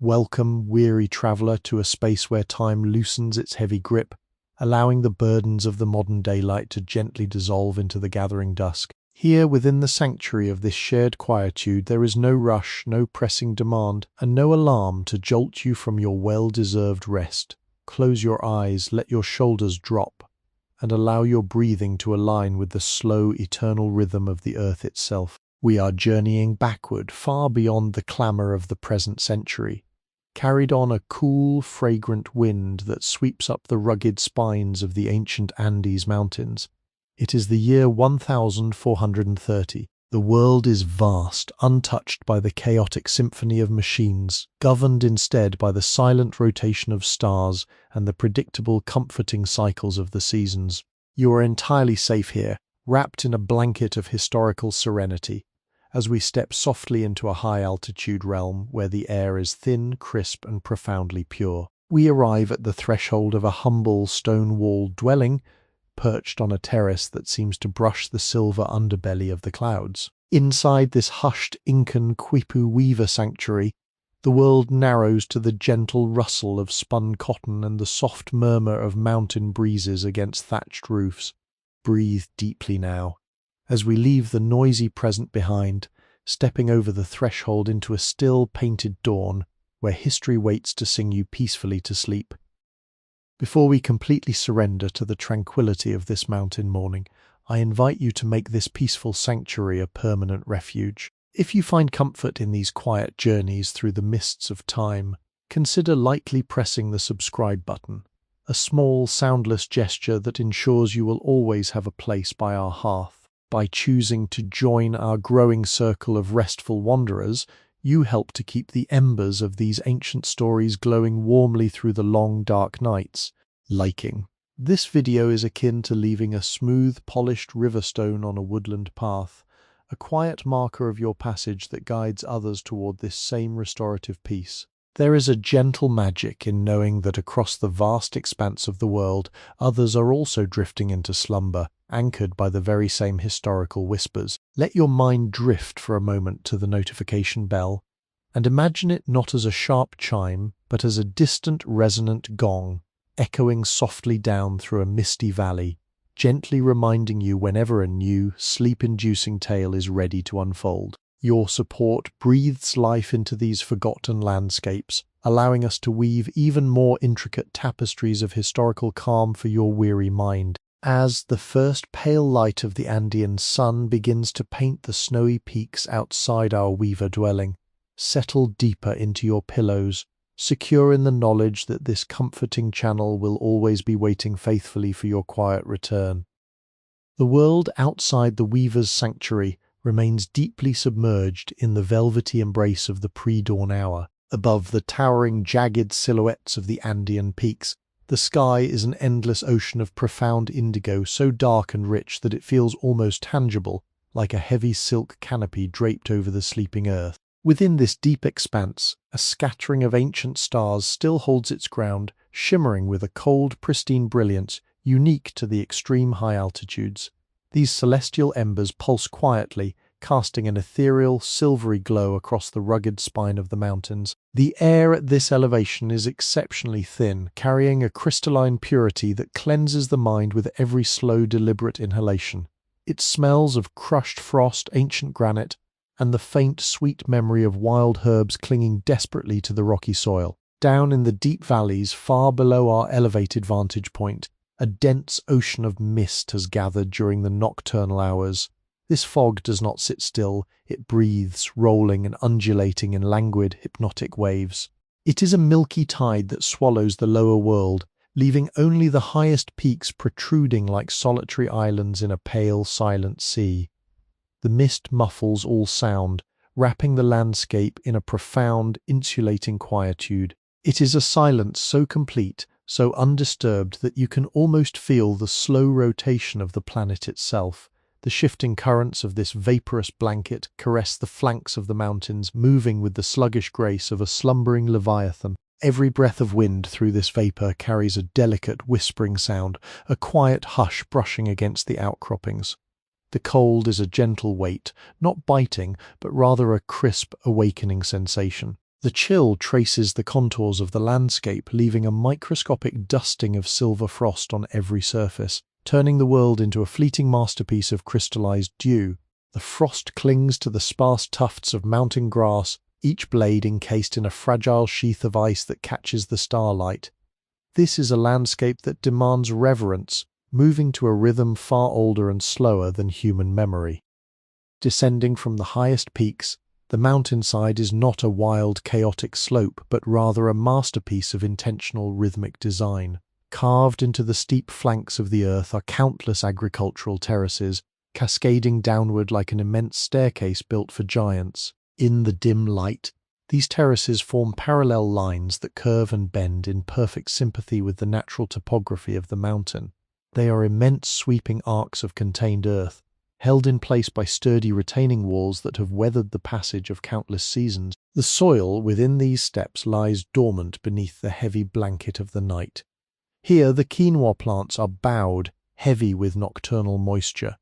Welcome, weary traveler, to a space where time loosens its heavy grip, allowing the burdens of the modern daylight to gently dissolve into the gathering dusk. Here, within the sanctuary of this shared quietude, there is no rush, no pressing demand, and no alarm to jolt you from your well-deserved rest. Close your eyes, let your shoulders drop, and allow your breathing to align with the slow, eternal rhythm of the earth itself. We are journeying backward, far beyond the clamor of the present century, carried on a cool, fragrant wind that sweeps up the rugged spines of the ancient Andes mountains. It is the year 1430. The world is vast, untouched by the chaotic symphony of machines, governed instead by the silent rotation of stars and the predictable, comforting cycles of the seasons. You are entirely safe here, wrapped in a blanket of historical serenity, as we step softly into a high-altitude realm where the air is thin, crisp, and profoundly pure. We arrive at the threshold of a humble, stone-walled dwelling, perched on a terrace that seems to brush the silver underbelly of the clouds. Inside this hushed Incan Quipu weaver sanctuary, the world narrows to the gentle rustle of spun cotton and the soft murmur of mountain breezes against thatched roofs. Breathe deeply now, as we leave the noisy present behind, stepping over the threshold into a still, painted dawn where history waits to sing you peacefully to sleep. Before we completely surrender to the tranquility of this mountain morning, I invite you to make this peaceful sanctuary a permanent refuge. If you find comfort in these quiet journeys through the mists of time, consider lightly pressing the subscribe button, a small, soundless gesture that ensures you will always have a place by our hearth. By choosing to join our growing circle of restful wanderers, you help to keep the embers of these ancient stories glowing warmly through the long, dark nights. Liking. This video is akin to leaving a smooth, polished riverstone on a woodland path, a quiet marker of your passage that guides others toward this same restorative peace. There is a gentle magic in knowing that across the vast expanse of the world, others are also drifting into slumber, anchored by the very same historical whispers. Let your mind drift for a moment to the notification bell, and imagine it not as a sharp chime, but as a distant, resonant gong, echoing softly down through a misty valley, gently reminding you whenever a new, sleep-inducing tale is ready to unfold. Your support breathes life into these forgotten landscapes, allowing us to weave even more intricate tapestries of historical calm for your weary mind. As the first pale light of the Andean sun begins to paint the snowy peaks outside our weaver dwelling, settle deeper into your pillows, secure in the knowledge that this comforting channel will always be waiting faithfully for your quiet return. The world outside the weaver's sanctuary remains deeply submerged in the velvety embrace of the pre-dawn hour. Above the towering, jagged silhouettes of the Andean peaks, the sky is an endless ocean of profound indigo, so dark and rich that it feels almost tangible, like a heavy silk canopy draped over the sleeping earth. Within this deep expanse, a scattering of ancient stars still holds its ground, shimmering with a cold, pristine brilliance unique to the extreme high altitudes. These celestial embers pulse quietly, casting an ethereal, silvery glow across the rugged spine of the mountains. The air at this elevation is exceptionally thin, carrying a crystalline purity that cleanses the mind with every slow, deliberate inhalation. It smells of crushed frost, ancient granite, and the faint, sweet memory of wild herbs clinging desperately to the rocky soil. Down in the deep valleys, far below our elevated vantage point, a dense ocean of mist has gathered during the nocturnal hours. This fog does not sit still, it breathes, rolling and undulating in languid, hypnotic waves. It is a milky tide that swallows the lower world, leaving only the highest peaks protruding like solitary islands in a pale, silent sea. The mist muffles all sound, wrapping the landscape in a profound, insulating quietude. It is a silence so complete, so undisturbed that you can almost feel the slow rotation of the planet itself. The shifting currents of this vaporous blanket caress the flanks of the mountains, moving with the sluggish grace of a slumbering leviathan. Every breath of wind through this vapor carries a delicate, whispering sound, a quiet hush brushing against the outcroppings. The cold is a gentle weight, not biting, but rather a crisp, awakening sensation. The chill traces the contours of the landscape, leaving a microscopic dusting of silver frost on every surface, turning the world into a fleeting masterpiece of crystallized dew. The frost clings to the sparse tufts of mountain grass, each blade encased in a fragile sheath of ice that catches the starlight. This is a landscape that demands reverence, moving to a rhythm far older and slower than human memory. Descending from the highest peaks, the mountainside is not a wild, chaotic slope, but rather a masterpiece of intentional rhythmic design. Carved into the steep flanks of the earth are countless agricultural terraces, cascading downward like an immense staircase built for giants. In the dim light, these terraces form parallel lines that curve and bend in perfect sympathy with the natural topography of the mountain. They are immense sweeping arcs of contained earth, held in place by sturdy retaining walls that have weathered the passage of countless seasons. The soil within these steps lies dormant beneath the heavy blanket of the night. Here the quinoa plants are bowed, heavy with nocturnal moisture,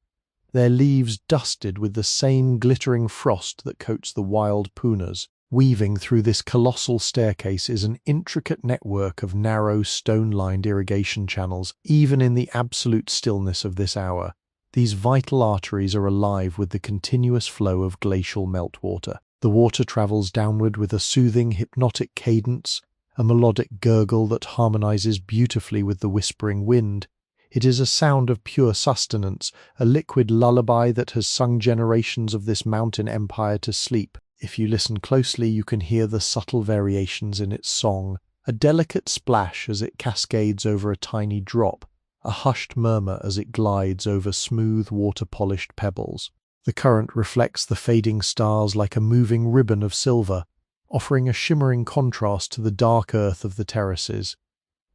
their leaves dusted with the same glittering frost that coats the wild punas. Weaving through this colossal staircase is an intricate network of narrow, stone-lined irrigation channels. Even in the absolute stillness of this hour, these vital arteries are alive with the continuous flow of glacial meltwater. The water travels downward with a soothing, hypnotic cadence, a melodic gurgle that harmonizes beautifully with the whispering wind. It is a sound of pure sustenance, a liquid lullaby that has sung generations of this mountain empire to sleep. If you listen closely, you can hear the subtle variations in its song, a delicate splash as it cascades over a tiny drop, a hushed murmur as it glides over smooth, water-polished pebbles. The current reflects the fading stars like a moving ribbon of silver, offering a shimmering contrast to the dark earth of the terraces.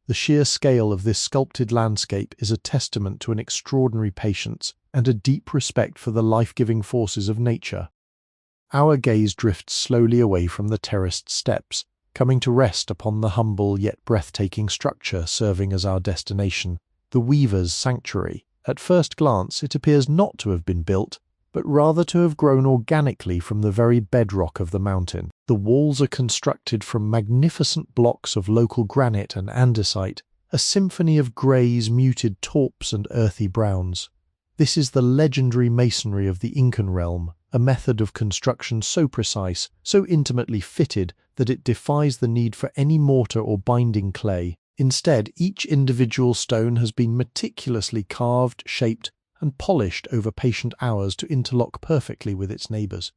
The sheer scale of this sculpted landscape is a testament to an extraordinary patience and a deep respect for the life-giving forces of nature. Our gaze drifts slowly away from the terraced steps, coming to rest upon the humble yet breathtaking structure serving as our destination, the Weaver's Sanctuary. At first glance, it appears not to have been built, but rather to have grown organically from the very bedrock of the mountain. The walls are constructed from magnificent blocks of local granite and andesite, a symphony of greys, muted taupes, and earthy browns. This is the legendary masonry of the Incan realm, a method of construction so precise, so intimately fitted that it defies the need for any mortar or binding clay. Instead, each individual stone has been meticulously carved, shaped, and polished over patient hours to interlock perfectly with its neighbours.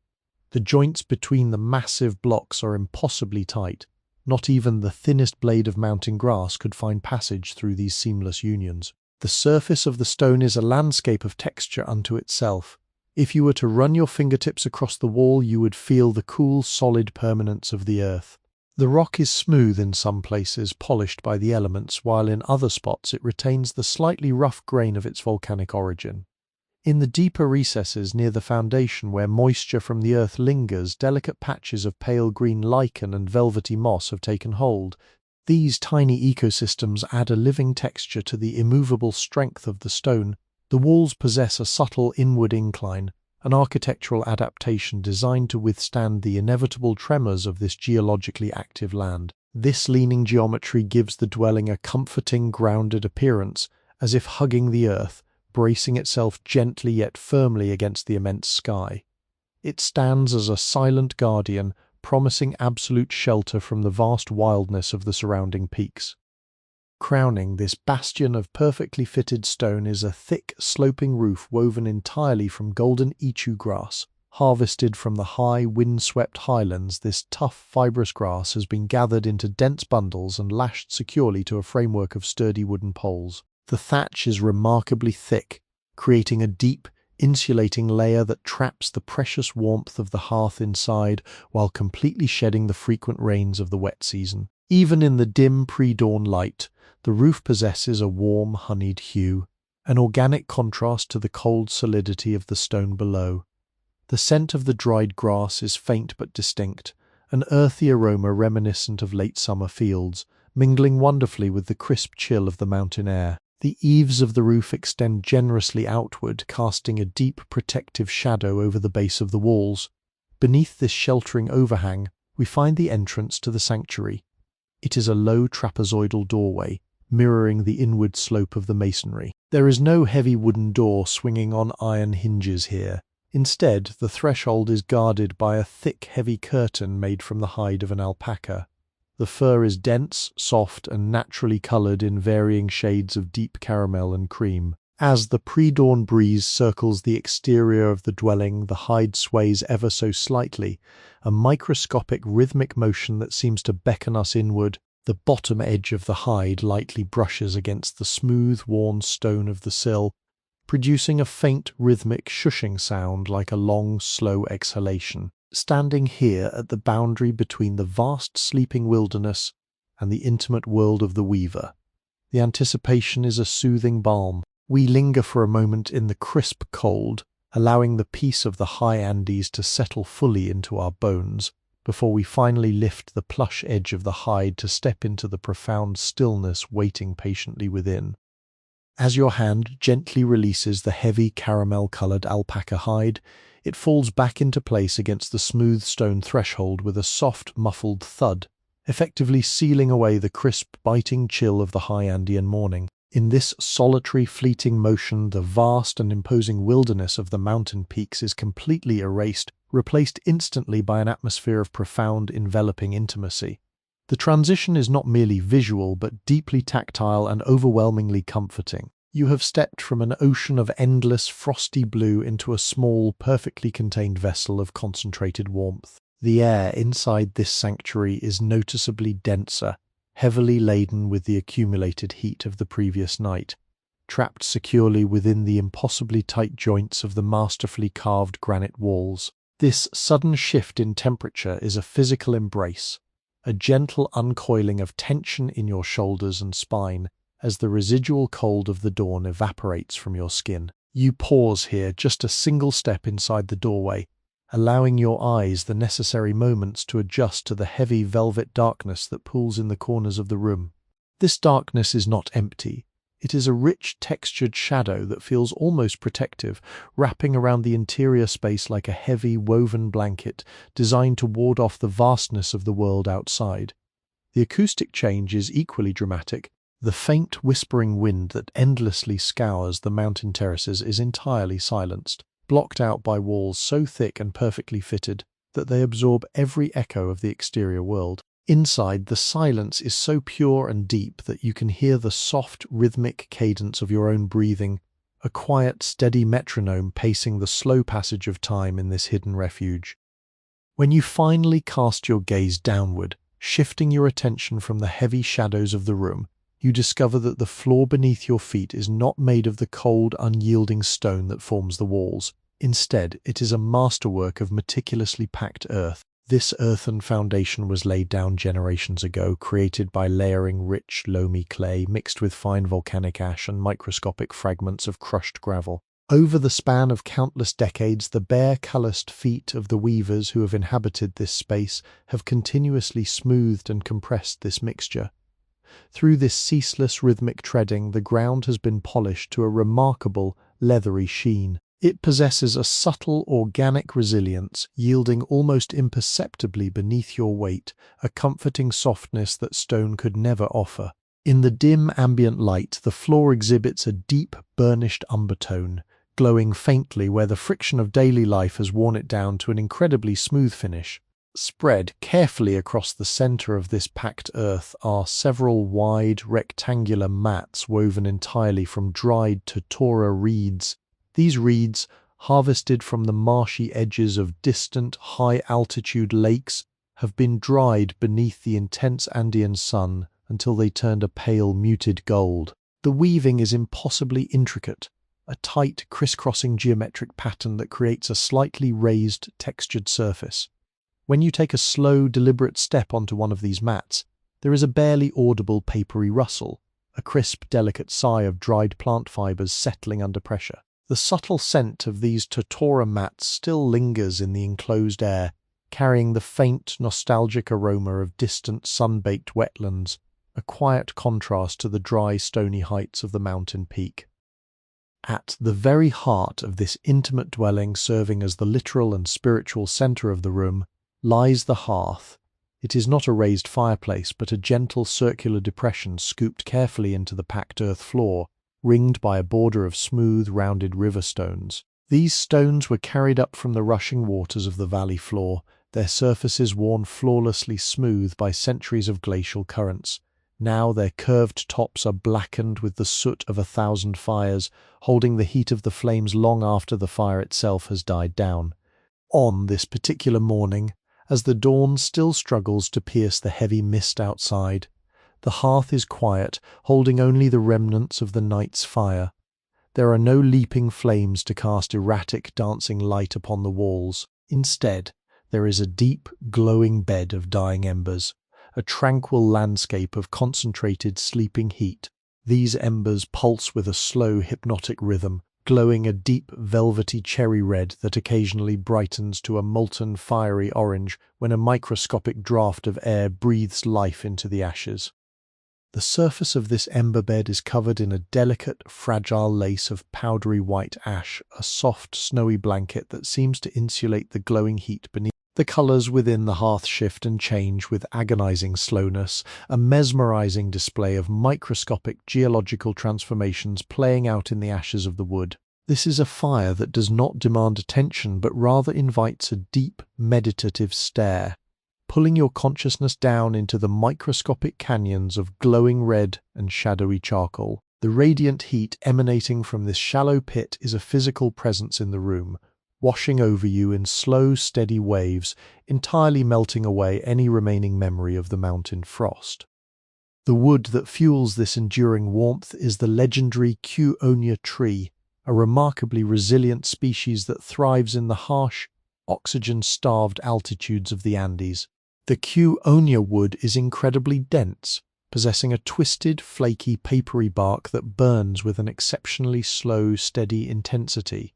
The joints between the massive blocks are impossibly tight. Not even the thinnest blade of mountain grass could find passage through these seamless unions. The surface of the stone is a landscape of texture unto itself. If you were to run your fingertips across the wall, you would feel the cool, solid permanence of the earth. The rock is smooth in some places, polished by the elements, while in other spots it retains the slightly rough grain of its volcanic origin. In the deeper recesses near the foundation, where moisture from the earth lingers, delicate patches of pale green lichen and velvety moss have taken hold. These tiny ecosystems add a living texture to the immovable strength of the stone. The walls possess a subtle inward incline, an architectural adaptation designed to withstand the inevitable tremors of this geologically active land. This leaning geometry gives the dwelling a comforting, grounded appearance, as if hugging the earth, bracing itself gently yet firmly against the immense sky. It stands as a silent guardian, promising absolute shelter from the vast wildness of the surrounding peaks. Crowning this bastion of perfectly fitted stone is a thick, sloping roof woven entirely from golden ichu grass. Harvested from the high, wind-swept highlands, this tough, fibrous grass has been gathered into dense bundles and lashed securely to a framework of sturdy wooden poles. The thatch is remarkably thick, creating a deep, insulating layer that traps the precious warmth of the hearth inside while completely shedding the frequent rains of the wet season. Even in the dim pre-dawn light, the roof possesses a warm, honeyed hue, an organic contrast to the cold solidity of the stone below. The scent of the dried grass is faint but distinct, an earthy aroma reminiscent of late summer fields, mingling wonderfully with the crisp chill of the mountain air. The eaves of the roof extend generously outward, casting a deep protective shadow over the base of the walls. Beneath this sheltering overhang, we find the entrance to the sanctuary. It is a low trapezoidal doorway, mirroring the inward slope of the masonry. There is no heavy wooden door swinging on iron hinges here. Instead, the threshold is guarded by a thick, heavy curtain made from the hide of an alpaca. The fur is dense, soft, and naturally colored in varying shades of deep caramel and cream. As the pre-dawn breeze circles the exterior of the dwelling, the hide sways ever so slightly, a microscopic rhythmic motion that seems to beckon us inward. The bottom edge of the hide lightly brushes against the smooth, worn stone of the sill, producing a faint, rhythmic shushing sound like a long, slow exhalation. Standing here at the boundary between the vast sleeping wilderness and the intimate world of the weaver, the anticipation is a soothing balm. We linger for a moment in the crisp cold, allowing the peace of the high Andes to settle fully into our bones, before we finally lift the plush edge of the hide to step into the profound stillness waiting patiently within. As your hand gently releases the heavy caramel-colored alpaca hide, it falls back into place against the smooth stone threshold with a soft, muffled thud, effectively sealing away the crisp, biting chill of the high Andean morning. In this solitary, fleeting motion, the vast and imposing wilderness of the mountain peaks is completely erased, replaced instantly by an atmosphere of profound, enveloping intimacy. The transition is not merely visual, but deeply tactile and overwhelmingly comforting. You have stepped from an ocean of endless, frosty blue into a small, perfectly contained vessel of concentrated warmth. The air inside this sanctuary is noticeably denser, heavily laden with the accumulated heat of the previous night, trapped securely within the impossibly tight joints of the masterfully carved granite walls. This sudden shift in temperature is a physical embrace, a gentle uncoiling of tension in your shoulders and spine as the residual cold of the dawn evaporates from your skin. You pause here, just a single step inside the doorway, allowing your eyes the necessary moments to adjust to the heavy velvet darkness that pools in the corners of the room. This darkness is not empty. It is a rich, textured shadow that feels almost protective, wrapping around the interior space like a heavy, woven blanket designed to ward off the vastness of the world outside. The acoustic change is equally dramatic. The faint, whispering wind that endlessly scours the mountain terraces is entirely silenced, blocked out by walls so thick and perfectly fitted that they absorb every echo of the exterior world. Inside, the silence is so pure and deep that you can hear the soft, rhythmic cadence of your own breathing, a quiet, steady metronome pacing the slow passage of time in this hidden refuge. When you finally cast your gaze downward, shifting your attention from the heavy shadows of the room, you discover that the floor beneath your feet is not made of the cold, unyielding stone that forms the walls. Instead, it is a masterwork of meticulously packed earth. This earthen foundation was laid down generations ago, created by layering rich, loamy clay mixed with fine volcanic ash and microscopic fragments of crushed gravel. Over the span of countless decades, the bare, calloused feet of the weavers who have inhabited this space have continuously smoothed and compressed this mixture. Through this ceaseless rhythmic treading, the ground has been polished to a remarkable, leathery sheen. It possesses a subtle, organic resilience, yielding almost imperceptibly beneath your weight, a comforting softness that stone could never offer. In the dim ambient light, the floor exhibits a deep, burnished undertone, glowing faintly where the friction of daily life has worn it down to an incredibly smooth finish. Spread carefully across the center of this packed earth are several wide, rectangular mats woven entirely from dried totora reeds. These reeds, harvested from the marshy edges of distant, high-altitude lakes, have been dried beneath the intense Andean sun until they turned a pale, muted gold. The weaving is impossibly intricate, a tight, crisscrossing geometric pattern that creates a slightly raised, textured surface. When you take a slow, deliberate step onto one of these mats, there is a barely audible papery rustle, a crisp, delicate sigh of dried plant fibers settling under pressure. The subtle scent of these totora mats still lingers in the enclosed air, carrying the faint, nostalgic aroma of distant, sun-baked wetlands, a quiet contrast to the dry, stony heights of the mountain peak. At the very heart of this intimate dwelling, serving as the literal and spiritual center of the room, lies the hearth, It is not a raised fireplace, but a gentle circular depression scooped carefully into the packed earth floor, ringed by a border of smooth, rounded river stones. These stones were carried up from the rushing waters of the valley floor, their surfaces worn flawlessly smooth by centuries of glacial currents. Now their curved tops are blackened with the soot of 1,000 fires, holding the heat of the flames long after the fire itself has died down. On this particular morning, as the dawn still struggles to pierce the heavy mist outside, the hearth is quiet, holding only the remnants of the night's fire. There are no leaping flames to cast erratic, dancing light upon the walls. Instead, there is a deep, glowing bed of dying embers, a tranquil landscape of concentrated, sleeping heat. These embers pulse with a slow, hypnotic rhythm, glowing a deep, velvety cherry red that occasionally brightens to a molten, fiery orange when a microscopic draught of air breathes life into the ashes. The surface of this ember bed is covered in a delicate, fragile lace of powdery white ash, a soft, snowy blanket that seems to insulate the glowing heat beneath. The colors within the hearth shift and change with agonizing slowness, a mesmerizing display of microscopic geological transformations playing out in the ashes of the wood. This is a fire that does not demand attention, but rather invites a deep, meditative stare, pulling your consciousness down into the microscopic canyons of glowing red and shadowy charcoal. The radiant heat emanating from this shallow pit is a physical presence in the room, washing over you in slow, steady waves, entirely melting away any remaining memory of the mountain frost. The wood that fuels this enduring warmth is the legendary quinoa tree, a remarkably resilient species that thrives in the harsh, oxygen-starved altitudes of the Andes. The quinoa wood is incredibly dense, possessing a twisted, flaky, papery bark that burns with an exceptionally slow, steady intensity.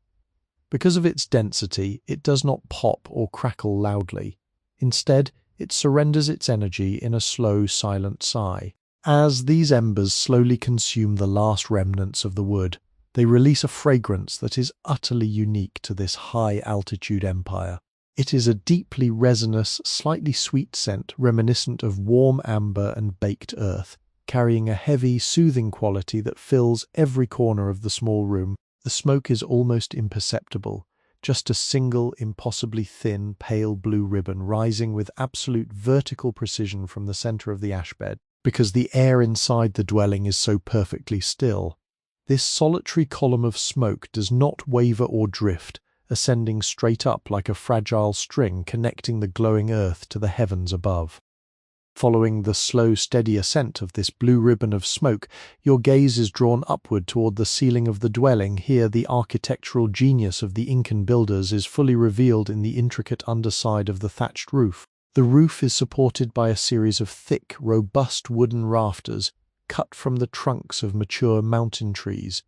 Because of its density, it does not pop or crackle loudly. Instead, it surrenders its energy in a slow, silent sigh. As these embers slowly consume the last remnants of the wood, they release a fragrance that is utterly unique to this high-altitude empire. It is a deeply resinous, slightly sweet scent reminiscent of warm amber and baked earth, carrying a heavy, soothing quality that fills every corner of the small room. The smoke is almost imperceptible, just a single, impossibly thin, pale blue ribbon rising with absolute vertical precision from the center of the ash bed. Because the air inside the dwelling is so perfectly still, this solitary column of smoke does not waver or drift, ascending straight up like a fragile string connecting the glowing earth to the heavens above. Following the slow, steady ascent of this blue ribbon of smoke, your gaze is drawn upward toward the ceiling of the dwelling. Here, the architectural genius of the Incan builders is fully revealed in the intricate underside of the thatched roof. The roof is supported by a series of thick, robust wooden rafters cut from the trunks of mature mountain trees.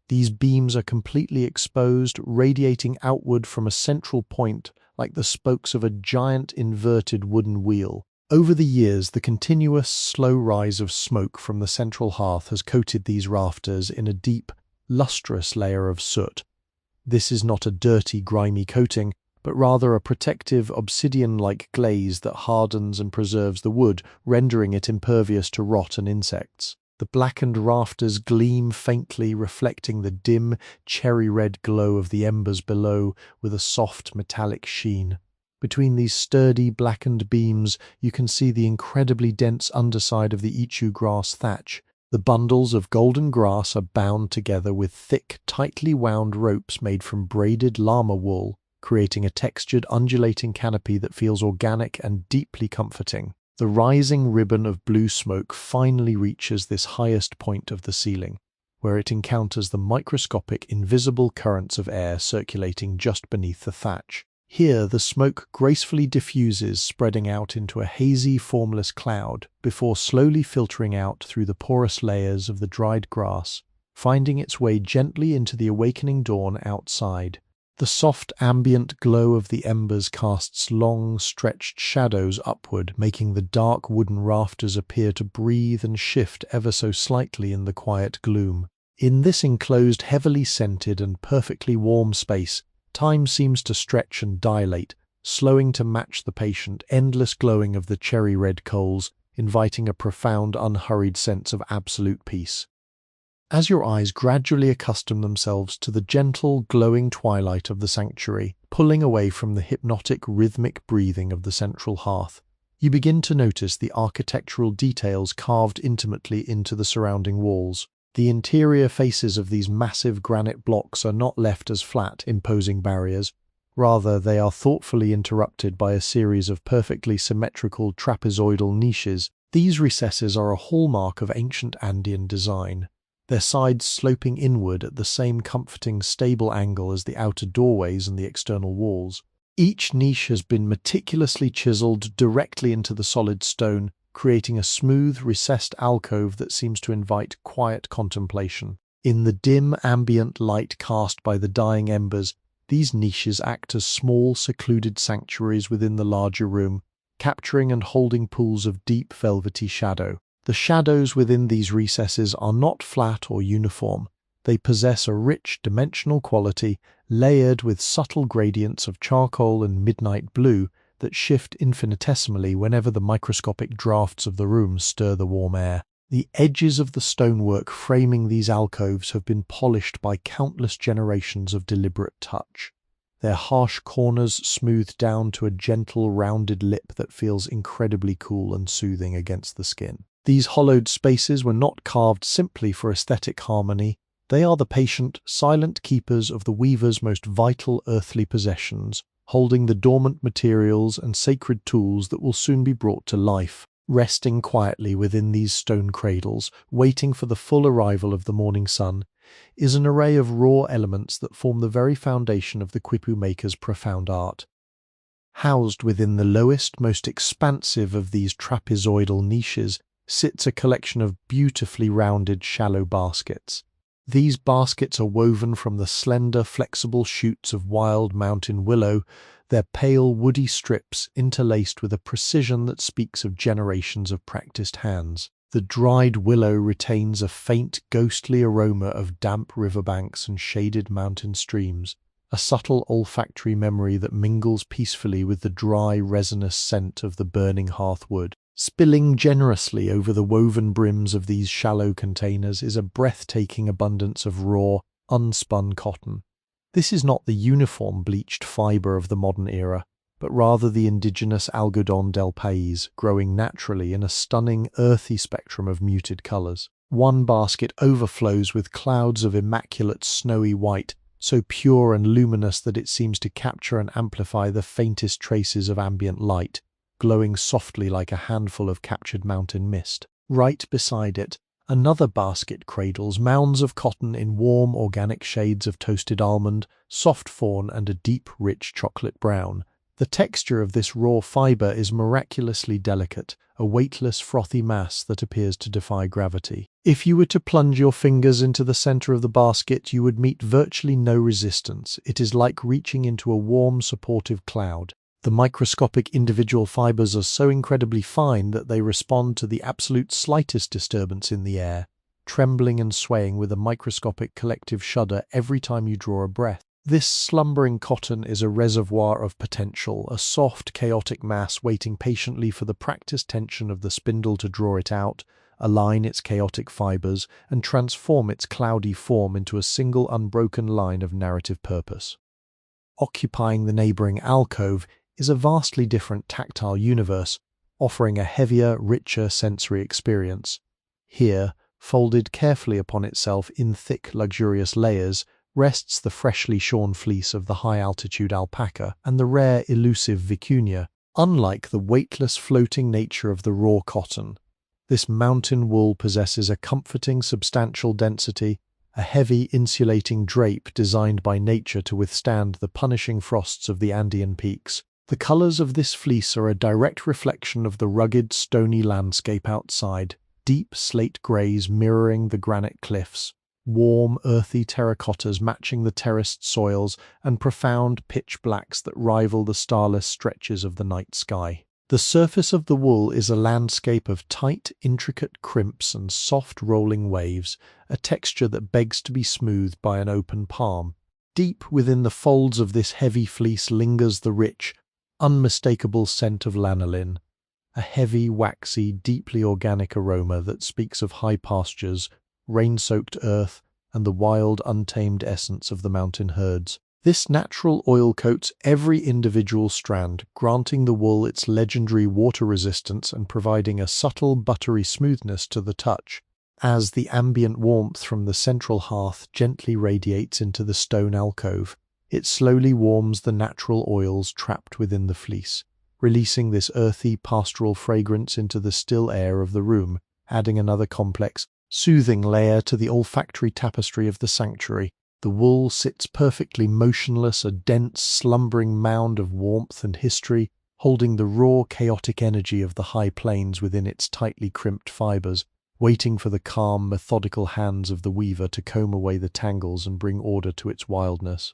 These beams are completely exposed, radiating outward from a central point like the spokes of a giant inverted wooden wheel. Over the years, the continuous, slow rise of smoke from the central hearth has coated these rafters in a deep, lustrous layer of soot. This is not a dirty, grimy coating, but rather a protective, obsidian-like glaze that hardens and preserves the wood, rendering it impervious to rot and insects. The blackened rafters gleam faintly, reflecting the dim, cherry-red glow of the embers below with a soft, metallic sheen. Between these sturdy, blackened beams, you can see the incredibly dense underside of the ichu grass thatch. The bundles of golden grass are bound together with thick, tightly wound ropes made from braided llama wool, creating a textured, undulating canopy that feels organic and deeply comforting. The rising ribbon of blue smoke finally reaches this highest point of the ceiling, where it encounters the microscopic, invisible currents of air circulating just beneath the thatch. Here, the smoke gracefully diffuses, spreading out into a hazy, formless cloud, before slowly filtering out through the porous layers of the dried grass, finding its way gently into the awakening dawn outside. The soft, ambient glow of the embers casts long, stretched shadows upward, making the dark wooden rafters appear to breathe and shift ever so slightly in the quiet gloom. In this enclosed, heavily scented and perfectly warm space, time seems to stretch and dilate, slowing to match the patient, endless glowing of the cherry-red coals, inviting a profound, unhurried sense of absolute peace. As your eyes gradually accustom themselves to the gentle, glowing twilight of the sanctuary, pulling away from the hypnotic, rhythmic breathing of the central hearth, you begin to notice the architectural details carved intimately into the surrounding walls. The interior faces of these massive granite blocks are not left as flat, imposing barriers. Rather, they are thoughtfully interrupted by a series of perfectly symmetrical trapezoidal niches. These recesses are a hallmark of ancient Andean design, their sides sloping inward at the same comforting, stable angle as the outer doorways and the external walls. Each niche has been meticulously chiseled directly into the solid stone, creating a smooth, recessed alcove that seems to invite quiet contemplation. In the dim, ambient light cast by the dying embers, these niches act as small, secluded sanctuaries within the larger room, capturing and holding pools of deep, velvety shadow. The shadows within these recesses are not flat or uniform. They possess a rich, dimensional quality, layered with subtle gradients of charcoal and midnight blue that shift infinitesimally whenever the microscopic draughts of the room stir the warm air. The edges of the stonework framing these alcoves have been polished by countless generations of deliberate touch, their harsh corners smoothed down to a gentle, rounded lip that feels incredibly cool and soothing against the skin. These hollowed spaces were not carved simply for aesthetic harmony. They are the patient, silent keepers of the weaver's most vital earthly possessions, holding the dormant materials and sacred tools that will soon be brought to life. Resting quietly within these stone cradles, waiting for the full arrival of the morning sun, is an array of raw elements that form the very foundation of the Quipu maker's profound art. Housed within the lowest, most expansive of these trapezoidal niches sits a collection of beautifully rounded, shallow baskets. These baskets are woven from the slender, flexible shoots of wild mountain willow, their pale, woody strips interlaced with a precision that speaks of generations of practiced hands. The dried willow retains a faint, ghostly aroma of damp riverbanks and shaded mountain streams, a subtle olfactory memory that mingles peacefully with the dry, resinous scent of the burning hearth wood. Spilling generously over the woven brims of these shallow containers is a breathtaking abundance of raw, unspun cotton. This is not the uniform bleached fiber of the modern era, but rather the indigenous algodón del país, growing naturally in a stunning, earthy spectrum of muted colors. One basket overflows with clouds of immaculate snowy white, so pure and luminous that it seems to capture and amplify the faintest traces of ambient light, glowing softly like a handful of captured mountain mist. Right beside it, another basket cradles mounds of cotton in warm organic shades of toasted almond, soft fawn, and a deep, rich chocolate brown. The texture of this raw fiber is miraculously delicate, a weightless, frothy mass that appears to defy gravity. If you were to plunge your fingers into the center of the basket, you would meet virtually no resistance. It is like reaching into a warm, supportive cloud. The microscopic individual fibers are so incredibly fine that they respond to the absolute slightest disturbance in the air, trembling and swaying with a microscopic collective shudder every time you draw a breath. This slumbering cotton is a reservoir of potential, a soft, chaotic mass waiting patiently for the practiced tension of the spindle to draw it out, align its chaotic fibers, and transform its cloudy form into a single unbroken line of narrative purpose. Occupying the neighboring alcove is a vastly different tactile universe, offering a heavier, richer sensory experience. Here, folded carefully upon itself in thick, luxurious layers, rests the freshly shorn fleece of the high-altitude alpaca and the rare, elusive vicuña. Unlike the weightless, floating nature of the raw cotton, this mountain wool possesses a comforting, substantial density, a heavy, insulating drape designed by nature to withstand the punishing frosts of the Andean peaks. The colors of this fleece are a direct reflection of the rugged, stony landscape outside, deep slate grays mirroring the granite cliffs, warm, earthy terracottas matching the terraced soils, and profound pitch blacks that rival the starless stretches of the night sky. The surface of the wool is a landscape of tight, intricate crimps and soft rolling waves, a texture that begs to be smoothed by an open palm. Deep within the folds of this heavy fleece lingers the rich, unmistakable scent of lanolin, a heavy, waxy, deeply organic aroma that speaks of high pastures, rain-soaked earth, and the wild, untamed essence of the mountain herds. This natural oil coats every individual strand, granting the wool its legendary water resistance and providing a subtle, buttery smoothness to the touch. As the ambient warmth from the central hearth gently radiates into the stone alcove, it slowly warms the natural oils trapped within the fleece, releasing this earthy, pastoral fragrance into the still air of the room, adding another complex, soothing layer to the olfactory tapestry of the sanctuary. The wool sits perfectly motionless, a dense, slumbering mound of warmth and history, holding the raw, chaotic energy of the high plains within its tightly crimped fibers, waiting for the calm, methodical hands of the weaver to comb away the tangles and bring order to its wildness.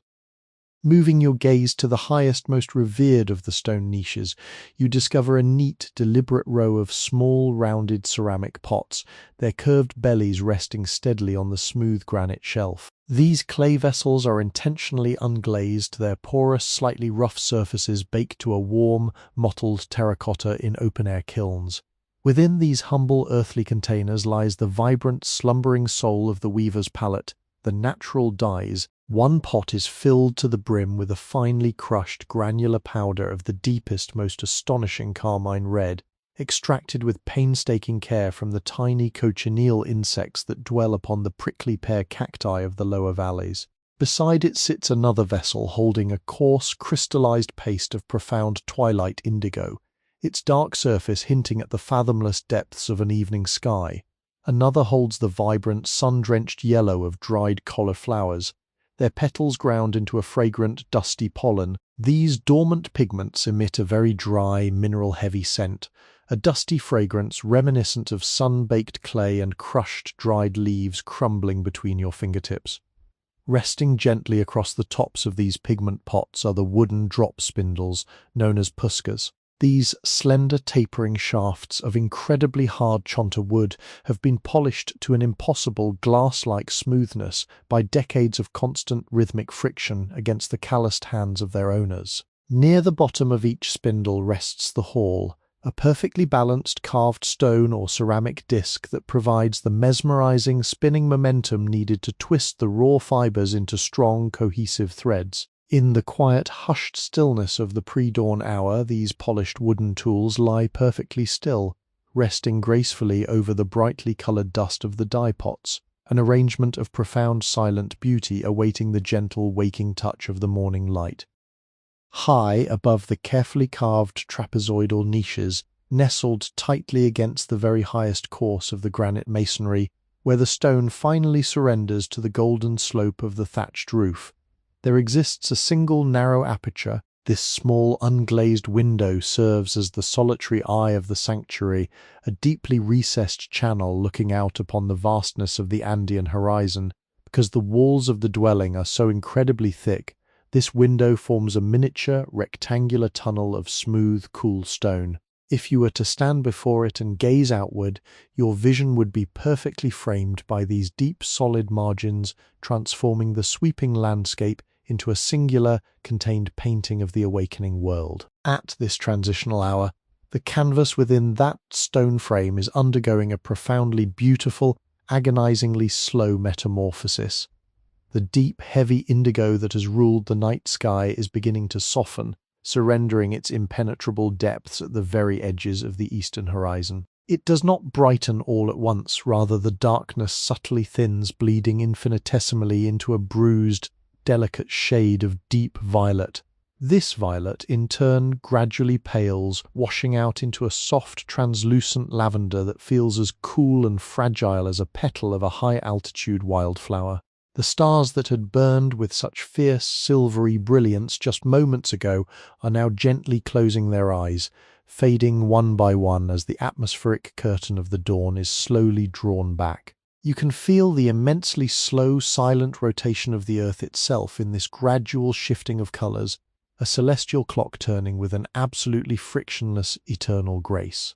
Moving your gaze to the highest, most revered of the stone niches, you discover a neat, deliberate row of small, rounded ceramic pots, their curved bellies resting steadily on the smooth granite shelf. These clay vessels are intentionally unglazed, their porous, slightly rough surfaces baked to a warm, mottled terracotta in open-air kilns. Within these humble earthly containers lies the vibrant, slumbering soul of the weaver's palette, the natural dyes. One pot is filled to the brim with a finely crushed granular powder of the deepest, most astonishing carmine red, extracted with painstaking care from the tiny cochineal insects that dwell upon the prickly pear cacti of the lower valleys. Beside it sits another vessel holding a coarse, crystallized paste of profound twilight indigo, its dark surface hinting at the fathomless depths of an evening sky. Another holds the vibrant, sun-drenched yellow of dried cauliflowers, their petals ground into a fragrant, dusty pollen. These dormant pigments emit a very dry, mineral-heavy scent, a dusty fragrance reminiscent of sun-baked clay and crushed, dried leaves crumbling between your fingertips. Resting gently across the tops of these pigment pots are the wooden drop spindles known as puskas. These slender tapering shafts of incredibly hard chonta wood have been polished to an impossible glass-like smoothness by decades of constant rhythmic friction against the calloused hands of their owners. Near the bottom of each spindle rests the haul, a perfectly balanced carved stone or ceramic disc that provides the mesmerizing spinning momentum needed to twist the raw fibers into strong, cohesive threads. In the quiet, hushed stillness of the pre-dawn hour, these polished wooden tools lie perfectly still, resting gracefully over the brightly colored dust of the dye pots, an arrangement of profound silent beauty awaiting the gentle waking touch of the morning light. High above the carefully carved trapezoidal niches, nestled tightly against the very highest course of the granite masonry, where the stone finally surrenders to the golden slope of the thatched roof, there exists a single narrow aperture. This small unglazed window serves as the solitary eye of the sanctuary, a deeply recessed channel looking out upon the vastness of the Andean horizon. Because the walls of the dwelling are so incredibly thick, this window forms a miniature, rectangular tunnel of smooth, cool stone. If you were to stand before it and gaze outward, your vision would be perfectly framed by these deep, solid margins, transforming the sweeping landscape into a singular, contained painting of the awakening world. At this transitional hour, the canvas within that stone frame is undergoing a profoundly beautiful, agonizingly slow metamorphosis. The deep, heavy indigo that has ruled the night sky is beginning to soften, surrendering its impenetrable depths at the very edges of the eastern horizon. It does not brighten all at once, rather the darkness subtly thins, bleeding infinitesimally into a bruised, delicate shade of deep violet. This violet, in turn, gradually pales, washing out into a soft, translucent lavender that feels as cool and fragile as a petal of a high-altitude wildflower. The stars that had burned with such fierce, silvery brilliance just moments ago are now gently closing their eyes, fading one by one as the atmospheric curtain of the dawn is slowly drawn back. You can feel the immensely slow, silent rotation of the earth itself in this gradual shifting of colors, a celestial clock turning with an absolutely frictionless, eternal grace.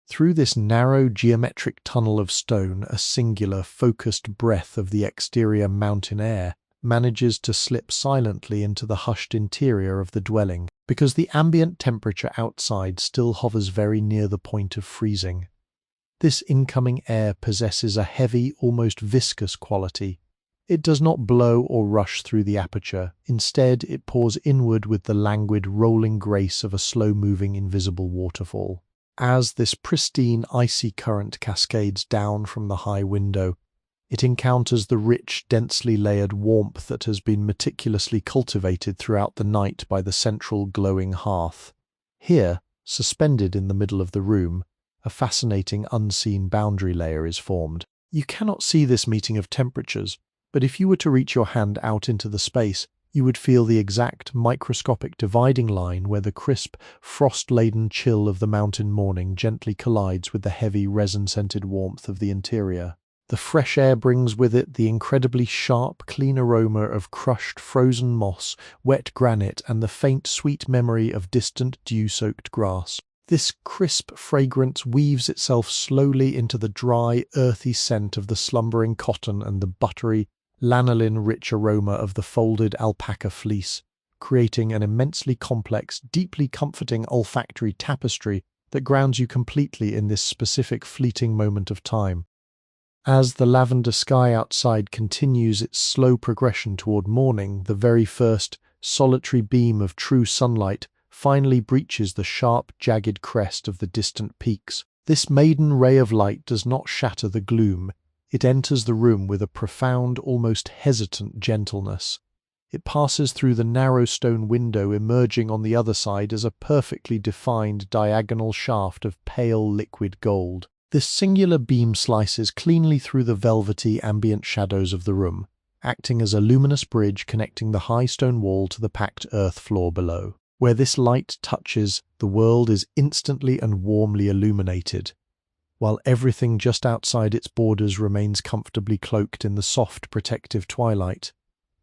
Through this narrow, geometric tunnel of stone, a singular, focused breath of the exterior mountain air manages to slip silently into the hushed interior of the dwelling. because the ambient temperature outside still hovers very near the point of freezing. This incoming air possesses a heavy, almost viscous quality. It does not blow or rush through the aperture. Instead, it pours inward with the languid, rolling grace of a slow-moving, invisible waterfall. As this pristine, icy current cascades down from the high window, it encounters the rich, densely layered warmth that has been meticulously cultivated throughout the night by the central glowing hearth. Here, suspended in the middle of the room, a fascinating unseen boundary layer is formed. You cannot see this meeting of temperatures, but if you were to reach your hand out into the space, you would feel the exact microscopic dividing line where the crisp, frost-laden chill of the mountain morning gently collides with the heavy, resin-scented warmth of the interior. The fresh air brings with it the incredibly sharp, clean aroma of crushed, frozen moss, wet granite, and the faint, sweet memory of distant, dew-soaked grass. This crisp fragrance weaves itself slowly into the dry, earthy scent of the slumbering cotton and the buttery, lanolin-rich aroma of the folded alpaca fleece, creating an immensely complex, deeply comforting olfactory tapestry that grounds you completely in this specific fleeting moment of time. As the lavender sky outside continues its slow progression toward morning, the very first, solitary beam of true sunlight finally breaches the sharp, jagged crest of the distant peaks. This maiden ray of light does not shatter the gloom. It enters the room with a profound, almost hesitant gentleness. It passes through the narrow stone window, emerging on the other side as a perfectly defined diagonal shaft of pale liquid gold. This singular beam slices cleanly through the velvety ambient shadows of the room, acting as a luminous bridge connecting the high stone wall to the packed earth floor below. Where this light touches, the world is instantly and warmly illuminated, while everything just outside its borders remains comfortably cloaked in the soft, protective twilight.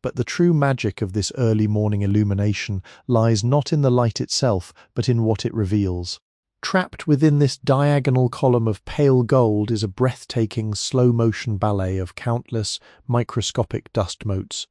But the true magic of this early morning illumination lies not in the light itself, but in what it reveals. Trapped within this diagonal column of pale gold is a breathtaking slow-motion ballet of countless microscopic dust motes.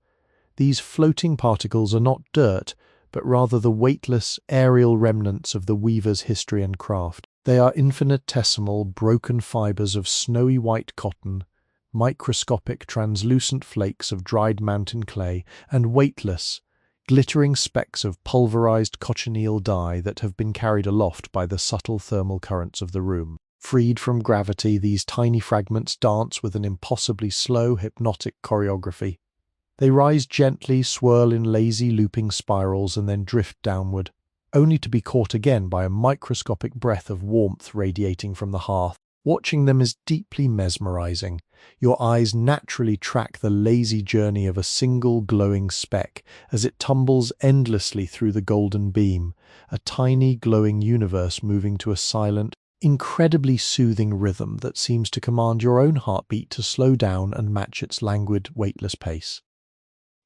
These floating particles are not dirt, but rather the weightless, aerial remnants of the weaver's history and craft. They are infinitesimal, broken fibers of snowy white cotton, microscopic, translucent flakes of dried mountain clay, and weightless, glittering specks of pulverized cochineal dye that have been carried aloft by the subtle thermal currents of the room. Freed from gravity, these tiny fragments dance with an impossibly slow, hypnotic choreography. They rise gently, swirl in lazy, looping spirals, and then drift downward, only to be caught again by a microscopic breath of warmth radiating from the hearth. Watching them is deeply mesmerizing. Your eyes naturally track the lazy journey of a single glowing speck as it tumbles endlessly through the golden beam, a tiny glowing universe moving to a silent, incredibly soothing rhythm that seems to command your own heartbeat to slow down and match its languid, weightless pace.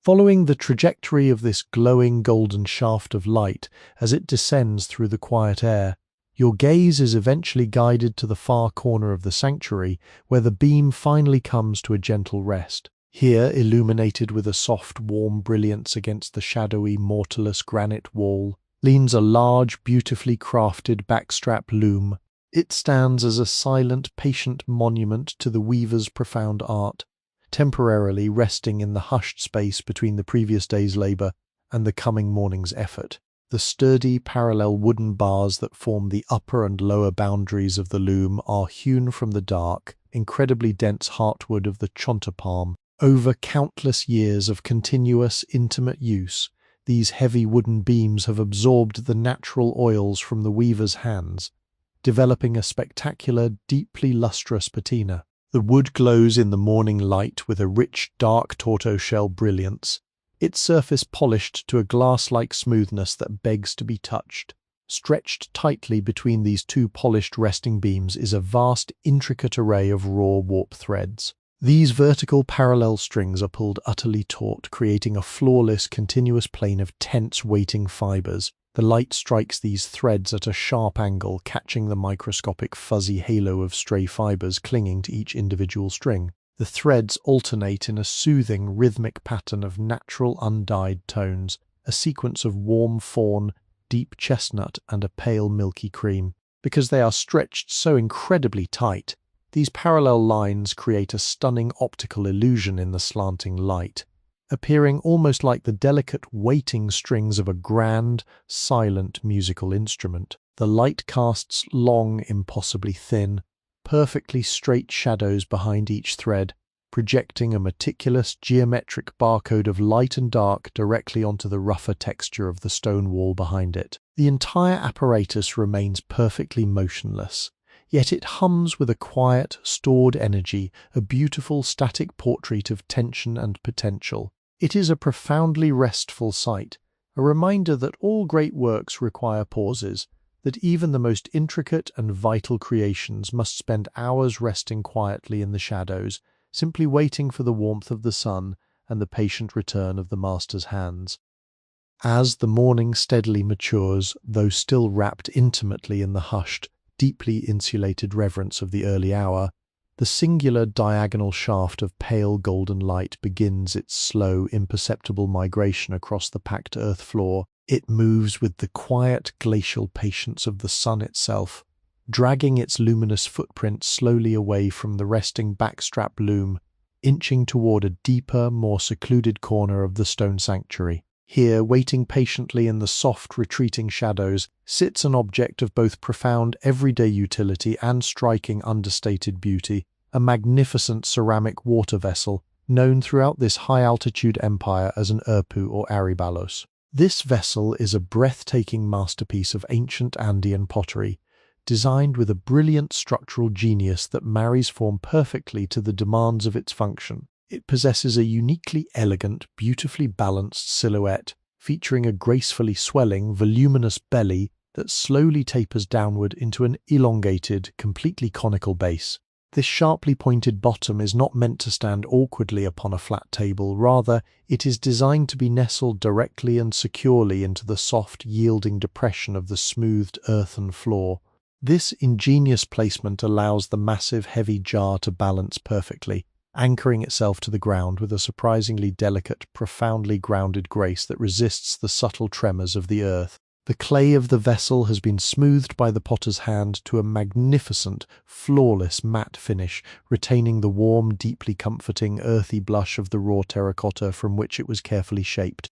Following the trajectory of this glowing golden shaft of light as it descends through the quiet air, your gaze is eventually guided to the far corner of the sanctuary, where the beam finally comes to a gentle rest. Here, illuminated with a soft, warm brilliance against the shadowy, mortarless granite wall, leans a large, beautifully crafted backstrap loom. It stands as a silent, patient monument to the weaver's profound art, temporarily resting in the hushed space between the previous day's labor and the coming morning's effort. The sturdy, parallel wooden bars that form the upper and lower boundaries of the loom are hewn from the dark, incredibly dense heartwood of the chonta palm. Over countless years of continuous, intimate use, these heavy wooden beams have absorbed the natural oils from the weaver's hands, developing a spectacular, deeply lustrous patina. The wood glows in the morning light with a rich, dark tortoiseshell brilliance, its surface polished to a glass-like smoothness that begs to be touched. Stretched tightly between these two polished resting beams is a vast, intricate array of raw warp threads. These vertical parallel strings are pulled utterly taut, creating a flawless, continuous plane of tense, waiting fibers. The light strikes these threads at a sharp angle, catching the microscopic fuzzy halo of stray fibers clinging to each individual string. The threads alternate in a soothing, rhythmic pattern of natural, undyed tones, a sequence of warm fawn, deep chestnut and a pale milky cream. Because they are stretched so incredibly tight, these parallel lines create a stunning optical illusion in the slanting light, appearing almost like the delicate waiting strings of a grand, silent musical instrument. The light casts long, impossibly thin, perfectly straight shadows behind each thread, projecting a meticulous geometric barcode of light and dark directly onto the rougher texture of the stone wall behind it. The entire apparatus remains perfectly motionless, yet it hums with a quiet, stored energy, a beautiful static portrait of tension and potential. It is a profoundly restful sight, a reminder that all great works require pauses, that even the most intricate and vital creations must spend hours resting quietly in the shadows, simply waiting for the warmth of the sun and the patient return of the master's hands. As the morning steadily matures, though still wrapped intimately in the hushed, deeply insulated reverence of the early hour, the singular diagonal shaft of pale golden light begins its slow, imperceptible migration across the packed earth floor. It moves with the quiet, glacial patience of the sun itself, dragging its luminous footprint slowly away from the resting backstrap loom, inching toward a deeper, more secluded corner of the stone sanctuary. Here, waiting patiently in the soft, retreating shadows, sits an object of both profound everyday utility and striking understated beauty, a magnificent ceramic water vessel, known throughout this high-altitude empire as an urpu or aribalos. This vessel is a breathtaking masterpiece of ancient Andean pottery, designed with a brilliant structural genius that marries form perfectly to the demands of its function. It possesses a uniquely elegant, beautifully balanced silhouette, featuring a gracefully swelling, voluminous belly that slowly tapers downward into an elongated, completely conical base. This sharply pointed bottom is not meant to stand awkwardly upon a flat table, rather, it is designed to be nestled directly and securely into the soft, yielding depression of the smoothed earthen floor. This ingenious placement allows the massive, heavy jar to balance perfectly, anchoring itself to the ground with a surprisingly delicate, profoundly grounded grace that resists the subtle tremors of the earth. The clay of the vessel has been smoothed by the potter's hand to a magnificent, flawless matte finish, retaining the warm, deeply comforting, earthy blush of the raw terracotta from which it was carefully shaped.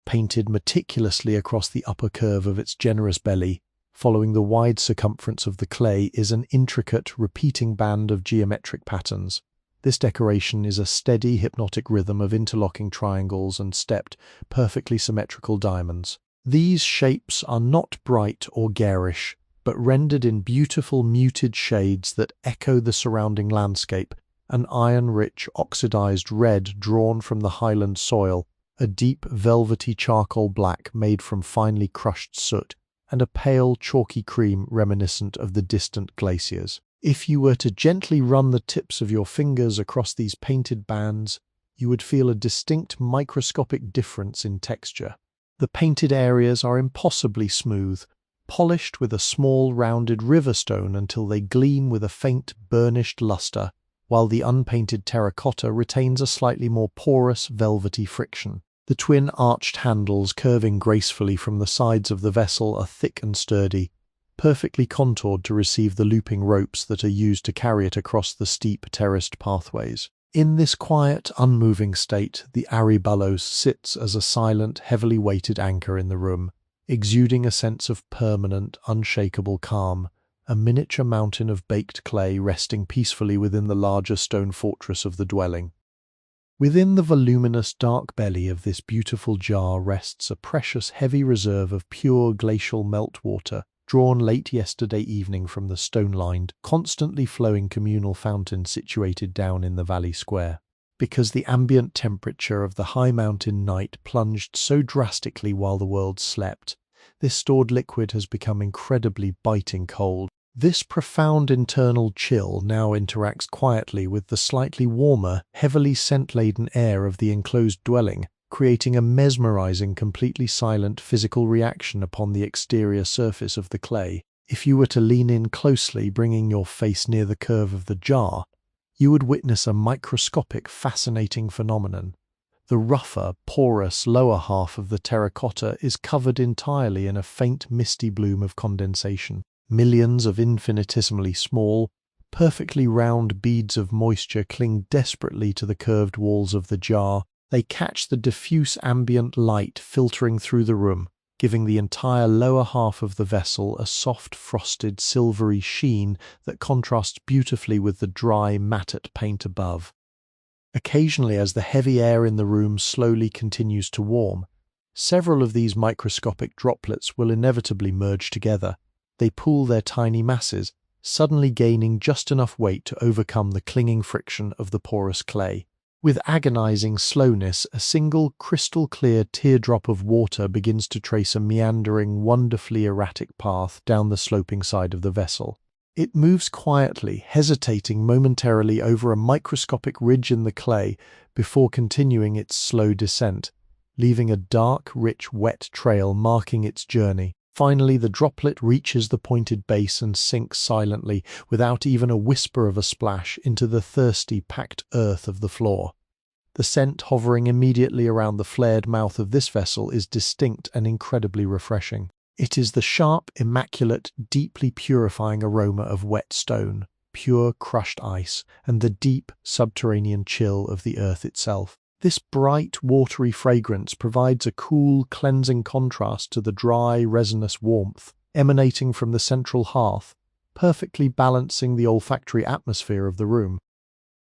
Painted meticulously across the upper curve of its generous belly, following the wide circumference of the clay, is an intricate, repeating band of geometric patterns. This decoration is a steady, hypnotic rhythm of interlocking triangles and stepped, perfectly symmetrical diamonds. These shapes are not bright or garish, but rendered in beautiful muted shades that echo the surrounding landscape, an iron-rich, oxidized red drawn from the highland soil, a deep, velvety charcoal black made from finely crushed soot, and a pale, chalky cream reminiscent of the distant glaciers. If you were to gently run the tips of your fingers across these painted bands, you would feel a distinct microscopic difference in texture. The painted areas are impossibly smooth, polished with a small rounded river stone until they gleam with a faint burnished luster, while the unpainted terracotta retains a slightly more porous, velvety friction. The twin arched handles curving gracefully from the sides of the vessel are thick and sturdy, perfectly contoured to receive the looping ropes that are used to carry it across the steep terraced pathways. In this quiet, unmoving state, the aribalos sits as a silent, heavily weighted anchor in the room, exuding a sense of permanent, unshakable calm, a miniature mountain of baked clay resting peacefully within the larger stone fortress of the dwelling. Within the voluminous dark belly of this beautiful jar rests a precious heavy reserve of pure glacial meltwater, drawn late yesterday evening from the stone-lined, constantly flowing communal fountain situated down in the valley square. Because the ambient temperature of the high mountain night plunged so drastically while the world slept, this stored liquid has become incredibly biting cold. This profound internal chill now interacts quietly with the slightly warmer, heavily scent-laden air of the enclosed dwelling, creating a mesmerizing, completely silent physical reaction upon the exterior surface of the clay. If you were to lean in closely, bringing your face near the curve of the jar, you would witness a microscopic, fascinating phenomenon. The rougher, porous lower half of the terracotta is covered entirely in a faint misty bloom of condensation. Millions of infinitesimally small, perfectly round beads of moisture cling desperately to the curved walls of the jar. They catch the diffuse ambient light filtering through the room, giving the entire lower half of the vessel a soft, frosted, silvery sheen that contrasts beautifully with the dry, matted paint above. Occasionally, as the heavy air in the room slowly continues to warm, several of these microscopic droplets will inevitably merge together. They pool their tiny masses, suddenly gaining just enough weight to overcome the clinging friction of the porous clay. With agonizing slowness, a single crystal-clear teardrop of water begins to trace a meandering, wonderfully erratic path down the sloping side of the vessel. It moves quietly, hesitating momentarily over a microscopic ridge in the clay before continuing its slow descent, leaving a dark, rich, wet trail marking its journey. Finally, the droplet reaches the pointed base and sinks silently, without even a whisper of a splash, into the thirsty, packed earth of the floor. The scent hovering immediately around the flared mouth of this vessel is distinct and incredibly refreshing. It is the sharp, immaculate, deeply purifying aroma of wet stone, pure crushed ice, and the deep, subterranean chill of the earth itself. This bright, watery fragrance provides a cool, cleansing contrast to the dry, resinous warmth emanating from the central hearth, perfectly balancing the olfactory atmosphere of the room.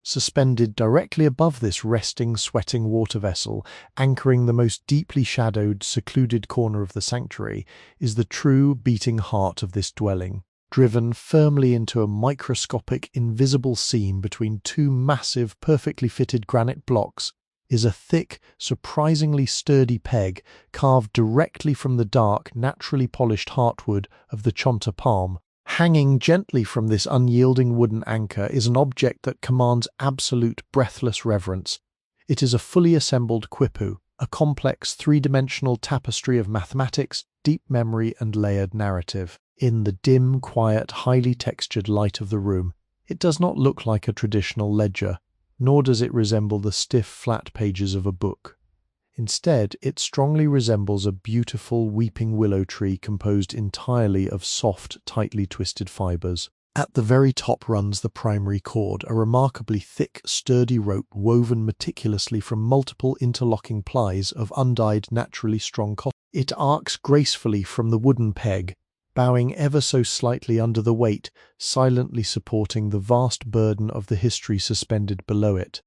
Suspended directly above this resting, sweating water vessel, anchoring the most deeply shadowed, secluded corner of the sanctuary, is the true beating heart of this dwelling. Driven firmly into a microscopic, invisible seam between two massive, perfectly fitted granite blocks, is a thick, surprisingly sturdy peg carved directly from the dark, naturally polished heartwood of the chonta palm. Hanging gently from this unyielding wooden anchor is an object that commands absolute, breathless reverence. It is a fully assembled quipu, a complex three-dimensional tapestry of mathematics, deep memory, and layered narrative. In the dim, quiet, highly textured light of the room, it does not look like a traditional ledger, nor does it resemble the stiff, flat pages of a book. Instead, it strongly resembles a beautiful weeping willow tree composed entirely of soft, tightly twisted fibers. At the very top runs the primary cord, a remarkably thick, sturdy rope woven meticulously from multiple interlocking plies of undyed, naturally strong cotton. It arcs gracefully from the wooden peg, bowing ever so slightly under the weight, silently supporting the vast burden of the history suspended below it.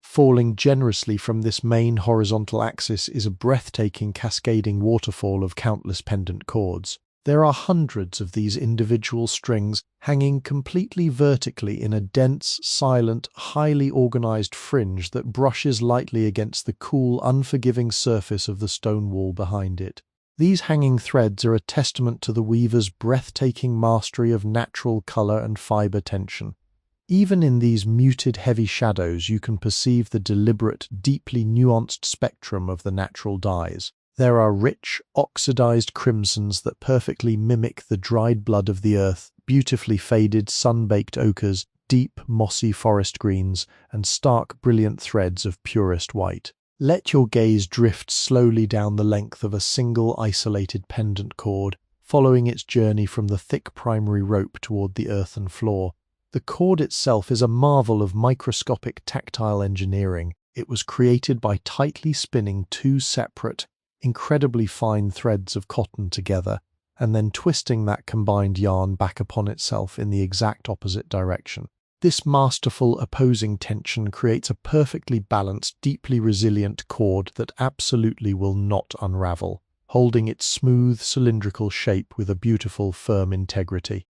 Falling generously from this main horizontal axis is a breathtaking cascading waterfall of countless pendant cords. There are hundreds of these individual strings hanging completely vertically in a dense, silent, highly organized fringe that brushes lightly against the cool, unforgiving surface of the stone wall behind it. These hanging threads are a testament to the weaver's breathtaking mastery of natural color and fiber tension. Even in these muted, heavy shadows, you can perceive the deliberate, deeply nuanced spectrum of the natural dyes. There are rich, oxidized crimsons that perfectly mimic the dried blood of the earth, beautifully faded, sun-baked ochres, deep, mossy forest greens, and stark, brilliant threads of purest white. Let your gaze drift slowly down the length of a single, isolated pendant cord, following its journey from the thick primary rope toward the earthen floor. The cord itself is a marvel of microscopic tactile engineering. It was created by tightly spinning two separate, incredibly fine threads of cotton together, and then twisting that combined yarn back upon itself in the exact opposite direction. This masterful opposing tension creates a perfectly balanced, deeply resilient cord that absolutely will not unravel, holding its smooth, cylindrical shape with a beautiful, firm integrity.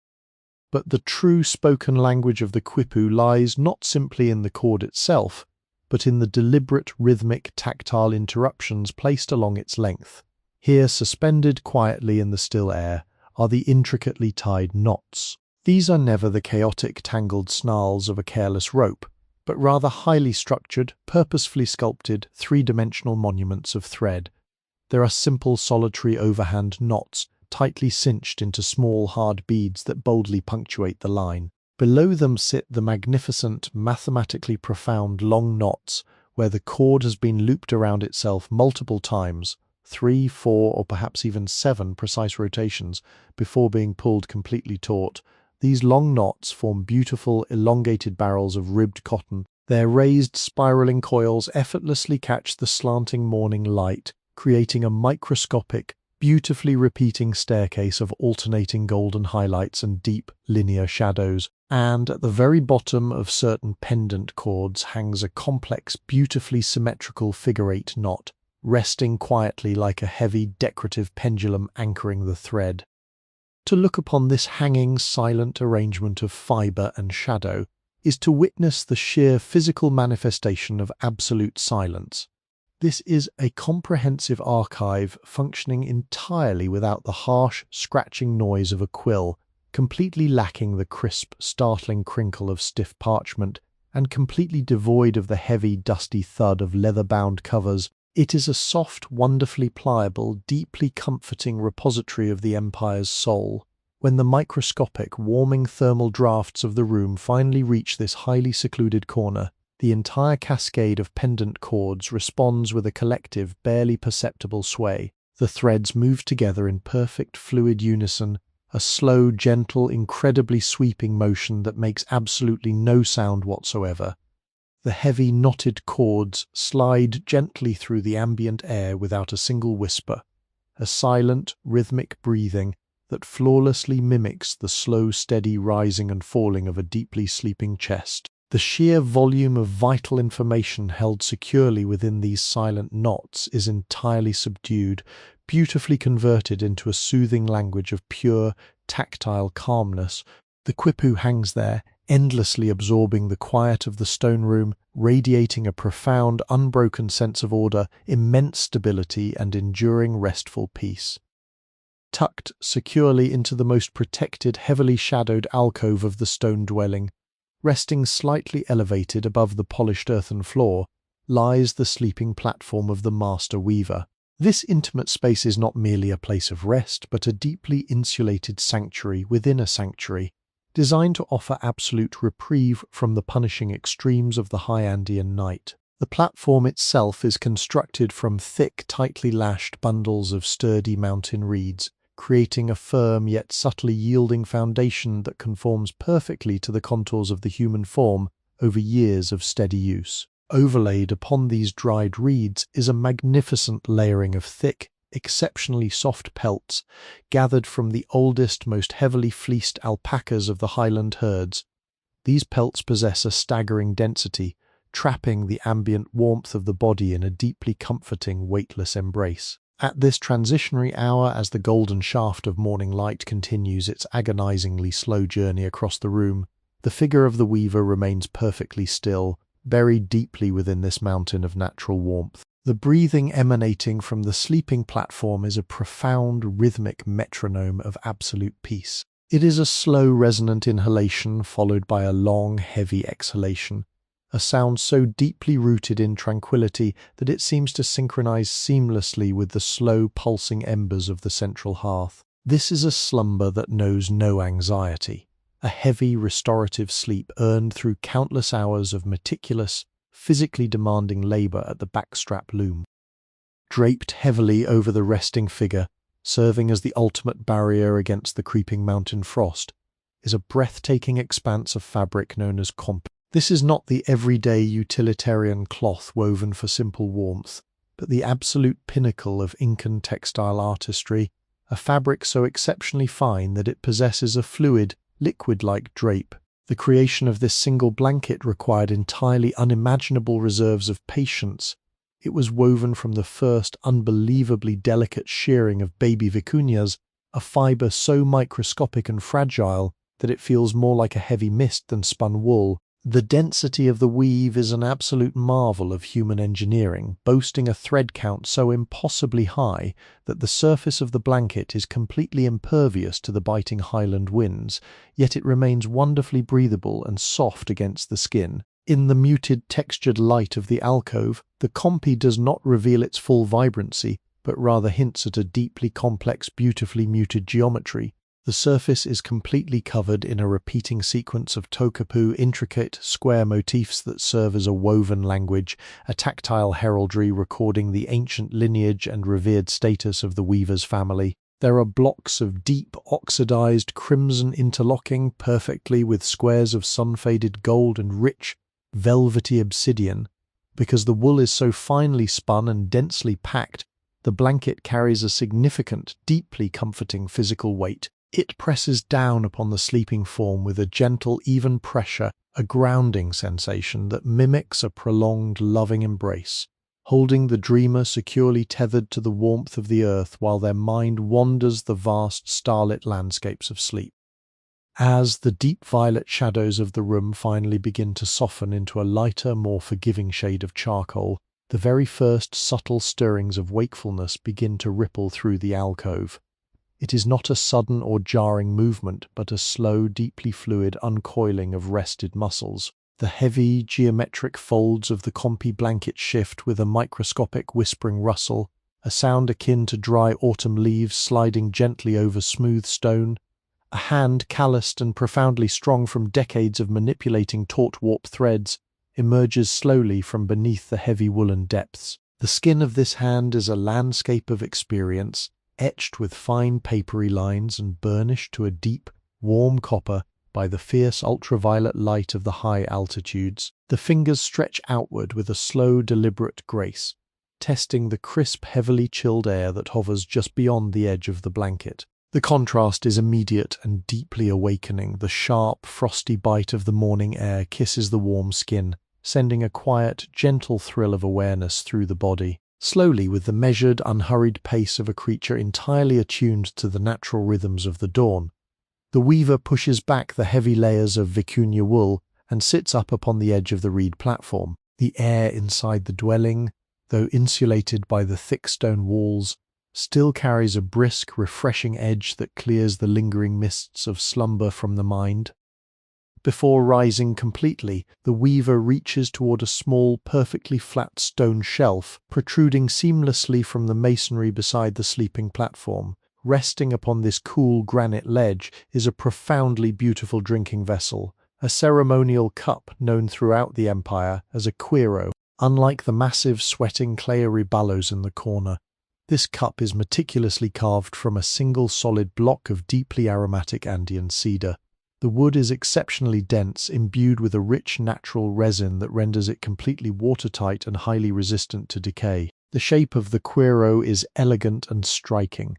But the true spoken language of the quipu lies not simply in the cord itself, but in the deliberate, rhythmic, tactile interruptions placed along its length. Here, suspended quietly in the still air, are the intricately tied knots. These are never the chaotic, tangled snarls of a careless rope, but rather highly structured, purposefully sculpted, three-dimensional monuments of thread. There are simple, solitary overhand knots, tightly cinched into small, hard beads that boldly punctuate the line. Below them sit the magnificent, mathematically profound long knots, where the cord has been looped around itself multiple times, 3, 4, or perhaps even 7 precise rotations before being pulled completely taut. These long knots form beautiful, elongated barrels of ribbed cotton. Their raised, spiraling coils effortlessly catch the slanting morning light, creating a microscopic, beautifully repeating staircase of alternating golden highlights and deep, linear shadows. And at the very bottom of certain pendant cords hangs a complex, beautifully symmetrical figure-8 knot, resting quietly like a heavy, decorative pendulum anchoring the thread. To look upon this hanging, silent arrangement of fibre and shadow is to witness the sheer physical manifestation of absolute silence. This is a comprehensive archive functioning entirely without the harsh, scratching noise of a quill, completely lacking the crisp, startling crinkle of stiff parchment, and completely devoid of the heavy, dusty thud of leather-bound covers. It is a soft, wonderfully pliable, deeply comforting repository of the Empire's soul. When the microscopic, warming thermal drafts of the room finally reach this highly secluded corner, the entire cascade of pendant cords responds with a collective, barely perceptible sway. The threads move together in perfect, fluid unison, a slow, gentle, incredibly sweeping motion that makes absolutely no sound whatsoever. The heavy, knotted cords slide gently through the ambient air without a single whisper, a silent, rhythmic breathing that flawlessly mimics the slow, steady rising and falling of a deeply sleeping chest. The sheer volume of vital information held securely within these silent knots is entirely subdued, beautifully converted into a soothing language of pure, tactile calmness. The Quipu hangs there, endlessly absorbing the quiet of the stone room, radiating a profound, unbroken sense of order, immense stability, and enduring restful peace. Tucked securely into the most protected, heavily shadowed alcove of the stone dwelling, resting slightly elevated above the polished earthen floor, lies the sleeping platform of the master weaver. This intimate space is not merely a place of rest, but a deeply insulated sanctuary within a sanctuary, designed to offer absolute reprieve from the punishing extremes of the high Andean night. The platform itself is constructed from thick, tightly lashed bundles of sturdy mountain reeds, creating a firm yet subtly yielding foundation that conforms perfectly to the contours of the human form over years of steady use. Overlaid upon these dried reeds is a magnificent layering of thick, exceptionally soft pelts gathered from the oldest, most heavily fleeced alpacas of the highland herds. These pelts possess a staggering density, trapping the ambient warmth of the body in a deeply comforting, weightless embrace. At this transitionary hour, as the golden shaft of morning light continues its agonizingly slow journey across the room, the figure of the weaver remains perfectly still, buried deeply within this mountain of natural warmth. The breathing emanating from the sleeping platform is a profound, rhythmic metronome of absolute peace. It is a slow, resonant inhalation followed by a long, heavy exhalation, a sound so deeply rooted in tranquility that it seems to synchronize seamlessly with the slow, pulsing embers of the central hearth. This is a slumber that knows no anxiety, a heavy, restorative sleep earned through countless hours of meticulous, physically demanding labor at the backstrap loom. Draped heavily over the resting figure, serving as the ultimate barrier against the creeping mountain frost, is a breathtaking expanse of fabric known as comp. This is not the everyday utilitarian cloth woven for simple warmth, but the absolute pinnacle of Incan textile artistry, a fabric so exceptionally fine that it possesses a fluid, liquid-like drape. The creation of this single blanket required entirely unimaginable reserves of patience. It was woven from the first unbelievably delicate shearing of baby vicuñas, a fibre so microscopic and fragile that it feels more like a heavy mist than spun wool. The density of the weave is an absolute marvel of human engineering, boasting a thread count so impossibly high that the surface of the blanket is completely impervious to the biting highland winds, yet it remains wonderfully breathable and soft against the skin. In the muted, textured light of the alcove, the compi does not reveal its full vibrancy, but rather hints at a deeply complex, beautifully muted geometry. The surface is completely covered in a repeating sequence of tokapu, intricate, square motifs that serve as a woven language, a tactile heraldry recording the ancient lineage and revered status of the weaver's family. There are blocks of deep, oxidized crimson interlocking perfectly with squares of sun-faded gold and rich, velvety obsidian. Because the wool is so finely spun and densely packed, the blanket carries a significant, deeply comforting physical weight. It presses down upon the sleeping form with a gentle, even pressure, a grounding sensation that mimics a prolonged, loving embrace, holding the dreamer securely tethered to the warmth of the earth while their mind wanders the vast, starlit landscapes of sleep. As the deep violet shadows of the room finally begin to soften into a lighter, more forgiving shade of charcoal, the very first subtle stirrings of wakefulness begin to ripple through the alcove. It is not a sudden or jarring movement, but a slow, deeply fluid uncoiling of rested muscles. The heavy, geometric folds of the comfy blanket shift with a microscopic whispering rustle, a sound akin to dry autumn leaves sliding gently over smooth stone. A hand, calloused and profoundly strong from decades of manipulating taut warp threads, emerges slowly from beneath the heavy woolen depths. The skin of this hand is a landscape of experience, etched with fine papery lines and burnished to a deep, warm copper by the fierce ultraviolet light of the high altitudes. The fingers stretch outward with a slow, deliberate grace, testing the crisp, heavily chilled air that hovers just beyond the edge of the blanket. The contrast is immediate and deeply awakening. The sharp, frosty bite of the morning air kisses the warm skin, sending a quiet, gentle thrill of awareness through the body. Slowly, with the measured, unhurried pace of a creature entirely attuned to the natural rhythms of the dawn, the weaver pushes back the heavy layers of vicuña wool and sits up upon the edge of the reed platform. The air inside the dwelling, though insulated by the thick stone walls, still carries a brisk, refreshing edge that clears the lingering mists of slumber from the mind. Before rising completely, the weaver reaches toward a small, perfectly flat stone shelf protruding seamlessly from the masonry beside the sleeping platform. Resting upon this cool granite ledge is a profoundly beautiful drinking vessel, a ceremonial cup known throughout the empire as a quiro. Unlike the massive, sweating clayery bellows in the corner, this cup is meticulously carved from a single solid block of deeply aromatic Andean cedar. The wood is exceptionally dense, imbued with a rich natural resin that renders it completely watertight and highly resistant to decay. The shape of the quiro is elegant and striking.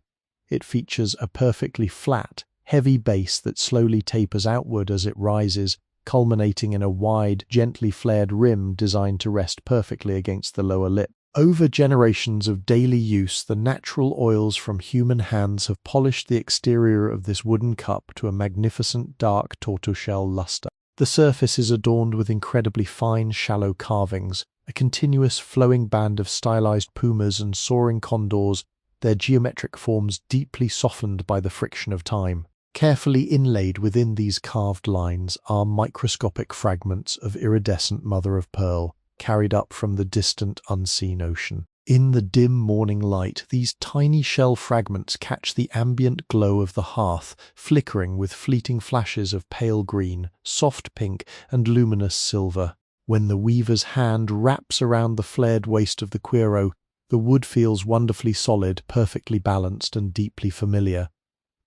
It features a perfectly flat, heavy base that slowly tapers outward as it rises, culminating in a wide, gently flared rim designed to rest perfectly against the lower lip. Over generations of daily use, the natural oils from human hands have polished the exterior of this wooden cup to a magnificent dark tortoiseshell luster. The surface is adorned with incredibly fine, shallow carvings, a continuous flowing band of stylized pumas and soaring condors, their geometric forms deeply softened by the friction of time. Carefully inlaid within these carved lines are microscopic fragments of iridescent mother-of-pearl, carried up from the distant, unseen ocean. In the dim morning light, these tiny shell fragments catch the ambient glow of the hearth, flickering with fleeting flashes of pale green, soft pink, and luminous silver. When the weaver's hand wraps around the flared waist of the quiro, the wood feels wonderfully solid, perfectly balanced, and deeply familiar,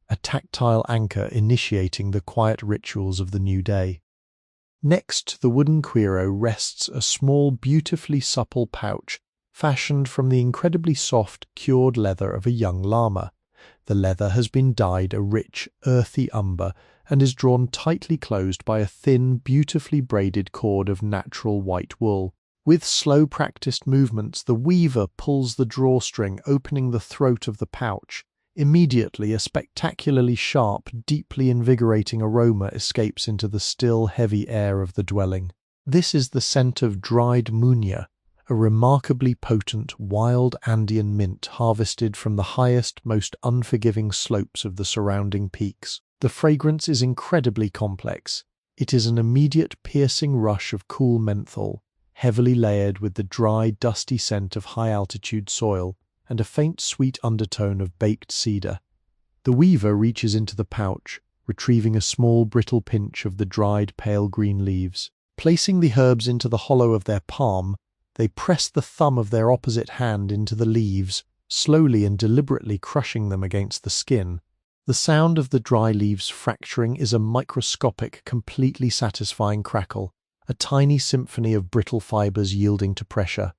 a tactile anchor initiating the quiet rituals of the new day. Next to the wooden quiro rests a small, beautifully supple pouch, fashioned from the incredibly soft, cured leather of a young llama. The leather has been dyed a rich, earthy umber and is drawn tightly closed by a thin, beautifully braided cord of natural white wool. With slow, practiced movements, the weaver pulls the drawstring, opening the throat of the pouch. Immediately, a spectacularly sharp, deeply invigorating aroma escapes into the still, heavy air of the dwelling. This is the scent of dried muña, a remarkably potent, wild Andean mint harvested from the highest, most unforgiving slopes of the surrounding peaks. The fragrance is incredibly complex. It is an immediate, piercing rush of cool menthol, heavily layered with the dry, dusty scent of high-altitude soil, and a faint sweet undertone of baked cedar. The weaver reaches into the pouch, retrieving a small brittle pinch of the dried pale green leaves. Placing the herbs into the hollow of their palm, they press the thumb of their opposite hand into the leaves, slowly and deliberately crushing them against the skin. The sound of the dry leaves fracturing is a microscopic, completely satisfying crackle, a tiny symphony of brittle fibers yielding to pressure.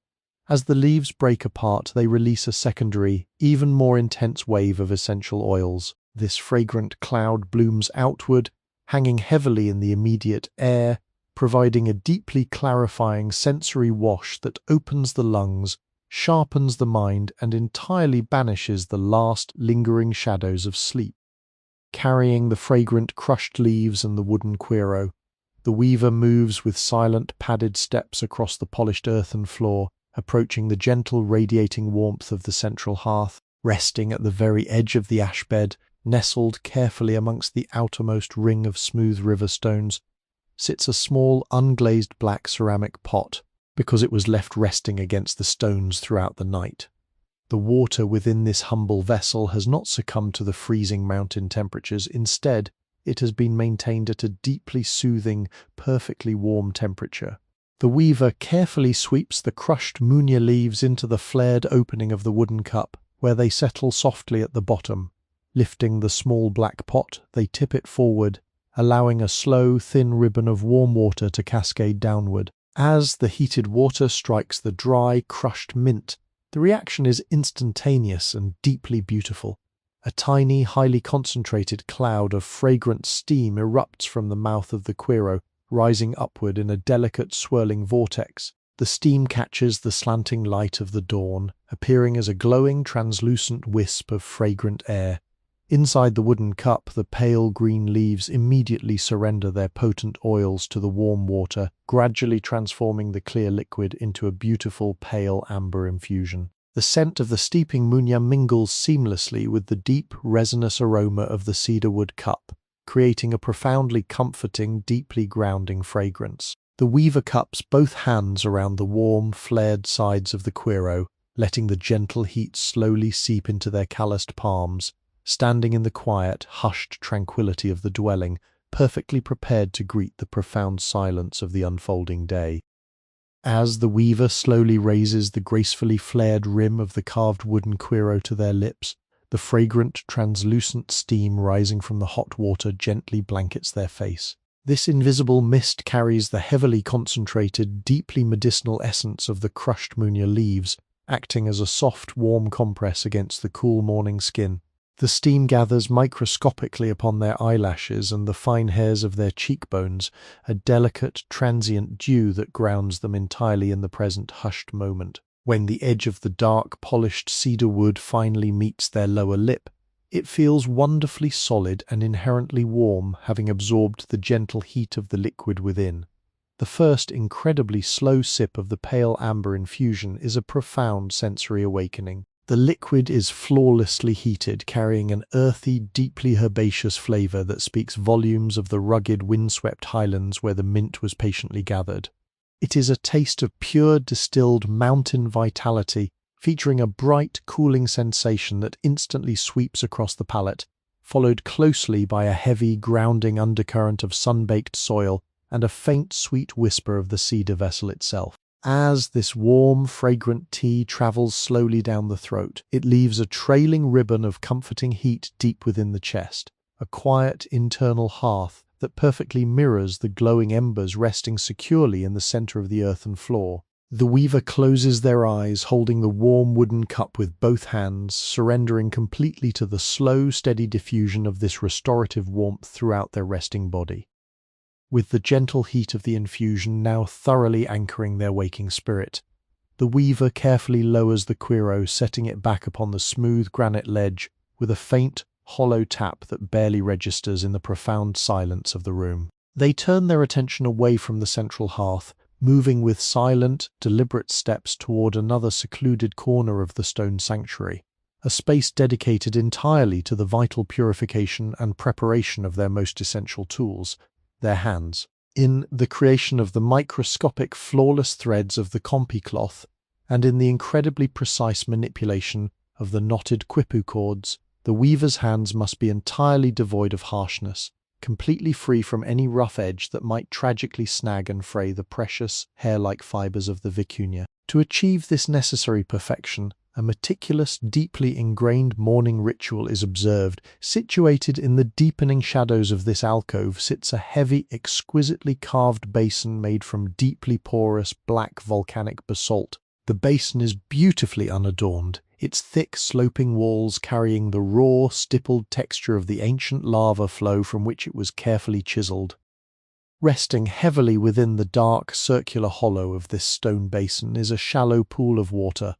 As the leaves break apart, they release a secondary, even more intense wave of essential oils. This fragrant cloud blooms outward, hanging heavily in the immediate air, providing a deeply clarifying sensory wash that opens the lungs, sharpens the mind, and entirely banishes the last lingering shadows of sleep. Carrying the fragrant crushed leaves and the wooden quiro, the weaver moves with silent padded steps across the polished earthen floor, approaching the gentle radiating warmth of the central hearth. Resting at the very edge of the ash bed, nestled carefully amongst the outermost ring of smooth river stones, sits a small unglazed black ceramic pot, because it was left resting against the stones throughout the night. The water within this humble vessel has not succumbed to the freezing mountain temperatures. Instead, it has been maintained at a deeply soothing, perfectly warm temperature. The weaver carefully sweeps the crushed muña leaves into the flared opening of the wooden cup, where they settle softly at the bottom. Lifting the small black pot, they tip it forward, allowing a slow, thin ribbon of warm water to cascade downward. As the heated water strikes the dry, crushed mint, the reaction is instantaneous and deeply beautiful. A tiny, highly concentrated cloud of fragrant steam erupts from the mouth of the quiro, rising upward in a delicate swirling vortex. The steam catches the slanting light of the dawn, appearing as a glowing, translucent wisp of fragrant air. Inside the wooden cup, the pale green leaves immediately surrender their potent oils to the warm water, gradually transforming the clear liquid into a beautiful pale amber infusion. The scent of the steeping muña mingles seamlessly with the deep, resinous aroma of the cedarwood cup, creating a profoundly comforting, deeply grounding fragrance. The weaver cups both hands around the warm, flared sides of the quiro, letting the gentle heat slowly seep into their calloused palms, standing in the quiet, hushed tranquility of the dwelling, perfectly prepared to greet the profound silence of the unfolding day. As the weaver slowly raises the gracefully flared rim of the carved wooden quiro to their lips, the fragrant, translucent steam rising from the hot water gently blankets their face. This invisible mist carries the heavily concentrated, deeply medicinal essence of the crushed muña leaves, acting as a soft, warm compress against the cool morning skin. The steam gathers microscopically upon their eyelashes and the fine hairs of their cheekbones, a delicate, transient dew that grounds them entirely in the present hushed moment. When the edge of the dark, polished cedar wood finally meets their lower lip, it feels wonderfully solid and inherently warm, having absorbed the gentle heat of the liquid within. The first incredibly slow sip of the pale amber infusion is a profound sensory awakening. The liquid is flawlessly heated, carrying an earthy, deeply herbaceous flavor that speaks volumes of the rugged, windswept highlands where the mint was patiently gathered. It is a taste of pure, distilled mountain vitality, featuring a bright, cooling sensation that instantly sweeps across the palate, followed closely by a heavy, grounding undercurrent of sun-baked soil and a faint, sweet whisper of the cedar vessel itself. As this warm, fragrant tea travels slowly down the throat, it leaves a trailing ribbon of comforting heat deep within the chest, a quiet internal hearth that perfectly mirrors the glowing embers resting securely in the center of the earthen floor. The weaver closes their eyes, holding the warm wooden cup with both hands, surrendering completely to the slow, steady diffusion of this restorative warmth throughout their resting body. With the gentle heat of the infusion now thoroughly anchoring their waking spirit, the weaver carefully lowers the quiro, setting it back upon the smooth granite ledge with a faint, hollow tap that barely registers in the profound silence of the room. They turn their attention away from the central hearth, moving with silent, deliberate steps toward another secluded corner of the stone sanctuary, a space dedicated entirely to the vital purification and preparation of their most essential tools, their hands. In the creation of the microscopic, flawless threads of the compi cloth, and in the incredibly precise manipulation of the knotted quipu cords, The weaver's hands must be entirely devoid of harshness, completely free from any rough edge that might tragically snag and fray the precious, hair-like fibers of the vicuña. To achieve this necessary perfection, a meticulous, deeply ingrained morning ritual is observed. Situated in the deepening shadows of this alcove sits a heavy, exquisitely carved basin made from deeply porous, black volcanic basalt. The basin is beautifully unadorned, its thick, sloping walls carrying the raw, stippled texture of the ancient lava flow from which it was carefully chiseled. Resting heavily within the dark, circular hollow of this stone basin is a shallow pool of water,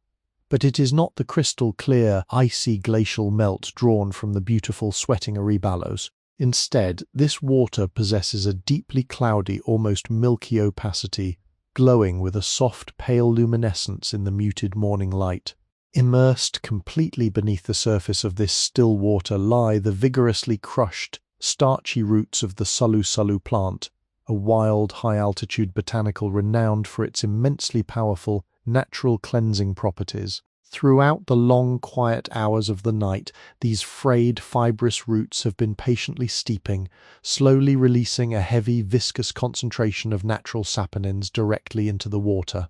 but it is not the crystal-clear, icy glacial melt drawn from the beautiful sweating Arebalos. Instead, this water possesses a deeply cloudy, almost milky opacity, glowing with a soft, pale luminescence in the muted morning light. Immersed completely beneath the surface of this still water lie the vigorously crushed, starchy roots of the sulu plant, a wild, high-altitude botanical renowned for its immensely powerful, natural cleansing properties. Throughout the long, quiet hours of the night, these frayed, fibrous roots have been patiently steeping, slowly releasing a heavy, viscous concentration of natural saponins directly into the water.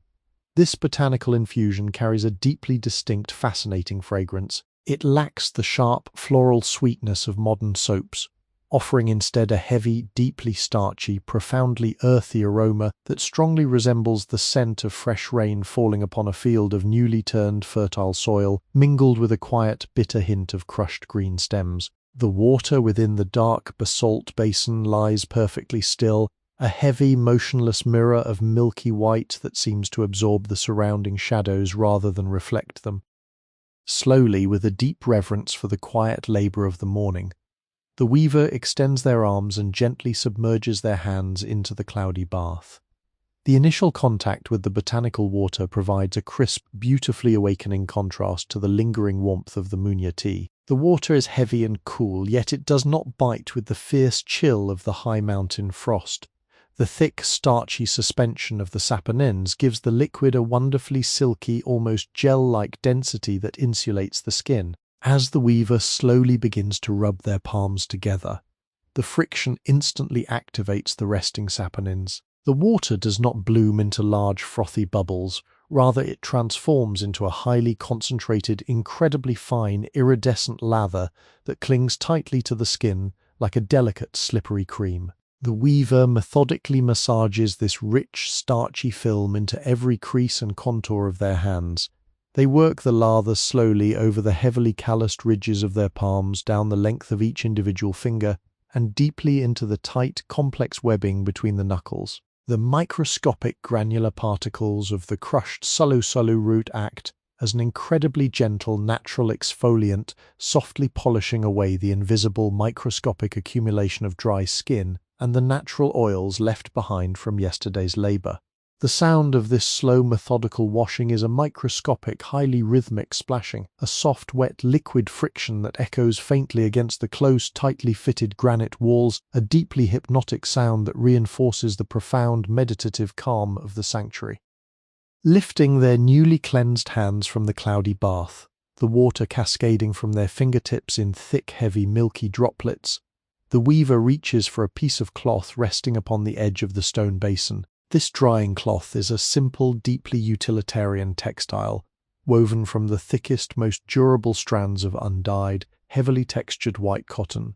This botanical infusion carries a deeply distinct, fascinating fragrance. It lacks the sharp, floral sweetness of modern soaps, offering instead a heavy, deeply starchy, profoundly earthy aroma that strongly resembles the scent of fresh rain falling upon a field of newly turned fertile soil, mingled with a quiet, bitter hint of crushed green stems. The water within the dark basalt basin lies perfectly still, a heavy, motionless mirror of milky white that seems to absorb the surrounding shadows rather than reflect them. Slowly, with a deep reverence for the quiet labor of the morning, the weaver extends their arms and gently submerges their hands into the cloudy bath. The initial contact with the botanical water provides a crisp, beautifully awakening contrast to the lingering warmth of the muña tea. The water is heavy and cool, yet it does not bite with the fierce chill of the high mountain frost. The thick, starchy suspension of the saponins gives the liquid a wonderfully silky, almost gel-like density that insulates the skin. As the weaver slowly begins to rub their palms together, the friction instantly activates the resting saponins. The water does not bloom into large frothy bubbles, rather it transforms into a highly concentrated, incredibly fine, iridescent lather that clings tightly to the skin like a delicate, slippery cream. The weaver methodically massages this rich, starchy film into every crease and contour of their hands. They work the lather slowly over the heavily calloused ridges of their palms, down the length of each individual finger, and deeply into the tight, complex webbing between the knuckles. The microscopic granular particles of the crushed sulu root act as an incredibly gentle, natural exfoliant, softly polishing away the invisible microscopic accumulation of dry skin and the natural oils left behind from yesterday's labor. The sound of this slow, methodical washing is a microscopic, highly rhythmic splashing, a soft, wet, liquid friction that echoes faintly against the close, tightly fitted granite walls, a deeply hypnotic sound that reinforces the profound, meditative calm of the sanctuary. Lifting their newly cleansed hands from the cloudy bath, the water cascading from their fingertips in thick, heavy, milky droplets, the weaver reaches for a piece of cloth resting upon the edge of the stone basin. This drying cloth is a simple, deeply utilitarian textile, woven from the thickest, most durable strands of undyed, heavily textured white cotton.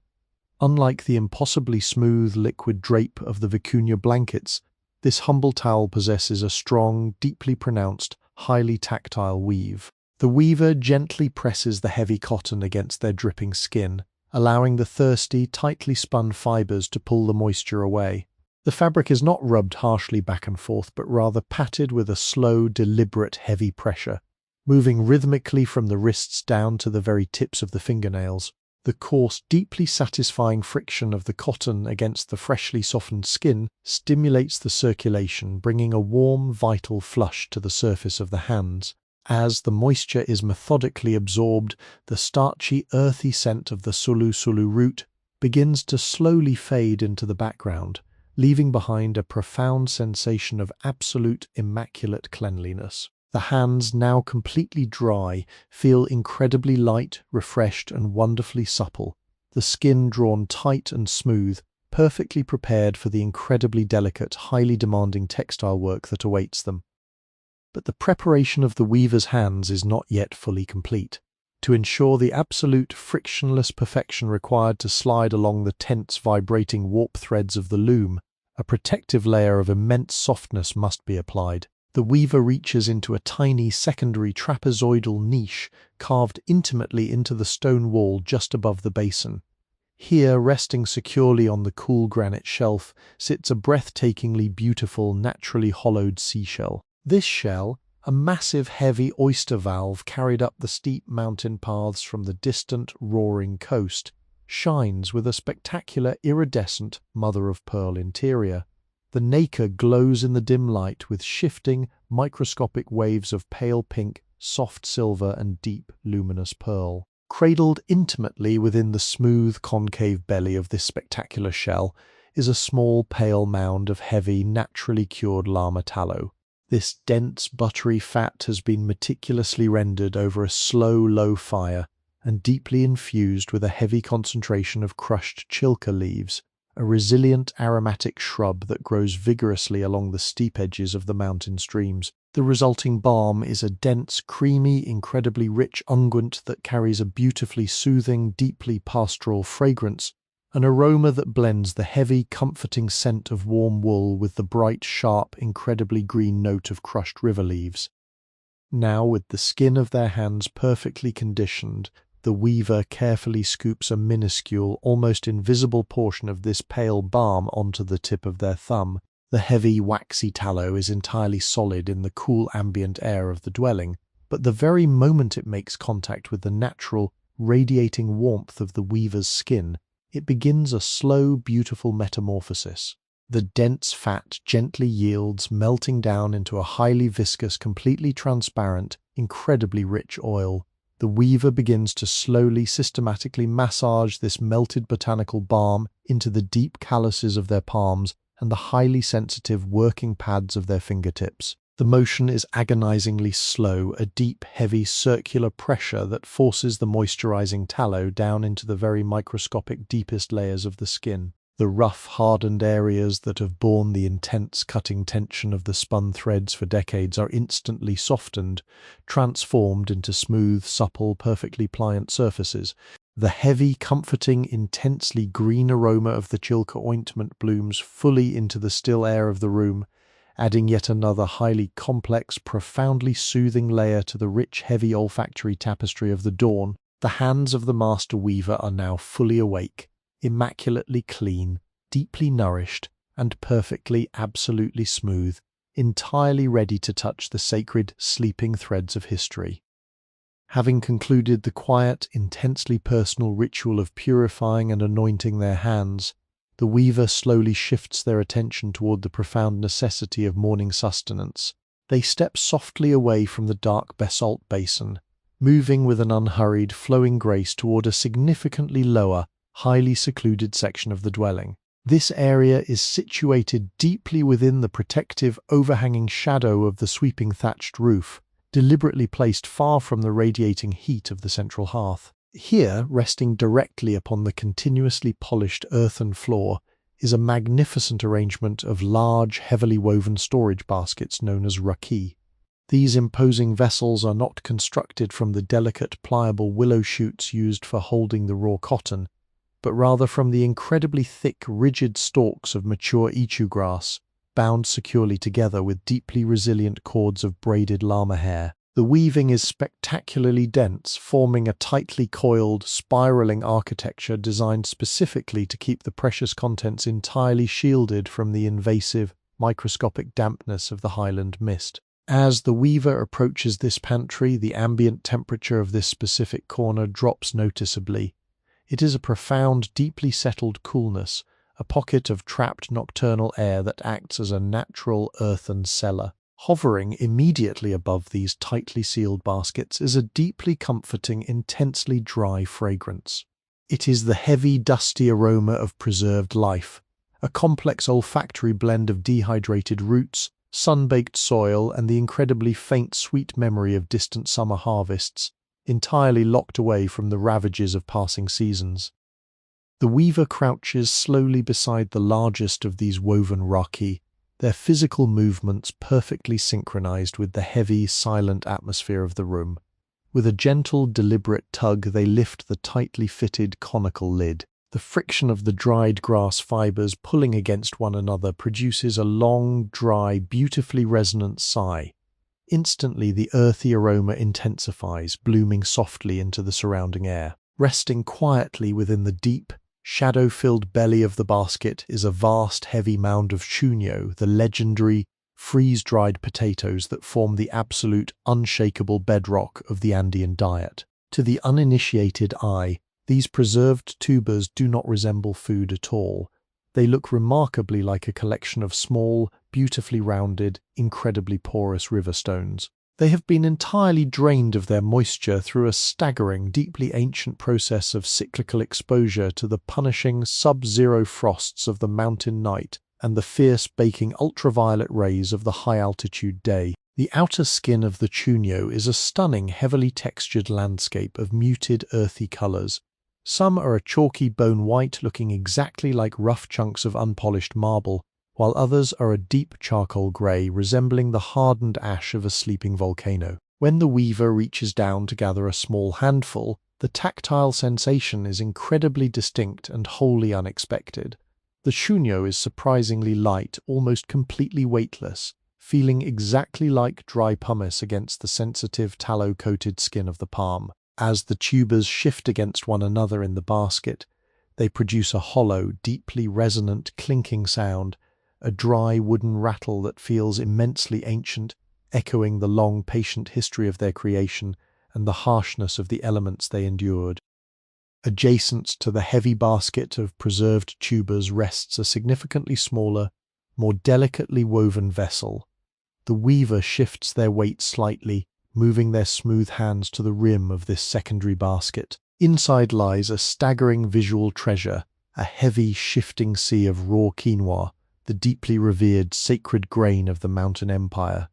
Unlike the impossibly smooth, liquid drape of the vicuña blankets, this humble towel possesses a strong, deeply pronounced, highly tactile weave. The weaver gently presses the heavy cotton against their dripping skin, allowing the thirsty, tightly spun fibers to pull the moisture away. The fabric is not rubbed harshly back and forth, but rather patted with a slow, deliberate, heavy pressure, moving rhythmically from the wrists down to the very tips of the fingernails. The coarse, deeply satisfying friction of the cotton against the freshly softened skin stimulates the circulation, bringing a warm, vital flush to the surface of the hands. As the moisture is methodically absorbed, the starchy, earthy scent of the sulu root begins to slowly fade into the background, leaving behind a profound sensation of absolute, immaculate cleanliness. The hands, now completely dry, feel incredibly light, refreshed, and wonderfully supple, the skin drawn tight and smooth, perfectly prepared for the incredibly delicate, highly demanding textile work that awaits them. But the preparation of the weaver's hands is not yet fully complete. To ensure the absolute frictionless perfection required to slide along the tense, vibrating warp threads of the loom, a protective layer of immense softness must be applied. The weaver reaches into a tiny secondary trapezoidal niche carved intimately into the stone wall just above the basin. Here, resting securely on the cool granite shelf, sits a breathtakingly beautiful, naturally hollowed seashell. This shell, a massive, heavy oyster valve carried up the steep mountain paths from the distant, roaring coast, shines with a spectacular, iridescent, mother-of-pearl interior. The nacre glows in the dim light with shifting, microscopic waves of pale pink, soft silver, and deep, luminous pearl. Cradled intimately within the smooth, concave belly of this spectacular shell is a small, pale mound of heavy, naturally cured llama tallow. This dense, buttery fat has been meticulously rendered over a slow, low fire and deeply infused with a heavy concentration of crushed chilka leaves, a resilient aromatic shrub that grows vigorously along the steep edges of the mountain streams. The resulting balm is a dense, creamy, incredibly rich unguent that carries a beautifully soothing, deeply pastoral fragrance, an aroma that blends the heavy, comforting scent of warm wool with the bright, sharp, incredibly green note of crushed river leaves. Now, with the skin of their hands perfectly conditioned, the weaver carefully scoops a minuscule, almost invisible portion of this pale balm onto the tip of their thumb. The heavy, waxy tallow is entirely solid in the cool ambient air of the dwelling, but the very moment it makes contact with the natural, radiating warmth of the weaver's skin, it begins a slow, beautiful metamorphosis. The dense fat gently yields, melting down into a highly viscous, completely transparent, incredibly rich oil. The weaver begins to slowly, systematically massage this melted botanical balm into the deep calluses of their palms and the highly sensitive working pads of their fingertips. The motion is agonizingly slow, a deep, heavy, circular pressure that forces the moisturizing tallow down into the very microscopic deepest layers of the skin. The rough, hardened areas that have borne the intense cutting tension of the spun threads for decades are instantly softened, transformed into smooth, supple, perfectly pliant surfaces. The heavy, comforting, intensely green aroma of the chilka ointment blooms fully into the still air of the room, adding yet another highly complex, profoundly soothing layer to the rich, heavy olfactory tapestry of the dawn. The hands of the master weaver are now fully awake, immaculately clean, deeply nourished, and perfectly, absolutely smooth, entirely ready to touch the sacred, sleeping threads of history. Having concluded the quiet, intensely personal ritual of purifying and anointing their hands, the weaver slowly shifts their attention toward the profound necessity of morning sustenance. They step softly away from the dark basalt basin, moving with an unhurried, flowing grace toward a significantly lower, highly secluded section of the dwelling. This area is situated deeply within the protective, overhanging shadow of the sweeping thatched roof, deliberately placed far from the radiating heat of the central hearth. Here, resting directly upon the continuously polished earthen floor, is a magnificent arrangement of large, heavily woven storage baskets known as raki. These imposing vessels are not constructed from the delicate, pliable willow shoots used for holding the raw cotton, but rather from the incredibly thick, rigid stalks of mature ichu grass, bound securely together with deeply resilient cords of braided llama hair. The weaving is spectacularly dense, forming a tightly coiled, spiraling architecture designed specifically to keep the precious contents entirely shielded from the invasive, microscopic dampness of the highland mist. As the weaver approaches this pantry, the ambient temperature of this specific corner drops noticeably. It is a profound, deeply settled coolness, a pocket of trapped nocturnal air that acts as a natural earthen cellar. Hovering immediately above these tightly sealed baskets is a deeply comforting, intensely dry fragrance. It is the heavy, dusty aroma of preserved life, a complex olfactory blend of dehydrated roots, sun-baked soil, and the incredibly faint sweet memory of distant summer harvests, entirely locked away from the ravages of passing seasons. The weaver crouches slowly beside the largest of these woven raki, their physical movements perfectly synchronized with the heavy, silent atmosphere of the room. With a gentle, deliberate tug, they lift the tightly fitted conical lid. The friction of the dried grass fibers pulling against one another produces a long, dry, beautifully resonant sigh. Instantly, the earthy aroma intensifies, blooming softly into the surrounding air. Resting quietly within the deep, shadow-filled belly of the basket is a vast, heavy mound of quinoa, the legendary, freeze-dried potatoes that form the absolute, unshakable bedrock of the Andean diet. To the uninitiated eye, these preserved tubers do not resemble food at all. They look remarkably like a collection of small, beautifully rounded, incredibly porous river stones. They have been entirely drained of their moisture through a staggering, deeply ancient process of cyclical exposure to the punishing sub-zero frosts of the mountain night and the fierce baking ultraviolet rays of the high-altitude day. The outer skin of the quinoa is a stunning, heavily textured landscape of muted, earthy colors. Some are a chalky bone white looking exactly like rough chunks of unpolished marble, while others are a deep charcoal grey resembling the hardened ash of a sleeping volcano. When the weaver reaches down to gather a small handful, the tactile sensation is incredibly distinct and wholly unexpected. The quinoa is surprisingly light, almost completely weightless, feeling exactly like dry pumice against the sensitive tallow-coated skin of the palm. As the tubers shift against one another in the basket, they produce a hollow, deeply resonant, clinking sound, a dry wooden rattle that feels immensely ancient, echoing the long, patient history of their creation and the harshness of the elements they endured. Adjacent to the heavy basket of preserved tubers rests a significantly smaller, more delicately woven vessel. The weaver shifts their weight slightly, moving their smooth hands to the rim of this secondary basket. Inside lies a staggering visual treasure, a heavy, shifting sea of raw quinoa, the deeply revered sacred grain of the mountain empire.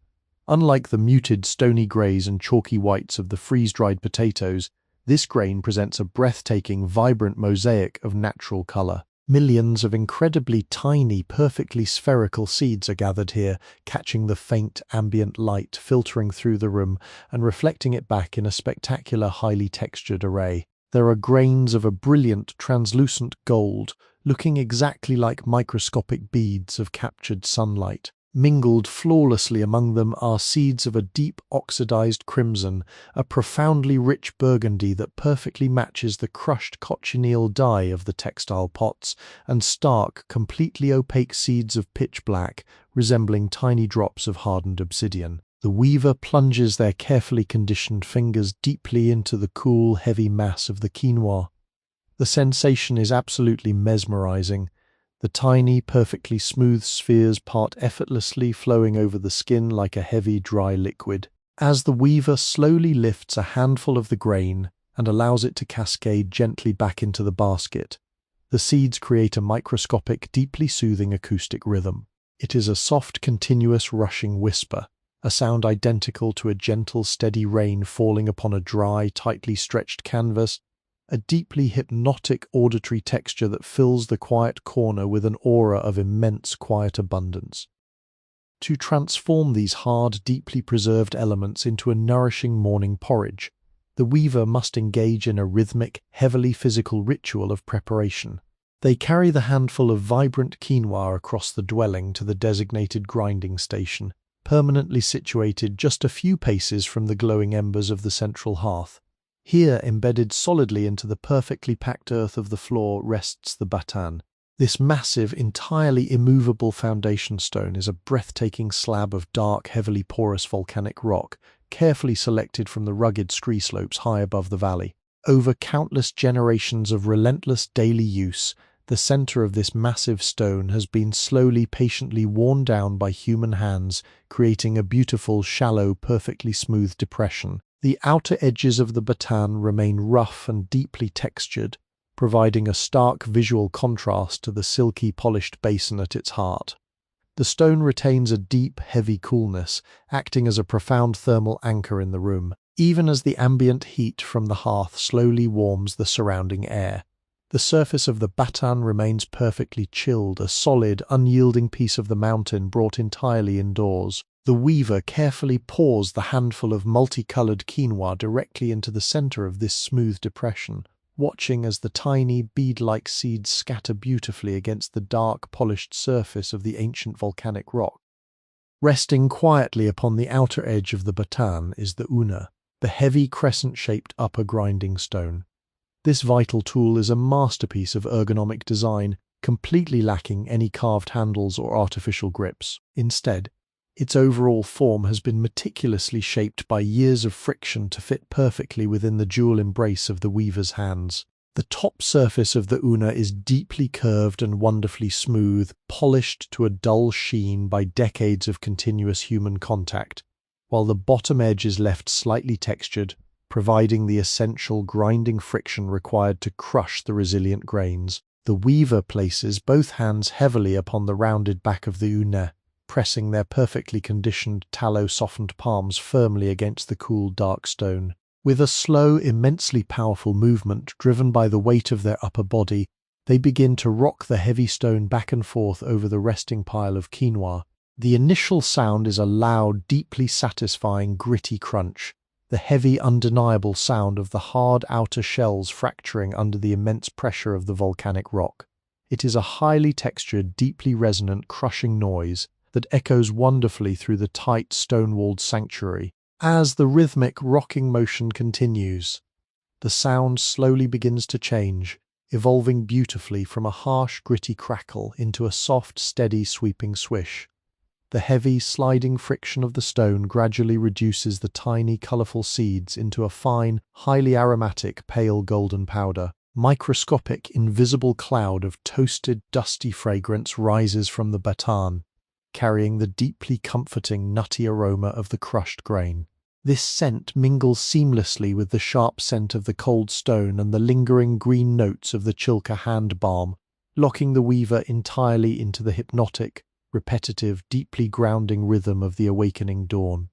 Unlike the muted stony greys and chalky whites of the freeze-dried potatoes, this grain presents a breathtaking, vibrant mosaic of natural color. Millions of incredibly tiny, perfectly spherical seeds are gathered here, catching the faint, ambient light filtering through the room and reflecting it back in a spectacular, highly textured array. There are grains of a brilliant, translucent gold, looking exactly like microscopic beads of captured sunlight. Mingled flawlessly among them are seeds of a deep oxidized crimson, a profoundly rich burgundy that perfectly matches the crushed cochineal dye of the textile pots, and stark, completely opaque seeds of pitch black, resembling tiny drops of hardened obsidian. The weaver plunges their carefully conditioned fingers deeply into the cool, heavy mass of the quinoa. The sensation is absolutely mesmerizing. The tiny, perfectly smooth spheres part effortlessly, flowing over the skin like a heavy, dry liquid. As the weaver slowly lifts a handful of the grain and allows it to cascade gently back into the basket, the seeds create a microscopic, deeply soothing acoustic rhythm. It is a soft, continuous, rushing whisper, a sound identical to a gentle, steady rain falling upon a dry, tightly stretched canvas, a deeply hypnotic auditory texture that fills the quiet corner with an aura of immense quiet abundance. To transform these hard, deeply preserved elements into a nourishing morning porridge, the weaver must engage in a rhythmic, heavily physical ritual of preparation. They carry the handful of vibrant quinoa across the dwelling to the designated grinding station, permanently situated just a few paces from the glowing embers of the central hearth. Here, embedded solidly into the perfectly packed earth of the floor, rests the batan. This massive, entirely immovable foundation stone is a breathtaking slab of dark, heavily porous volcanic rock, carefully selected from the rugged scree slopes high above the valley. Over countless generations of relentless daily use, the center of this massive stone has been slowly, patiently worn down by human hands, creating a beautiful, shallow, perfectly smooth depression. The outer edges of the batan remain rough and deeply textured, providing a stark visual contrast to the silky, polished basin at its heart. The stone retains a deep, heavy coolness, acting as a profound thermal anchor in the room, even as the ambient heat from the hearth slowly warms the surrounding air. The surface of the batan remains perfectly chilled, a solid, unyielding piece of the mountain brought entirely indoors. The weaver carefully pours the handful of multicolored quinoa directly into the center of this smooth depression, watching as the tiny, bead-like seeds scatter beautifully against the dark, polished surface of the ancient volcanic rock. Resting quietly upon the outer edge of the batan is the una, the heavy crescent-shaped upper grinding stone. This vital tool is a masterpiece of ergonomic design, completely lacking any carved handles or artificial grips. Instead, its overall form has been meticulously shaped by years of friction to fit perfectly within the dual embrace of the weaver's hands. The top surface of the una is deeply curved and wonderfully smooth, polished to a dull sheen by decades of continuous human contact, while the bottom edge is left slightly textured, providing the essential grinding friction required to crush the resilient grains. The weaver places both hands heavily upon the rounded back of the una, pressing their perfectly conditioned tallow-softened palms firmly against the cool, dark stone. With a slow, immensely powerful movement driven by the weight of their upper body, they begin to rock the heavy stone back and forth over the resting pile of quinoa. The initial sound is a loud, deeply satisfying, gritty crunch, the heavy, undeniable sound of the hard outer shells fracturing under the immense pressure of the volcanic rock. It is a highly textured, deeply resonant, crushing noise that echoes wonderfully through the tight, stone-walled sanctuary. As the rhythmic rocking motion continues, the sound slowly begins to change, evolving beautifully from a harsh, gritty crackle into a soft, steady, sweeping swish. The heavy, sliding friction of the stone gradually reduces the tiny, colorful seeds into a fine, highly aromatic, pale golden powder. Microscopic, invisible cloud of toasted, dusty fragrance rises from the batan, carrying the deeply comforting, nutty aroma of the crushed grain. This scent mingles seamlessly with the sharp scent of the cold stone and the lingering green notes of the chilka hand balm, locking the weaver entirely into the hypnotic, repetitive, deeply grounding rhythm of the awakening dawn.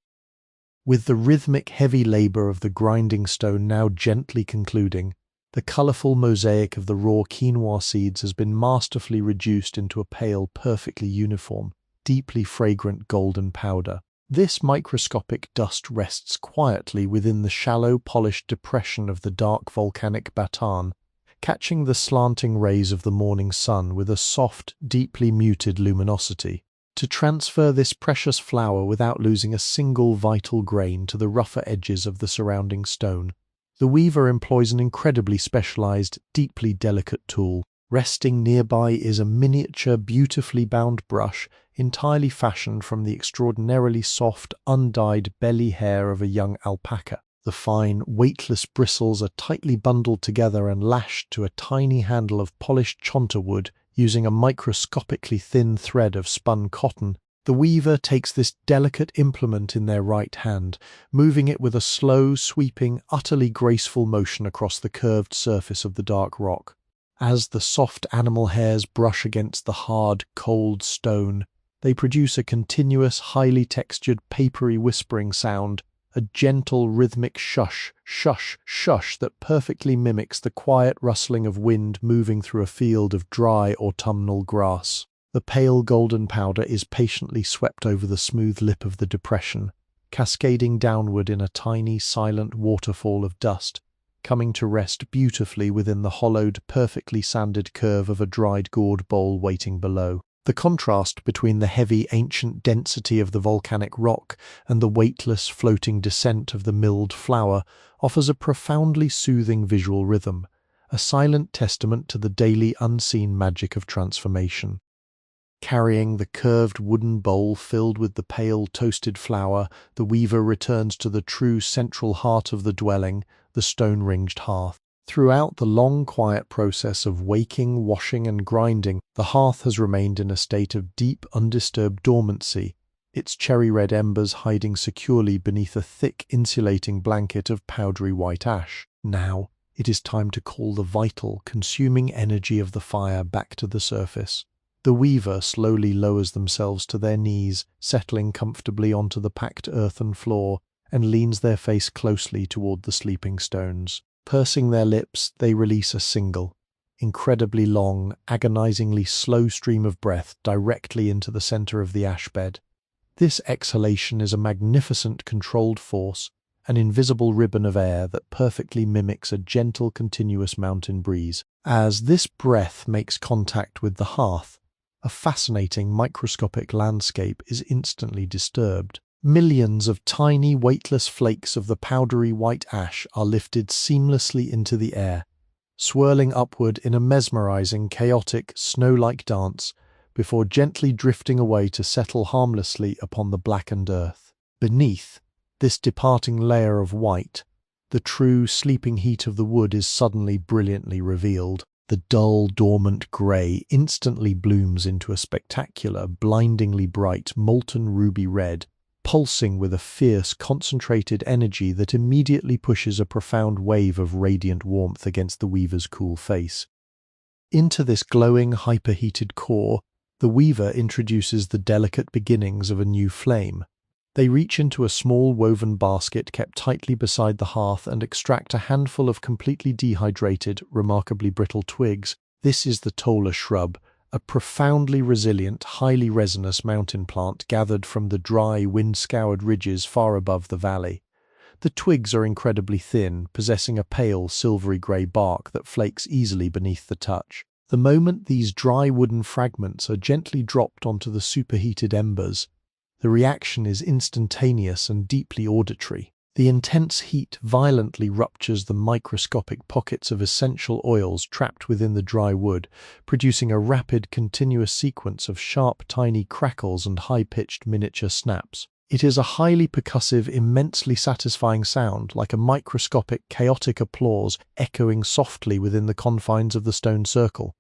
With the rhythmic, heavy labor of the grinding stone now gently concluding, the colorful mosaic of the raw quinoa seeds has been masterfully reduced into a pale, perfectly uniform, deeply fragrant golden powder. This microscopic dust rests quietly within the shallow, polished depression of the dark volcanic batan, catching the slanting rays of the morning sun with a soft, deeply muted luminosity. To transfer this precious flower without losing a single vital grain to the rougher edges of the surrounding stone, the weaver employs an incredibly specialized, deeply delicate tool. Resting nearby is a miniature, beautifully bound brush entirely fashioned from the extraordinarily soft, undyed belly hair of a young alpaca. The fine, weightless bristles are tightly bundled together and lashed to a tiny handle of polished chonta wood using a microscopically thin thread of spun cotton. The weaver takes this delicate implement in their right hand, moving it with a slow, sweeping, utterly graceful motion across the curved surface of the dark rock. As the soft animal hairs brush against the hard, cold stone, they produce a continuous, highly textured, papery whispering sound, a gentle, rhythmic shush, shush, shush that perfectly mimics the quiet rustling of wind moving through a field of dry autumnal grass. The pale golden powder is patiently swept over the smooth lip of the depression, cascading downward in a tiny, silent waterfall of dust, coming to rest beautifully within the hollowed, perfectly sanded curve of a dried gourd bowl waiting below. The contrast between the heavy, ancient density of the volcanic rock and the weightless, floating descent of the milled flour offers a profoundly soothing visual rhythm, a silent testament to the daily unseen magic of transformation. Carrying the curved wooden bowl filled with the pale, toasted flour, the weaver returns to the true central heart of the dwelling, the stone-ringed hearth. Throughout the long, quiet process of waking, washing, and grinding, the hearth has remained in a state of deep, undisturbed dormancy, its cherry-red embers hiding securely beneath a thick, insulating blanket of powdery white ash. Now, it is time to call the vital, consuming energy of the fire back to the surface. The weaver slowly lowers themselves to their knees, settling comfortably onto the packed earthen floor, and leans their face closely toward the sleeping stones. Pursing their lips, they release a single, incredibly long, agonizingly slow stream of breath directly into the center of the ash bed. This exhalation is a magnificent controlled force, an invisible ribbon of air that perfectly mimics a gentle, continuous mountain breeze. As this breath makes contact with the hearth, a fascinating microscopic landscape is instantly disturbed. Millions of tiny, weightless flakes of the powdery white ash are lifted seamlessly into the air, swirling upward in a mesmerizing, chaotic, snow-like dance, before gently drifting away to settle harmlessly upon the blackened earth. Beneath this departing layer of white, the true sleeping heat of the wood is suddenly brilliantly revealed. The dull, dormant grey instantly blooms into a spectacular, blindingly bright, molten ruby red, pulsing with a fierce, concentrated energy that immediately pushes a profound wave of radiant warmth against the weaver's cool face. Into this glowing, hyperheated core, the weaver introduces the delicate beginnings of a new flame. They reach into a small woven basket kept tightly beside the hearth and extract a handful of completely dehydrated, remarkably brittle twigs. This is the tola shrub, a profoundly resilient, highly resinous mountain plant gathered from the dry, wind-scoured ridges far above the valley. The twigs are incredibly thin, possessing a pale, silvery-grey bark that flakes easily beneath the touch. The moment these dry wooden fragments are gently dropped onto the superheated embers, the reaction is instantaneous and deeply auditory. The intense heat violently ruptures the microscopic pockets of essential oils trapped within the dry wood, producing a rapid, continuous sequence of sharp, tiny crackles and high-pitched miniature snaps. It is a highly percussive, immensely satisfying sound, like a microscopic, chaotic applause echoing softly within the confines of the stone circle.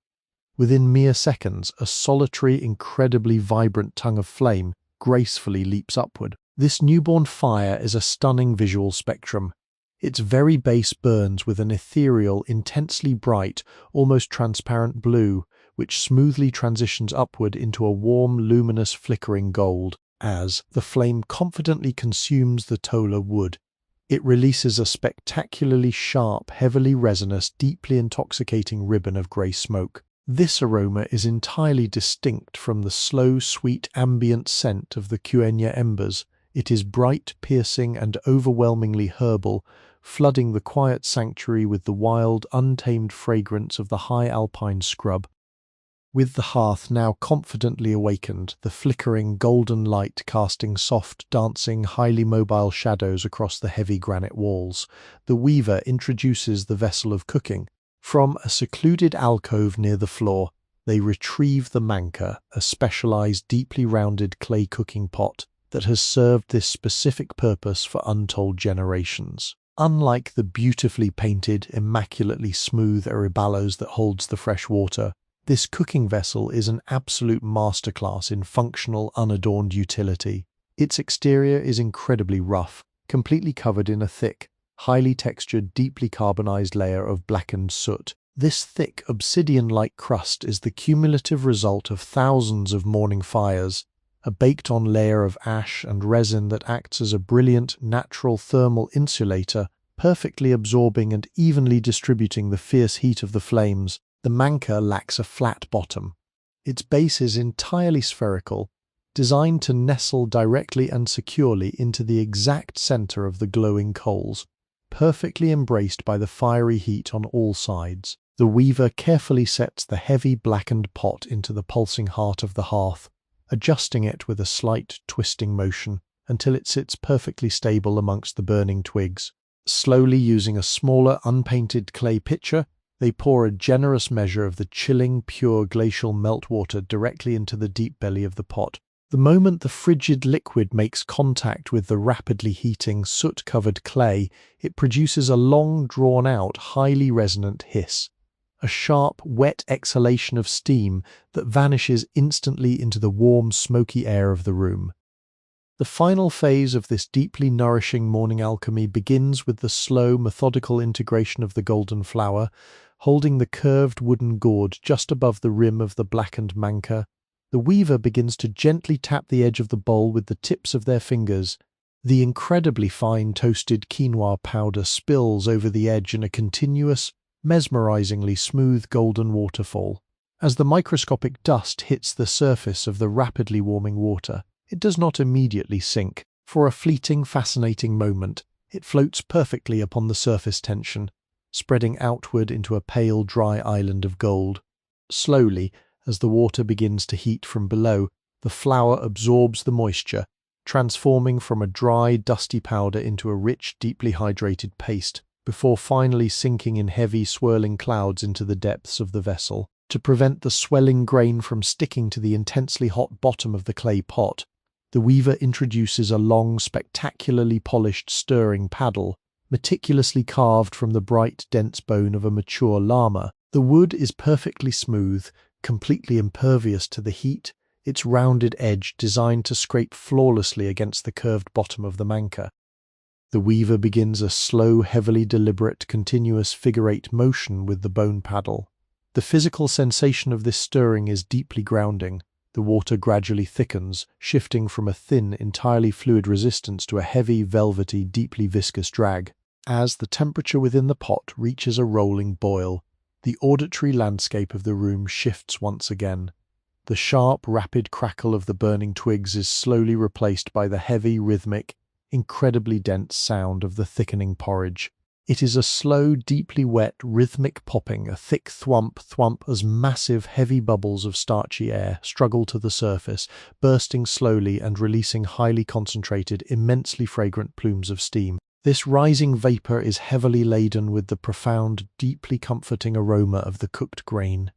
Within mere seconds, a solitary, incredibly vibrant tongue of flame gracefully leaps upward. This newborn fire is a stunning visual spectrum. Its very base burns with an ethereal, intensely bright, almost transparent blue, which smoothly transitions upward into a warm, luminous, flickering gold. As the flame confidently consumes the tola wood, it releases a spectacularly sharp, heavily resinous, deeply intoxicating ribbon of grey smoke. This aroma is entirely distinct from the slow, sweet, ambient scent of the quinoa embers. It is bright, piercing, and overwhelmingly herbal, flooding the quiet sanctuary with the wild, untamed fragrance of the high alpine scrub. With the hearth now confidently awakened, the flickering, golden light casting soft, dancing, highly mobile shadows across the heavy granite walls, the weaver introduces the vessel of cooking. From a secluded alcove near the floor, they retrieve the manka, a specialized, deeply rounded clay cooking pot that has served this specific purpose for untold generations. Unlike the beautifully painted, immaculately smooth erebalos that holds the fresh water, this cooking vessel is an absolute masterclass in functional, unadorned utility. Its exterior is incredibly rough, completely covered in a thick, highly textured, deeply carbonized layer of blackened soot. This thick, obsidian-like crust is the cumulative result of thousands of morning fires, a baked-on layer of ash and resin that acts as a brilliant, natural thermal insulator, perfectly absorbing and evenly distributing the fierce heat of the flames. The manka lacks a flat bottom. Its base is entirely spherical, designed to nestle directly and securely into the exact center of the glowing coals, perfectly embraced by the fiery heat on all sides. The weaver carefully sets the heavy blackened pot into the pulsing heart of the hearth, adjusting it with a slight twisting motion until it sits perfectly stable amongst the burning twigs. Slowly using a smaller, unpainted clay pitcher, they pour a generous measure of the chilling, pure glacial meltwater directly into the deep belly of the pot. The moment the frigid liquid makes contact with the rapidly heating, soot-covered clay, it produces a long, drawn-out, highly resonant hiss, a sharp, wet exhalation of steam that vanishes instantly into the warm, smoky air of the room. The final phase of this deeply nourishing morning alchemy begins with the slow, methodical integration of the golden flower, holding the curved wooden gourd just above the rim of the blackened manka. The weaver begins to gently tap the edge of the bowl with the tips of their fingers. The incredibly fine toasted quinoa powder spills over the edge in a continuous, mesmerizingly smooth golden waterfall. As the microscopic dust hits the surface of the rapidly warming water, it does not immediately sink. For a fleeting, fascinating moment, it floats perfectly upon the surface tension, spreading outward into a pale, dry island of gold. Slowly, as the water begins to heat from below, the flour absorbs the moisture, transforming from a dry, dusty powder into a rich, deeply hydrated paste, before finally sinking in heavy, swirling clouds into the depths of the vessel. To prevent the swelling grain from sticking to the intensely hot bottom of the clay pot, the weaver introduces a long, spectacularly polished stirring paddle, meticulously carved from the bright, dense bone of a mature llama. The wood is perfectly smooth, completely impervious to the heat, its rounded edge designed to scrape flawlessly against the curved bottom of the manka. The weaver begins a slow, heavily deliberate, continuous figure-eight motion with the bone paddle. The physical sensation of this stirring is deeply grounding. The water gradually thickens, shifting from a thin, entirely fluid resistance to a heavy, velvety, deeply viscous drag. As the temperature within the pot reaches a rolling boil, the auditory landscape of the room shifts once again. The sharp, rapid crackle of the burning twigs is slowly replaced by the heavy, rhythmic, incredibly dense sound of the thickening porridge. It is a slow, deeply wet, rhythmic popping, a thick thwump as massive, heavy bubbles of starchy air struggle to the surface, bursting slowly and releasing highly concentrated, immensely fragrant plumes of steam. This rising vapor is heavily laden with the profound, deeply comforting aroma of the cooked grain.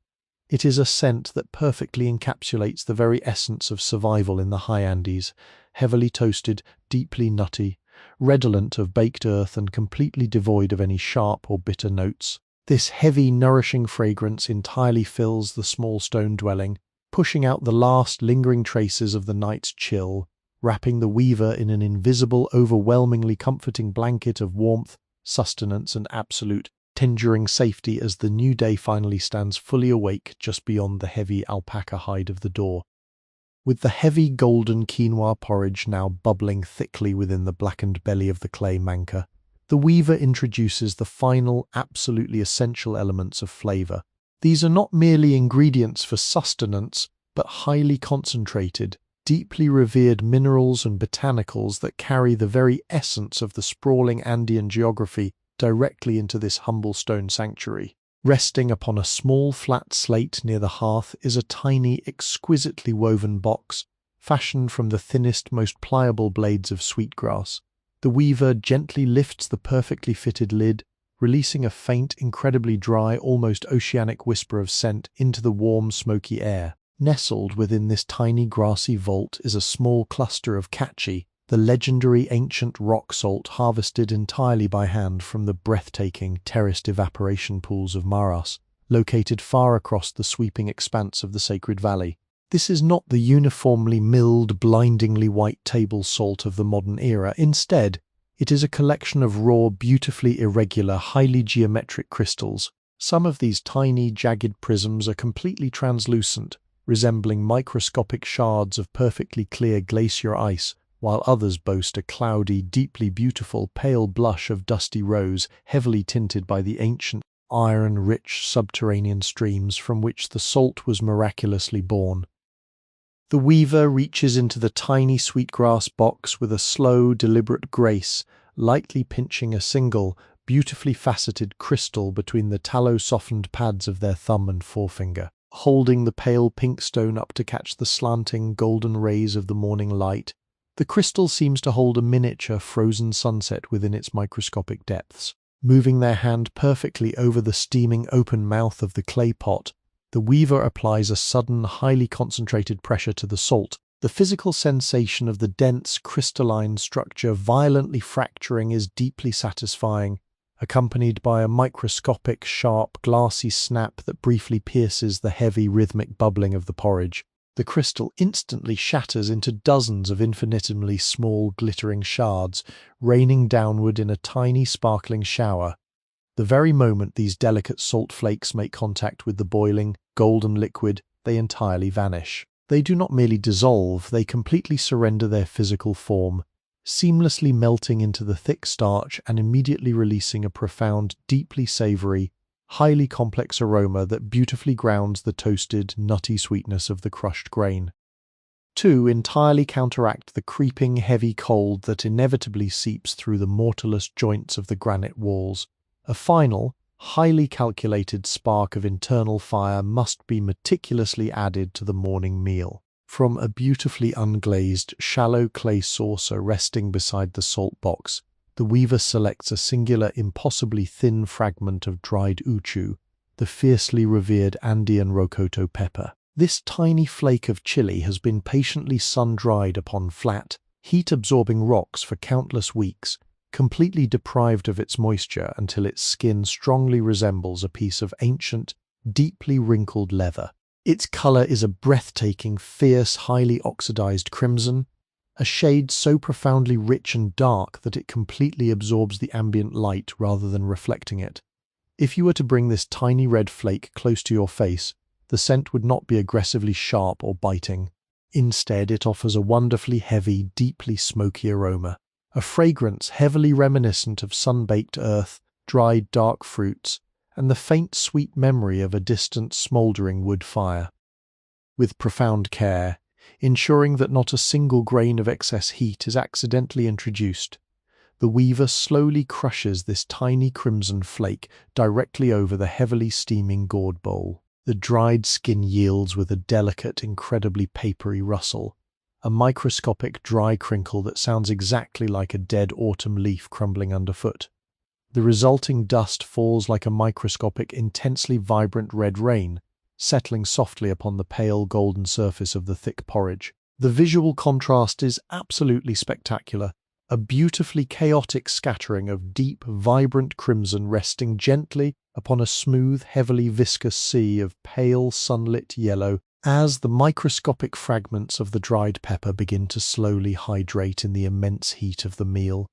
It is a scent that perfectly encapsulates the very essence of survival in the high Andes, heavily toasted, deeply nutty, redolent of baked earth and completely devoid of any sharp or bitter notes. This heavy, nourishing fragrance entirely fills the small stone dwelling, pushing out the last lingering traces of the night's chill, wrapping the weaver in an invisible, overwhelmingly comforting blanket of warmth, sustenance, and absolute, tenduring safety as the new day finally stands fully awake just beyond the heavy alpaca hide of the door. With the heavy golden quinoa porridge now bubbling thickly within the blackened belly of the clay manka, the weaver introduces the final, absolutely essential elements of flavor. These are not merely ingredients for sustenance, but highly concentrated, deeply revered minerals and botanicals that carry the very essence of the sprawling Andean geography directly into this humble stone sanctuary. Resting upon a small flat slate near the hearth is a tiny, exquisitely woven box, fashioned from the thinnest, most pliable blades of sweetgrass. The weaver gently lifts the perfectly fitted lid, releasing a faint, incredibly dry, almost oceanic whisper of scent into the warm, smoky air. Nestled within this tiny grassy vault is a small cluster of cachi, the legendary ancient rock salt harvested entirely by hand from the breathtaking terraced evaporation pools of Maras, located far across the sweeping expanse of the Sacred Valley. This is not the uniformly milled, blindingly white table salt of the modern era. Instead, it is a collection of raw, beautifully irregular, highly geometric crystals. Some of these tiny, jagged prisms are completely translucent, resembling microscopic shards of perfectly clear glacier ice, while others boast a cloudy, deeply beautiful, pale blush of dusty rose, heavily tinted by the ancient, iron-rich subterranean streams from which the salt was miraculously born. The weaver reaches into the tiny sweetgrass box with a slow, deliberate grace, lightly pinching a single, beautifully faceted crystal between the tallow-softened pads of their thumb and forefinger. Holding the pale pink stone up to catch the slanting, golden rays of the morning light, the crystal seems to hold a miniature frozen sunset within its microscopic depths. Moving their hand perfectly over the steaming open mouth of the clay pot, the weaver applies a sudden, highly concentrated pressure to the salt. The physical sensation of the dense, crystalline structure violently fracturing is deeply satisfying, accompanied by a microscopic, sharp, glassy snap that briefly pierces the heavy, rhythmic bubbling of the porridge. The crystal instantly shatters into dozens of infinitesimally small, glittering shards, raining downward in a tiny, sparkling shower. The very moment these delicate salt flakes make contact with the boiling, golden liquid, they entirely vanish. They do not merely dissolve, they completely surrender their physical form, seamlessly melting into the thick starch and immediately releasing a profound, deeply savory, highly complex aroma that beautifully grounds the toasted, nutty sweetness of the crushed grain. 2. Entirely counteract the creeping, heavy cold that inevitably seeps through the mortarless joints of the granite walls. A final, highly calculated spark of internal fire must be meticulously added to the morning meal. From a beautifully unglazed, shallow clay saucer resting beside the salt box, the weaver selects a singular, impossibly thin fragment of dried uchu, the fiercely revered Andean rocoto pepper. This tiny flake of chili has been patiently sun-dried upon flat, heat-absorbing rocks for countless weeks, completely deprived of its moisture until its skin strongly resembles a piece of ancient, deeply wrinkled leather. Its color is a breathtaking, fierce, highly oxidized crimson, a shade so profoundly rich and dark that it completely absorbs the ambient light rather than reflecting it. If you were to bring this tiny red flake close to your face, the scent would not be aggressively sharp or biting. Instead, it offers a wonderfully heavy, deeply smoky aroma, a fragrance heavily reminiscent of sun-baked earth, dried dark fruits, and the faint sweet memory of a distant smouldering wood fire. With profound care, ensuring that not a single grain of excess heat is accidentally introduced, the weaver slowly crushes this tiny crimson flake directly over the heavily steaming gourd bowl. The dried skin yields with a delicate, incredibly papery rustle, a microscopic dry crinkle that sounds exactly like a dead autumn leaf crumbling underfoot. The resulting dust falls like a microscopic, intensely vibrant red rain, settling softly upon the pale golden surface of the thick porridge. The visual contrast is absolutely spectacular, a beautifully chaotic scattering of deep, vibrant crimson resting gently upon a smooth, heavily viscous sea of pale, sunlit yellow. As the microscopic fragments of the dried pepper begin to slowly hydrate in the immense heat of the meal,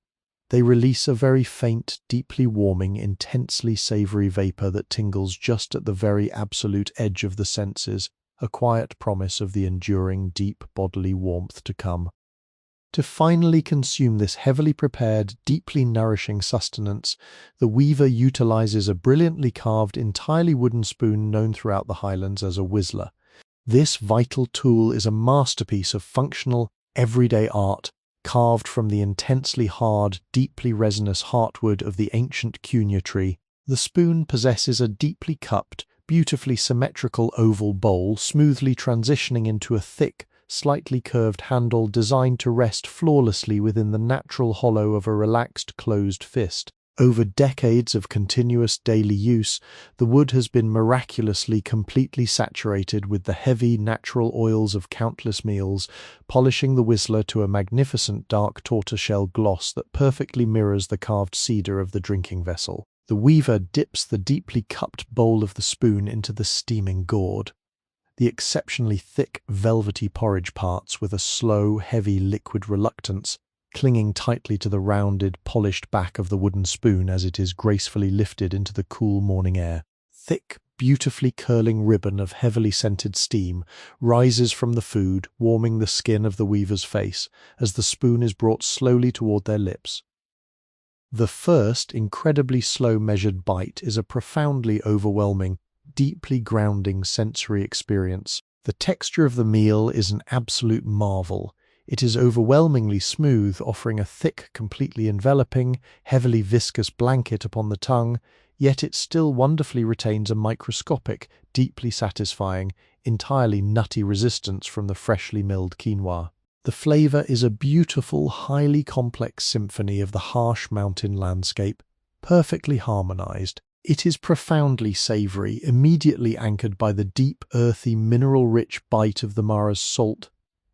they release a very faint, deeply warming, intensely savory vapor that tingles just at the very absolute edge of the senses, a quiet promise of the enduring, deep bodily warmth to come. To finally consume this heavily prepared, deeply nourishing sustenance, the weaver utilizes a brilliantly carved, entirely wooden spoon known throughout the highlands as a whistler. This vital tool is a masterpiece of functional, everyday art, carved from the intensely hard, deeply resinous heartwood of the ancient quinoa tree. The spoon possesses a deeply cupped, beautifully symmetrical oval bowl, smoothly transitioning into a thick, slightly curved handle designed to rest flawlessly within the natural hollow of a relaxed, closed fist. Over decades of continuous daily use, the wood has been miraculously completely saturated with the heavy, natural oils of countless meals, polishing the whistler to a magnificent dark tortoiseshell gloss that perfectly mirrors the carved cedar of the drinking vessel. The weaver dips the deeply cupped bowl of the spoon into the steaming gourd. The exceptionally thick, velvety porridge parts with a slow, heavy liquid reluctance, clinging tightly to the rounded, polished back of the wooden spoon as it is gracefully lifted into the cool morning air. Thick, beautifully curling ribbon of heavily scented steam rises from the food, warming the skin of the weaver's face as the spoon is brought slowly toward their lips. The first, incredibly slow measured bite is a profoundly overwhelming, deeply grounding sensory experience. The texture of the meal is an absolute marvel. It is overwhelmingly smooth, offering a thick, completely enveloping, heavily viscous blanket upon the tongue, yet it still wonderfully retains a microscopic, deeply satisfying, entirely nutty resistance from the freshly milled quinoa. The flavor is a beautiful, highly complex symphony of the harsh mountain landscape, perfectly harmonized. It is profoundly savory, immediately anchored by the deep, earthy, mineral-rich bite of the Mara's salt,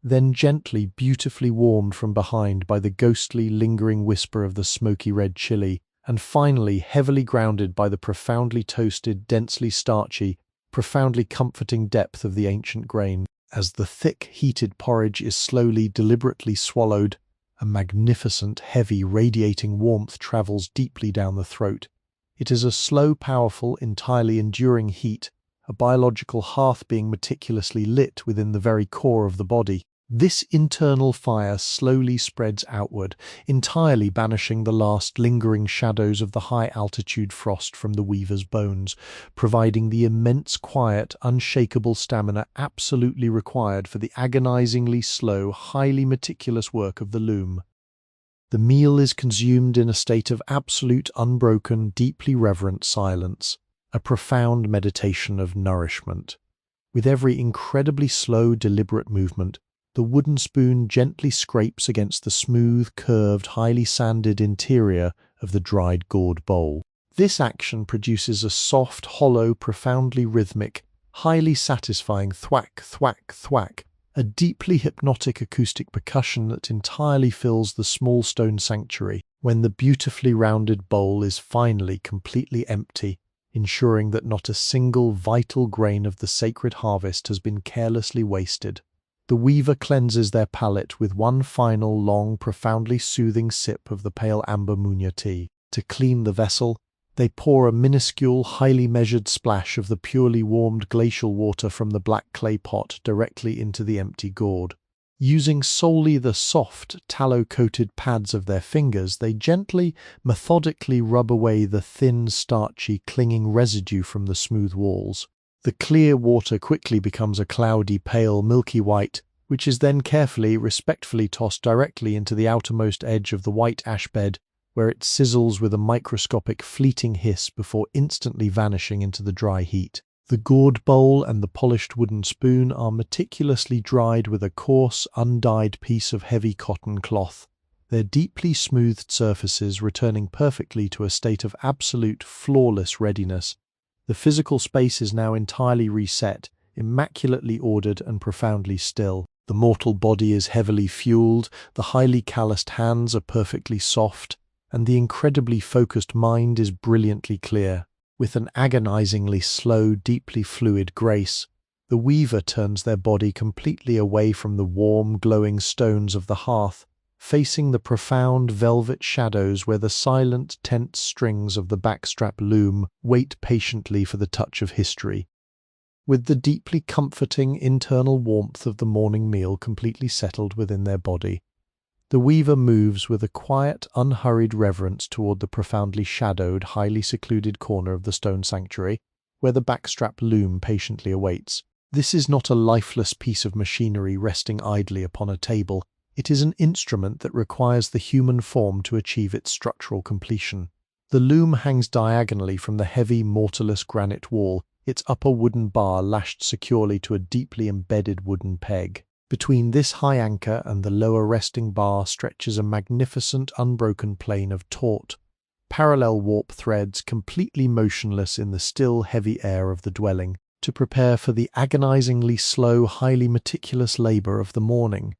then gently, beautifully warmed from behind by the ghostly, lingering whisper of the smoky red chili, and finally heavily grounded by the profoundly toasted, densely starchy, profoundly comforting depth of the ancient grain. As the thick, heated porridge is slowly, deliberately swallowed, a magnificent, heavy, radiating warmth travels deeply down the throat. It is a slow, powerful, entirely enduring heat, a biological hearth being meticulously lit within the very core of the body. This internal fire slowly spreads outward, entirely banishing the last lingering shadows of the high-altitude frost from the weaver's bones, providing the immense, quiet, unshakable stamina absolutely required for the agonizingly slow, highly meticulous work of the loom. The meal is consumed in a state of absolute, unbroken, deeply reverent silence, a profound meditation of nourishment. With every incredibly slow, deliberate movement, the wooden spoon gently scrapes against the smooth, curved, highly sanded interior of the dried gourd bowl. This action produces a soft, hollow, profoundly rhythmic, highly satisfying thwack, thwack, thwack, a deeply hypnotic acoustic percussion that entirely fills the small stone sanctuary when the beautifully rounded bowl is finally completely empty, ensuring that not a single vital grain of the sacred harvest has been carelessly wasted. The weaver cleanses their palate with one final, long, profoundly soothing sip of the pale amber muña tea. To clean the vessel, they pour a minuscule, highly measured splash of the purely warmed glacial water from the black clay pot directly into the empty gourd. Using solely the soft, tallow-coated pads of their fingers, they gently, methodically rub away the thin, starchy, clinging residue from the smooth walls. The clear water quickly becomes a cloudy, pale, milky white, which is then carefully, respectfully tossed directly into the outermost edge of the white ash bed, where it sizzles with a microscopic fleeting hiss before instantly vanishing into the dry heat. The gourd bowl and the polished wooden spoon are meticulously dried with a coarse, undyed piece of heavy cotton cloth, their deeply smoothed surfaces returning perfectly to a state of absolute, flawless readiness. The physical space is now entirely reset, immaculately ordered and profoundly still. The mortal body is heavily fueled, the highly calloused hands are perfectly soft, and the incredibly focused mind is brilliantly clear. With an agonizingly slow, deeply fluid grace, the weaver turns their body completely away from the warm, glowing stones of the hearth, facing the profound velvet shadows where the silent, tense strings of the backstrap loom wait patiently for the touch of history. With the deeply comforting internal warmth of the morning meal completely settled within their body, the weaver moves with a quiet, unhurried reverence toward the profoundly shadowed, highly secluded corner of the stone sanctuary, where the backstrap loom patiently awaits. This is not a lifeless piece of machinery resting idly upon a table. It is an instrument that requires the human form to achieve its structural completion. The loom hangs diagonally from the heavy, mortarless granite wall, its upper wooden bar lashed securely to a deeply embedded wooden peg. Between this high anchor and the lower resting bar stretches a magnificent unbroken plane of taut, parallel warp threads completely motionless in the still heavy air of the dwelling, to prepare for the agonizingly slow, highly meticulous labor of the morning.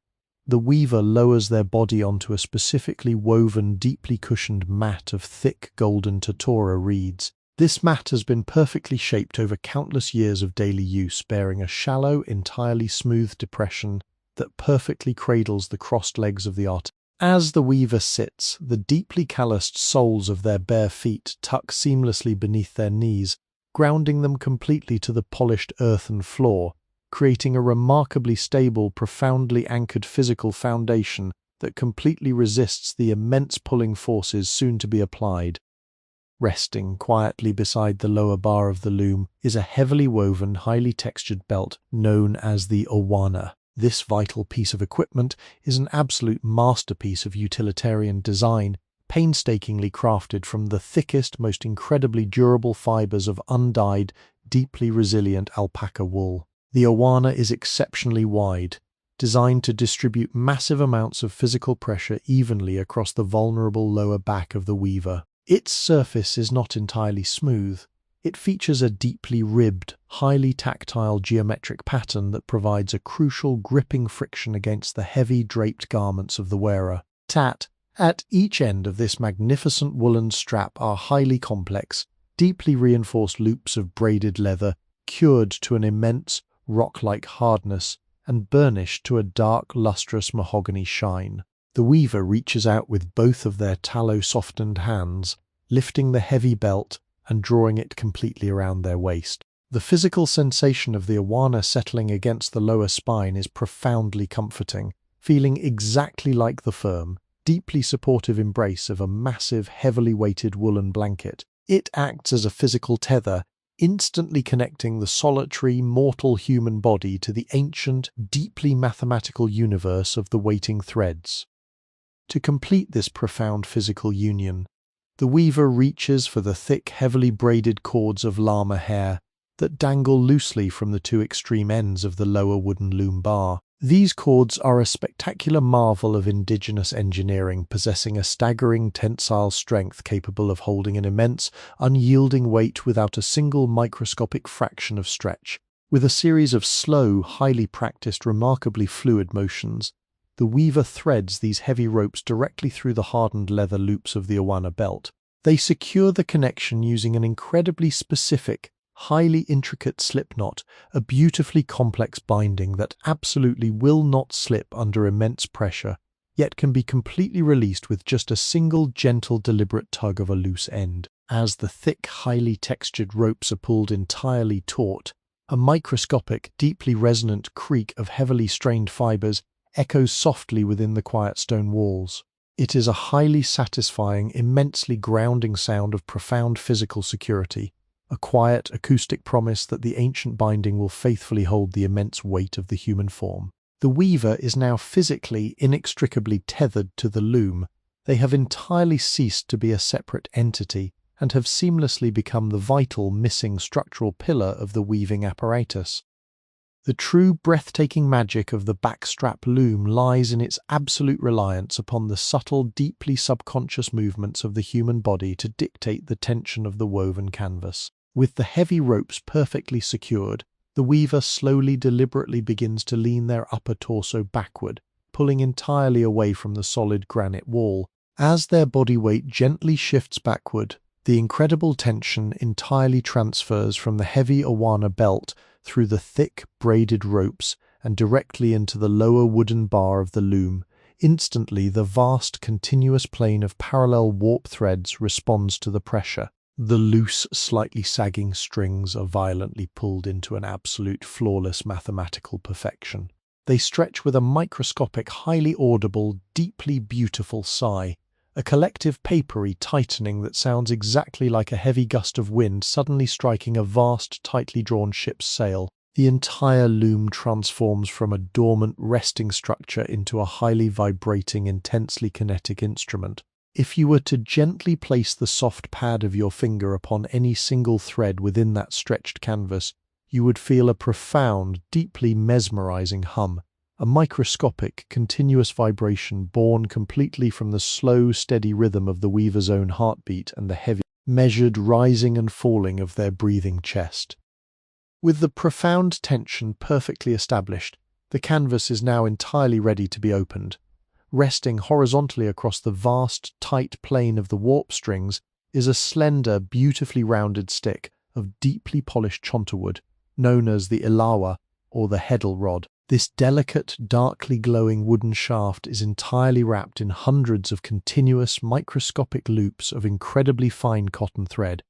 The weaver lowers their body onto a specifically woven, deeply cushioned mat of thick golden totora reeds. This mat has been perfectly shaped over countless years of daily use, bearing a shallow, entirely smooth depression that perfectly cradles the crossed legs of the otter. As the weaver sits, the deeply calloused soles of their bare feet tuck seamlessly beneath their knees, grounding them completely to the polished earthen floor, creating a remarkably stable, profoundly anchored physical foundation that completely resists the immense pulling forces soon to be applied. Resting quietly beside the lower bar of the loom is a heavily woven, highly textured belt known as the awana. This vital piece of equipment is an absolute masterpiece of utilitarian design, painstakingly crafted from the thickest, most incredibly durable fibers of undyed, deeply resilient alpaca wool. The awana is exceptionally wide, designed to distribute massive amounts of physical pressure evenly across the vulnerable lower back of the weaver. Its surface is not entirely smooth. It features a deeply ribbed, highly tactile geometric pattern that provides a crucial gripping friction against the heavy draped garments of the wearer. At each end of this magnificent woolen strap are highly complex, deeply reinforced loops of braided leather, cured to an immense, rock-like hardness, and burnished to a dark, lustrous mahogany shine. The weaver reaches out with both of their tallow-softened hands, lifting the heavy belt and drawing it completely around their waist. The physical sensation of the awana settling against the lower spine is profoundly comforting, feeling exactly like the firm, deeply supportive embrace of a massive, heavily weighted woolen blanket. It acts as a physical tether, instantly connecting the solitary, mortal human body to the ancient, deeply mathematical universe of the waiting threads. To complete this profound physical union, the weaver reaches for the thick, heavily braided cords of llama hair that dangle loosely from the two extreme ends of the lower wooden loom bar. These cords are a spectacular marvel of indigenous engineering, possessing a staggering tensile strength capable of holding an immense, unyielding weight without a single microscopic fraction of stretch. With a series of slow, highly practiced, remarkably fluid motions, the weaver threads these heavy ropes directly through the hardened leather loops of the awana belt. They secure the connection using an incredibly specific, highly intricate slip knot, a beautifully complex binding that absolutely will not slip under immense pressure, yet can be completely released with just a single gentle, deliberate tug of a loose end. As the thick, highly textured ropes are pulled entirely taut, a microscopic, deeply resonant creak of heavily strained fibers echoes softly within the quiet stone walls. It is a highly satisfying, immensely grounding sound of profound physical security, a quiet, acoustic promise that the ancient binding will faithfully hold the immense weight of the human form. The weaver is now physically, inextricably tethered to the loom. They have entirely ceased to be a separate entity and have seamlessly become the vital, missing structural pillar of the weaving apparatus. The true breathtaking magic of the backstrap loom lies in its absolute reliance upon the subtle, deeply subconscious movements of the human body to dictate the tension of the woven canvas. With the heavy ropes perfectly secured, the weaver slowly, deliberately begins to lean their upper torso backward, pulling entirely away from the solid granite wall. As their body weight gently shifts backward, the incredible tension entirely transfers from the heavy awana belt through the thick, braided ropes and directly into the lower wooden bar of the loom. Instantly, the vast, continuous plane of parallel warp threads responds to the pressure. The loose, slightly sagging strings are violently pulled into an absolute, flawless mathematical perfection. They stretch with a microscopic, highly audible, deeply beautiful sigh, a collective papery tightening that sounds exactly like a heavy gust of wind suddenly striking a vast, tightly drawn ship's sail. The entire loom transforms from a dormant, resting structure into a highly vibrating, intensely kinetic instrument. If you were to gently place the soft pad of your finger upon any single thread within that stretched canvas, you would feel a profound, deeply mesmerizing hum, a microscopic, continuous vibration born completely from the slow, steady rhythm of the weaver's own heartbeat and the heavy, measured rising and falling of their breathing chest. With the profound tension perfectly established, the canvas is now entirely ready to be opened. Resting horizontally across the vast, tight plane of the warp strings is a slender, beautifully rounded stick of deeply polished chontawood, known as the ilawa, or the heddle rod. This delicate, darkly glowing wooden shaft is entirely wrapped in hundreds of continuous, microscopic loops of incredibly fine cotton thread,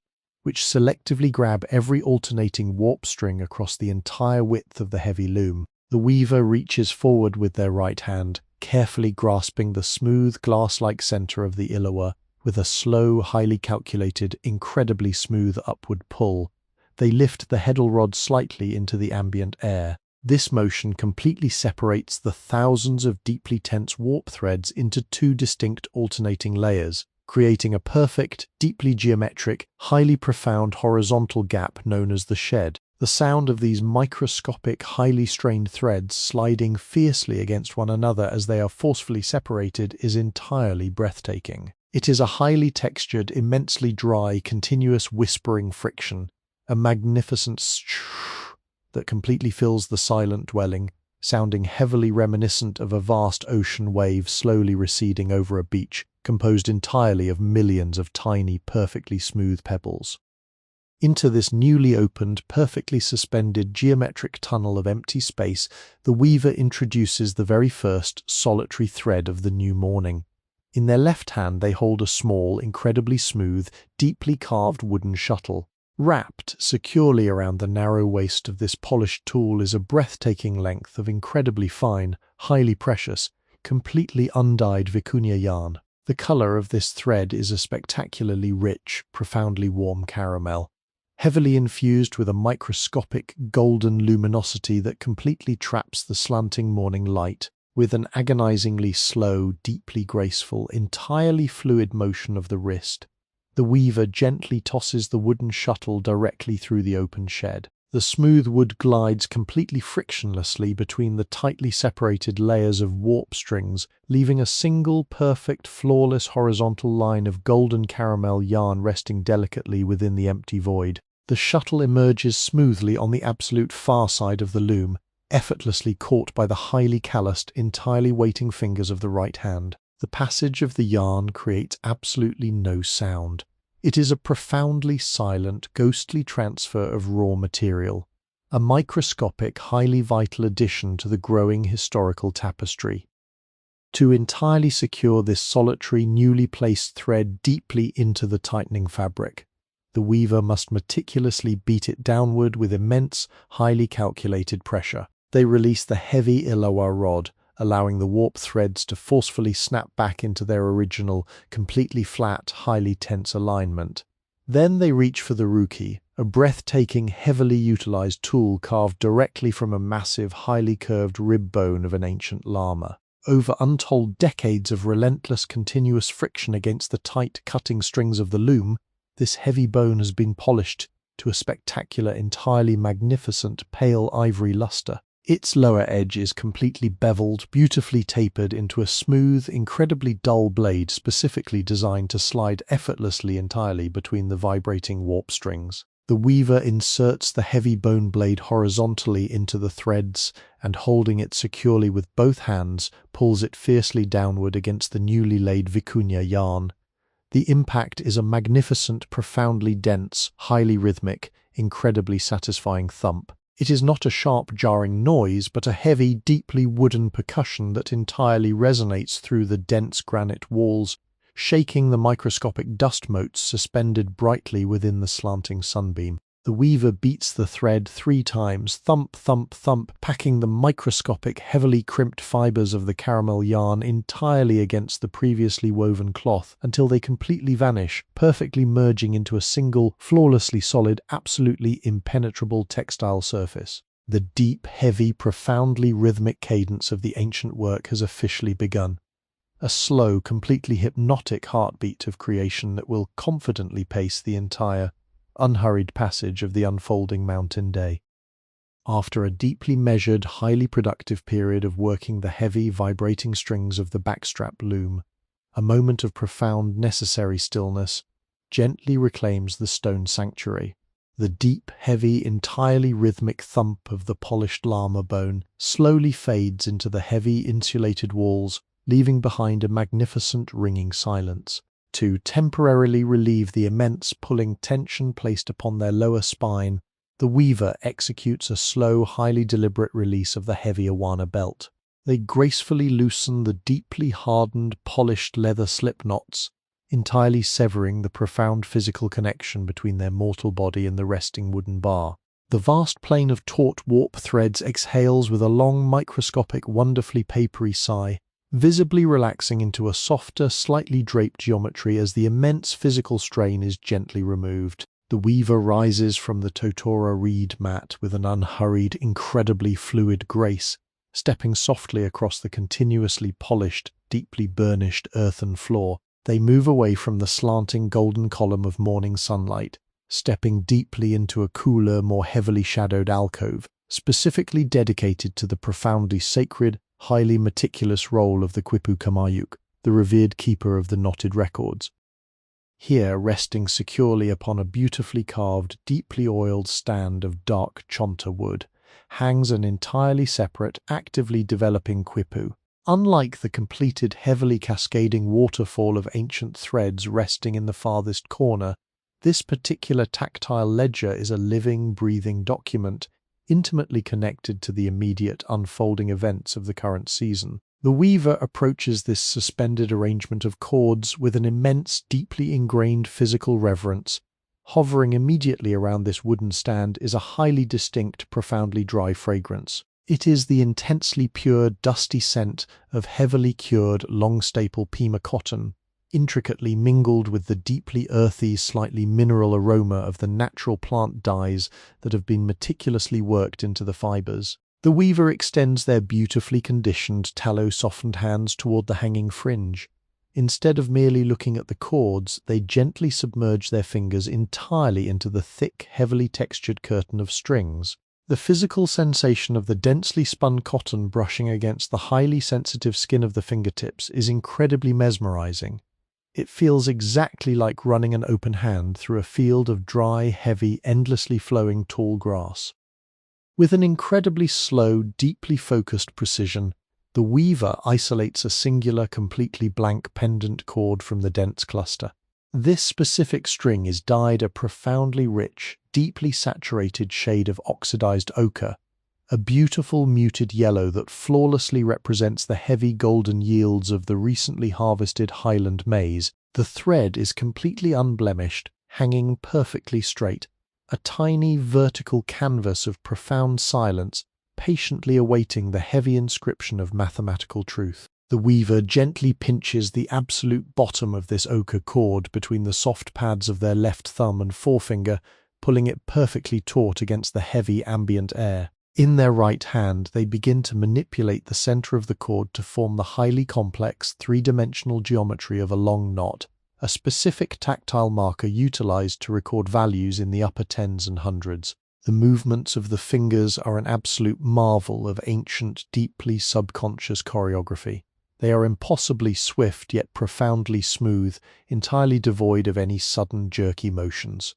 which selectively grab every alternating warp string across the entire width of the heavy loom. The weaver reaches forward with their right hand, carefully grasping the smooth, glass-like center of the ilawa with a slow, highly calculated, incredibly smooth upward pull. They lift the heddle rod slightly into the ambient air. This motion completely separates the thousands of deeply tense warp threads into two distinct alternating layers, creating a perfect, deeply geometric, highly profound horizontal gap known as the shed. The sound of these microscopic, highly strained threads sliding fiercely against one another as they are forcefully separated is entirely breathtaking. It is a highly textured, immensely dry, continuous whispering friction, a magnificent that completely fills the silent dwelling, sounding heavily reminiscent of a vast ocean wave slowly receding over a beach, composed entirely of millions of tiny, perfectly smooth pebbles. Into this newly opened, perfectly suspended geometric tunnel of empty space, the weaver introduces the very first solitary thread of the new morning. In their left hand they hold a small, incredibly smooth, deeply carved wooden shuttle. Wrapped securely around the narrow waist of this polished tool is a breathtaking length of incredibly fine, highly precious, completely undyed vicuña yarn. The color of this thread is a spectacularly rich, profoundly warm caramel, heavily infused with a microscopic golden luminosity that completely traps the slanting morning light. With an agonizingly slow, deeply graceful, entirely fluid motion of the wrist, the weaver gently tosses the wooden shuttle directly through the open shed. The smooth wood glides completely frictionlessly between the tightly separated layers of warp strings, leaving a single, perfect, flawless horizontal line of golden caramel yarn resting delicately within the empty void. The shuttle emerges smoothly on the absolute far side of the loom, effortlessly caught by the highly calloused, entirely waiting fingers of the right hand. The passage of the yarn creates absolutely no sound. It is a profoundly silent, ghostly transfer of raw material, a microscopic, highly vital addition to the growing historical tapestry. To entirely secure this solitary, newly placed thread deeply into the tightening fabric, the weaver must meticulously beat it downward with immense, highly calculated pressure. They release the heavy Illawa rod, allowing the warp threads to forcefully snap back into their original, completely flat, highly tense alignment. Then they reach for the ruki, a breathtaking, heavily utilized tool carved directly from a massive, highly curved rib bone of an ancient llama. Over untold decades of relentless, continuous friction against the tight, cutting strings of the loom, this heavy bone has been polished to a spectacular, entirely magnificent, pale ivory luster. Its lower edge is completely beveled, beautifully tapered into a smooth, incredibly dull blade specifically designed to slide effortlessly entirely between the vibrating warp strings. The weaver inserts the heavy bone blade horizontally into the threads and, holding it securely with both hands, pulls it fiercely downward against the newly laid vicuña yarn. The impact is a magnificent, profoundly dense, highly rhythmic, incredibly satisfying thump. It is not a sharp, jarring noise, but a heavy, deeply wooden percussion that entirely resonates through the dense granite walls, shaking the microscopic dust motes suspended brightly within the slanting sunbeam. The weaver beats the thread 3 times, thump, thump, thump, packing the microscopic, heavily crimped fibers of the caramel yarn entirely against the previously woven cloth until they completely vanish, perfectly merging into a single, flawlessly solid, absolutely impenetrable textile surface. The deep, heavy, profoundly rhythmic cadence of the ancient work has officially begun. A slow, completely hypnotic heartbeat of creation that will confidently pace the entire, unhurried passage of the unfolding mountain day. After a deeply measured, highly productive period of working the heavy, vibrating strings of the backstrap loom, a moment of profound, necessary stillness gently reclaims the stone sanctuary. The deep, heavy, entirely rhythmic thump of the polished llama bone slowly fades into the heavy, insulated walls, leaving behind a magnificent, ringing silence. To temporarily relieve the immense pulling tension placed upon their lower spine, the weaver executes a slow, highly deliberate release of the heavy awana belt. They gracefully loosen the deeply hardened, polished leather slip knots, entirely severing the profound physical connection between their mortal body and the resting wooden bar. The vast plain of taut warp threads exhales with a long, microscopic, wonderfully papery sigh, visibly relaxing into a softer, slightly draped geometry as the immense physical strain is gently removed. The weaver rises from the totora reed mat with an unhurried, incredibly fluid grace, stepping softly across the continuously polished, deeply burnished earthen floor. They move away from the slanting golden column of morning sunlight, stepping deeply into a cooler, more heavily shadowed alcove, specifically dedicated to the profoundly sacred, highly meticulous role of the Quipu Kamayuk, the revered keeper of the knotted records. Here, resting securely upon a beautifully carved, deeply oiled stand of dark chonta wood, hangs an entirely separate, actively developing quipu. Unlike the completed, heavily cascading waterfall of ancient threads resting in the farthest corner, this particular tactile ledger is a living, breathing document, intimately connected to the immediate unfolding events of the current season. The weaver approaches this suspended arrangement of chords with an immense, deeply ingrained physical reverence, Hovering immediately around this wooden stand is a highly distinct, profoundly dry fragrance. It is the intensely pure, dusty scent of heavily cured, long-staple Pima cotton, intricately mingled with the deeply earthy, slightly mineral aroma of the natural plant dyes that have been meticulously worked into the fibers. The weaver extends their beautifully conditioned, tallow-softened hands toward the hanging fringe. Instead of merely looking at the cords, they gently submerge their fingers entirely into the thick, heavily textured curtain of strings. The physical sensation of the densely spun cotton brushing against the highly sensitive skin of the fingertips is incredibly mesmerizing. It feels exactly like running an open hand through a field of dry, heavy, endlessly flowing tall grass. With an incredibly slow, deeply focused precision, the weaver isolates a singular, completely blank pendant cord from the dense cluster. This specific string is dyed a profoundly rich, deeply saturated shade of oxidized ochre, a beautiful muted yellow that flawlessly represents the heavy golden yields of the recently harvested highland maize. The thread is completely unblemished, hanging perfectly straight, a tiny vertical canvas of profound silence, patiently awaiting the heavy inscription of mathematical truth. The weaver gently pinches the absolute bottom of this ochre cord between the soft pads of their left thumb and forefinger, pulling it perfectly taut against the heavy ambient air. In their right hand, they begin to manipulate the center of the cord to form the highly complex, three-dimensional geometry of a long knot, a specific tactile marker utilized to record values in the upper tens and hundreds. The movements of the fingers are an absolute marvel of ancient, deeply subconscious choreography. They are impossibly swift yet profoundly smooth, entirely devoid of any sudden jerky motions.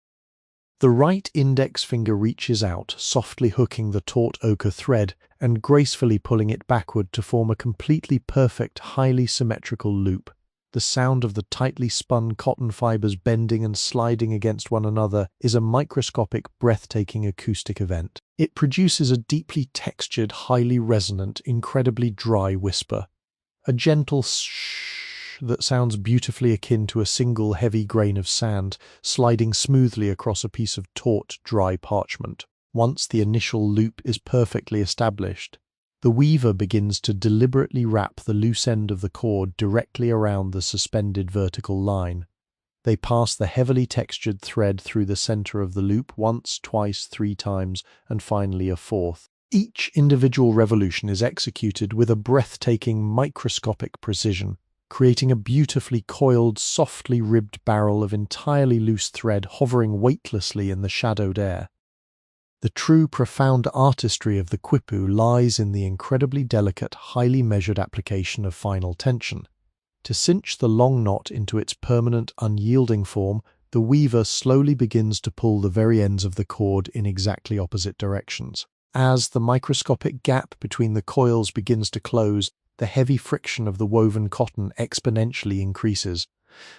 The right index finger reaches out, softly hooking the taut ochre thread and gracefully pulling it backward to form a completely perfect, highly symmetrical loop. The sound of the tightly spun cotton fibers bending and sliding against one another is a microscopic, breathtaking acoustic event. It produces a deeply textured, highly resonant, incredibly dry whisper. A gentle shh that sounds beautifully akin to a single heavy grain of sand sliding smoothly across a piece of taut, dry parchment. Once the initial loop is perfectly established, the weaver begins to deliberately wrap the loose end of the cord directly around the suspended vertical line. They pass the heavily textured thread through the center of the loop once, twice, 3 times, and finally a fourth. Each individual revolution is executed with a breathtaking, microscopic precision, creating a beautifully coiled, softly ribbed barrel of entirely loose thread hovering weightlessly in the shadowed air. The true, profound artistry of the quipu lies in the incredibly delicate, highly measured application of final tension. To cinch the long knot into its permanent, unyielding form, the weaver slowly begins to pull the very ends of the cord in exactly opposite directions. As the microscopic gap between the coils begins to close, the heavy friction of the woven cotton exponentially increases.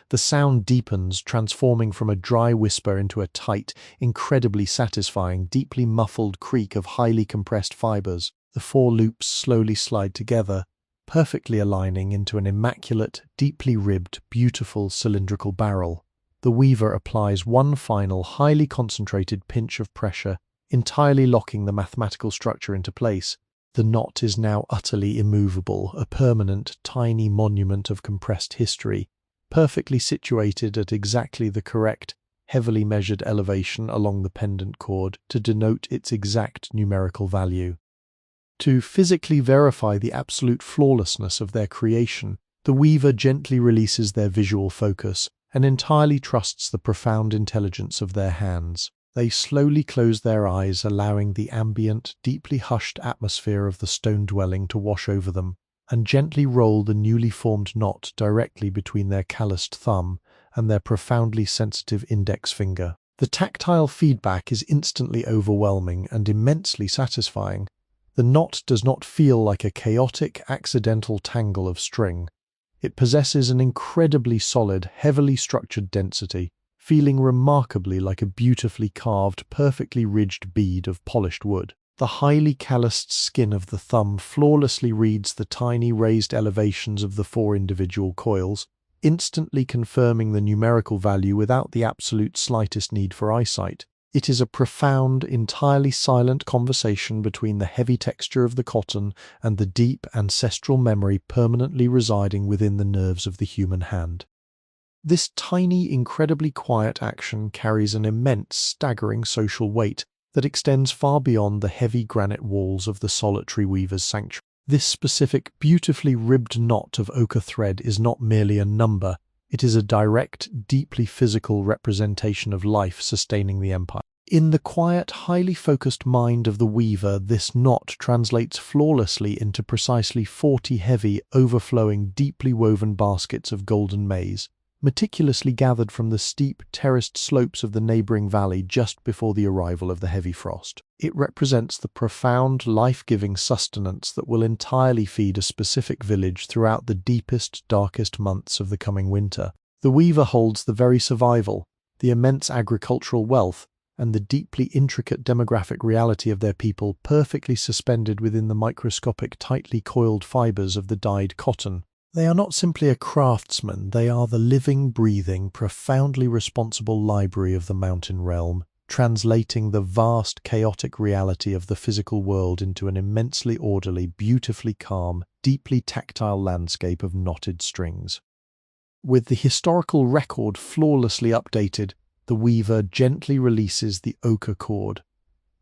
The sound deepens, transforming from a dry whisper into a tight, incredibly satisfying, deeply muffled creak of highly compressed fibers. The 4 loops slowly slide together, perfectly aligning into an immaculate, deeply ribbed, beautiful cylindrical barrel. The weaver applies one final, highly concentrated pinch of pressure, entirely locking the mathematical structure into place. The knot is now utterly immovable, a permanent, tiny monument of compressed history, perfectly situated at exactly the correct, heavily measured elevation along the pendant cord to denote its exact numerical value. To physically verify the absolute flawlessness of their creation, the weaver gently releases their visual focus and entirely trusts the profound intelligence of their hands. They slowly close their eyes, allowing the ambient, deeply hushed atmosphere of the stone dwelling to wash over them, and gently roll the newly formed knot directly between their calloused thumb and their profoundly sensitive index finger. The tactile feedback is instantly overwhelming and immensely satisfying. The knot does not feel like a chaotic, accidental tangle of string. It possesses an incredibly solid, heavily structured density, feeling remarkably like a beautifully carved, perfectly ridged bead of polished wood. The highly calloused skin of the thumb flawlessly reads the tiny raised elevations of the 4 individual coils, instantly confirming the numerical value without the absolute slightest need for eyesight. It is a profound, entirely silent conversation between the heavy texture of the cotton and the deep ancestral memory permanently residing within the nerves of the human hand. This tiny, incredibly quiet action carries an immense, staggering social weight that extends far beyond the heavy granite walls of the solitary weaver's sanctuary. This specific, beautifully ribbed knot of ochre thread is not merely a number, it is a direct, deeply physical representation of life sustaining the empire. In the quiet, highly focused mind of the weaver, this knot translates flawlessly into precisely 40 heavy, overflowing, deeply woven baskets of golden maize, meticulously gathered from the steep, terraced slopes of the neighboring valley just before the arrival of the heavy frost. It represents the profound, life-giving sustenance that will entirely feed a specific village throughout the deepest, darkest months of the coming winter. The weaver holds the very survival, the immense agricultural wealth, and the deeply intricate demographic reality of their people perfectly suspended within the microscopic, tightly coiled fibers of the dyed cotton. They are not simply a craftsman, they are the living, breathing, profoundly responsible library of the mountain realm, translating the vast, chaotic reality of the physical world into an immensely orderly, beautifully calm, deeply tactile landscape of knotted strings. With the historical record flawlessly updated, the weaver gently releases the ochre cord.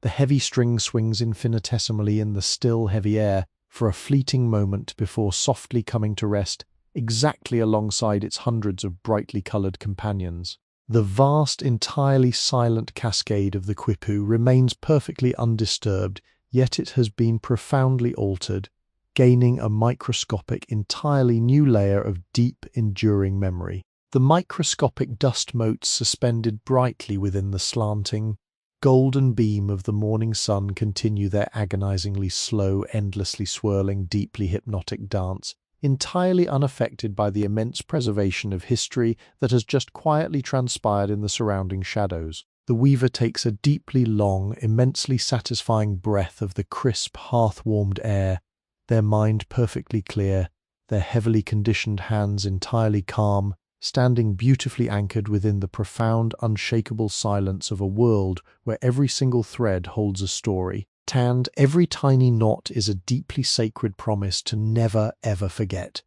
The heavy string swings infinitesimally in the still, heavy air, for a fleeting moment before softly coming to rest exactly alongside its hundreds of brightly coloured companions. The vast, entirely silent cascade of the Quipu remains perfectly undisturbed, yet it has been profoundly altered, gaining a microscopic, entirely new layer of deep, enduring memory. The microscopic dust motes suspended brightly within the slanting, golden beam of the morning sun continue their agonizingly slow, endlessly swirling, deeply hypnotic dance, entirely unaffected by the immense preservation of history that has just quietly transpired in the surrounding shadows. The weaver takes a deeply long, immensely satisfying breath of the crisp, hearth-warmed air, their mind perfectly clear, their heavily conditioned hands entirely calm, standing beautifully anchored within the profound, unshakable silence of a world where every single thread holds a story, and every tiny knot is a deeply sacred promise to never, ever forget.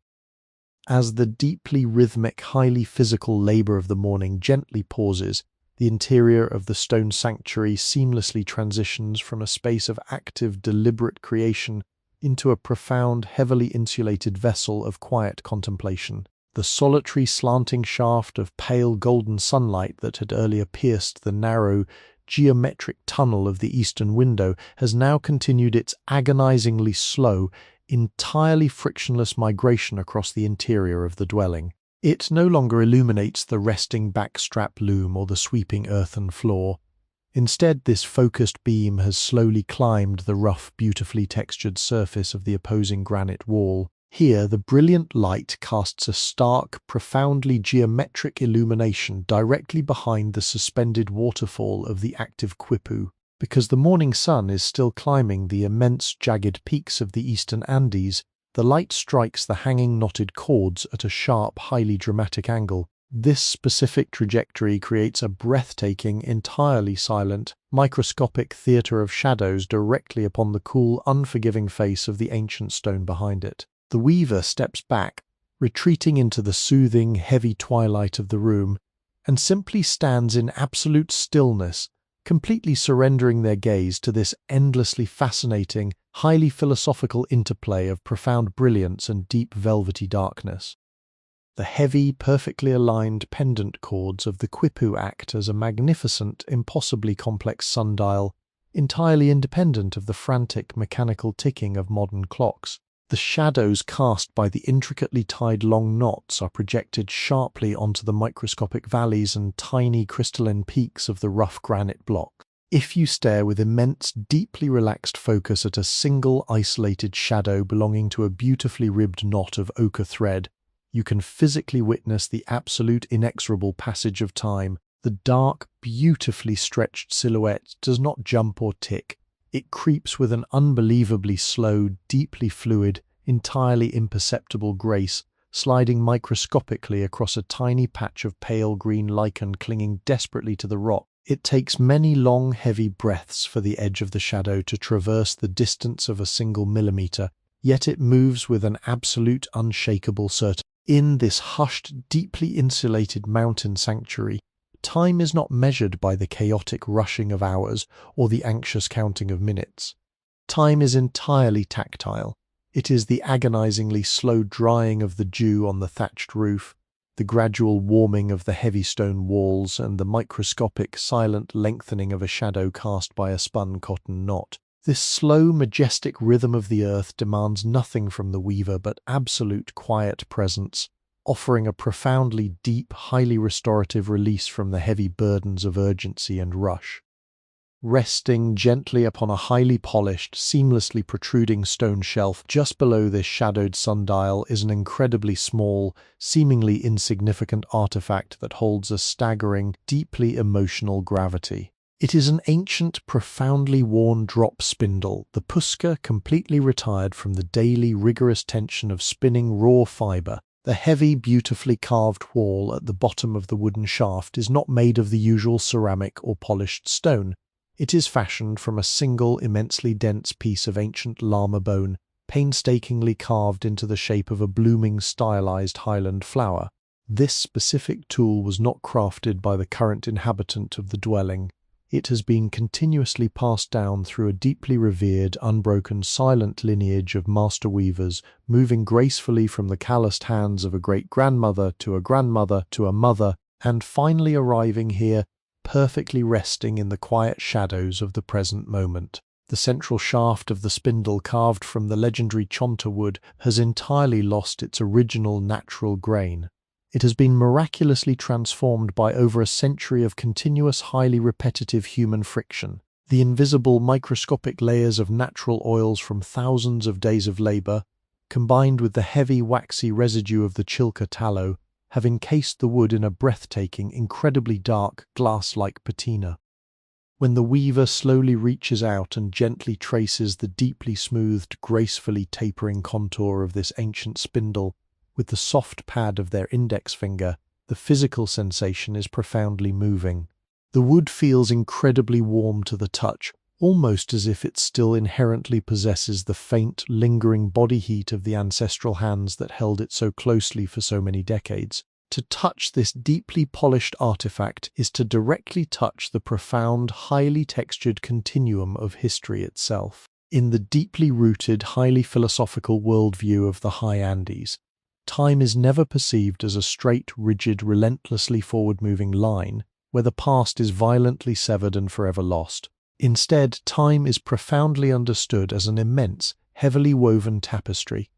As the deeply rhythmic, highly physical labor of the morning gently pauses, the interior of the stone sanctuary seamlessly transitions from a space of active, deliberate creation into a profound, heavily insulated vessel of quiet contemplation. The solitary slanting shaft of pale golden sunlight that had earlier pierced the narrow, geometric tunnel of the eastern window has now continued its agonizingly slow, entirely frictionless migration across the interior of the dwelling. It no longer illuminates the resting backstrap loom or the sweeping earthen floor. Instead, this focused beam has slowly climbed the rough, beautifully textured surface of the opposing granite wall. Here, the brilliant light casts a stark, profoundly geometric illumination directly behind the suspended waterfall of the active Quipu. Because the morning sun is still climbing the immense, jagged peaks of the eastern Andes, the light strikes the hanging knotted cords at a sharp, highly dramatic angle. This specific trajectory creates a breathtaking, entirely silent, microscopic theatre of shadows directly upon the cool, unforgiving face of the ancient stone behind it. The weaver steps back, retreating into the soothing, heavy twilight of the room, and simply stands in absolute stillness, completely surrendering their gaze to this endlessly fascinating, highly philosophical interplay of profound brilliance and deep velvety darkness. The heavy, perfectly aligned pendant cords of the Quipu act as a magnificent, impossibly complex sundial, entirely independent of the frantic, mechanical ticking of modern clocks. The shadows cast by the intricately tied long knots are projected sharply onto the microscopic valleys and tiny crystalline peaks of the rough granite block. If you stare with immense, deeply relaxed focus at a single isolated shadow belonging to a beautifully ribbed knot of ochre thread, you can physically witness the absolute inexorable passage of time. The dark, beautifully stretched silhouette does not jump or tick. It creeps with an unbelievably slow, deeply fluid, entirely imperceptible grace, sliding microscopically across a tiny patch of pale green lichen clinging desperately to the rock. It takes many long, heavy breaths for the edge of the shadow to traverse the distance of a single millimeter, yet it moves with an absolute, unshakable certainty. In this hushed, deeply insulated mountain sanctuary, time is not measured by the chaotic rushing of hours or the anxious counting of minutes. Time is entirely tactile. It is the agonizingly slow drying of the dew on the thatched roof, the gradual warming of the heavy stone walls, and the microscopic, silent lengthening of a shadow cast by a spun cotton knot. This slow, majestic rhythm of the earth demands nothing from the weaver but absolute quiet presence, offering a profoundly deep, highly restorative release from the heavy burdens of urgency and rush. Resting gently upon a highly polished, seamlessly protruding stone shelf just below this shadowed sundial is an incredibly small, seemingly insignificant artifact that holds a staggering, deeply emotional gravity. It is an ancient, profoundly worn drop spindle, the puska completely retired from the daily rigorous tension of spinning raw fiber. The heavy, beautifully carved wall at the bottom of the wooden shaft is not made of the usual ceramic or polished stone. It is fashioned from a single, immensely dense piece of ancient llama bone, painstakingly carved into the shape of a blooming, stylized highland flower. This specific tool was not crafted by the current inhabitant of the dwelling. It has been continuously passed down through a deeply revered, unbroken, silent lineage of master weavers, moving gracefully from the calloused hands of a great-grandmother to a grandmother to a mother, and finally arriving here, perfectly resting in the quiet shadows of the present moment. The central shaft of the spindle carved from the legendary chonta wood has entirely lost its original natural grain. It has been miraculously transformed by over a century of continuous, highly repetitive human friction. The invisible microscopic layers of natural oils from thousands of days of labor, combined with the heavy, waxy residue of the chilca tallow, have encased the wood in a breathtaking, incredibly dark, glass-like patina. When the weaver slowly reaches out and gently traces the deeply smoothed, gracefully tapering contour of this ancient spindle with the soft pad of their index finger, the physical sensation is profoundly moving. The wood feels incredibly warm to the touch, almost as if it still inherently possesses the faint, lingering body heat of the ancestral hands that held it so closely for so many decades. To touch this deeply polished artifact is to directly touch the profound, highly textured continuum of history itself. In the deeply rooted, highly philosophical worldview of the high Andes, time is never perceived as a straight, rigid, relentlessly forward-moving line where the past is violently severed and forever lost. Instead, time is profoundly understood as an immense, heavily woven tapestry,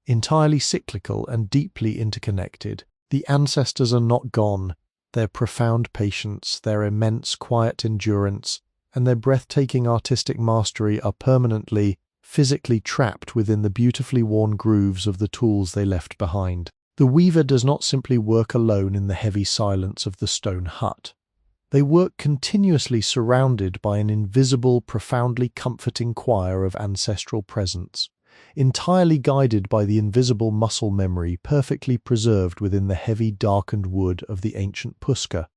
entirely cyclical and deeply interconnected. The ancestors are not gone. Their profound patience, their immense quiet endurance, and their breathtaking artistic mastery are permanently, physically trapped within the beautifully worn grooves of the tools they left behind. The weaver does not simply work alone in the heavy silence of the stone hut. They work continuously surrounded by an invisible, profoundly comforting choir of ancestral presence, entirely guided by the invisible muscle memory perfectly preserved within the heavy, darkened wood of the ancient puska.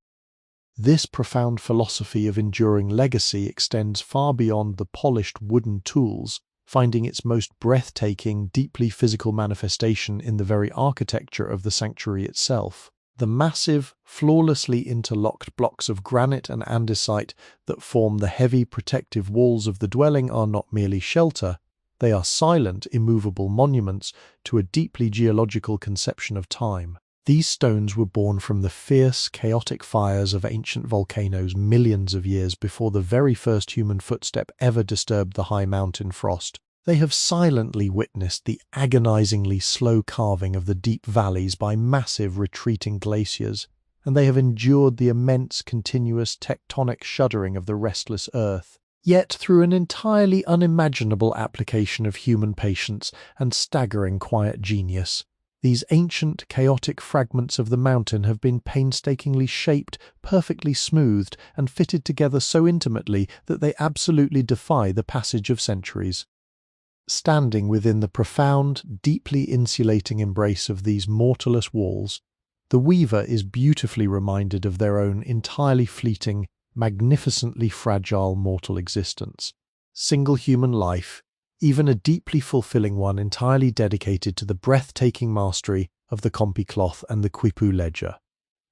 This profound philosophy of enduring legacy extends far beyond the polished wooden tools, finding its most breathtaking, deeply physical manifestation in the very architecture of the sanctuary itself. The massive, flawlessly interlocked blocks of granite and andesite that form the heavy protective walls of the dwelling are not merely shelter, they are silent, immovable monuments to a deeply geological conception of time. These stones were born from the fierce, chaotic fires of ancient volcanoes millions of years before the very first human footstep ever disturbed the high mountain frost. They have silently witnessed the agonizingly slow carving of the deep valleys by massive retreating glaciers, and they have endured the immense continuous tectonic shuddering of the restless earth. Yet through an entirely unimaginable application of human patience and staggering quiet genius, these ancient, chaotic fragments of the mountain have been painstakingly shaped, perfectly smoothed, and fitted together so intimately that they absolutely defy the passage of centuries. standing within the profound, deeply insulating embrace of these mortarless walls, the weaver is beautifully reminded of their own entirely fleeting, magnificently fragile mortal existence. Single human life, even a deeply fulfilling one entirely dedicated to the breathtaking mastery of the Kompi cloth and the Quipu ledger,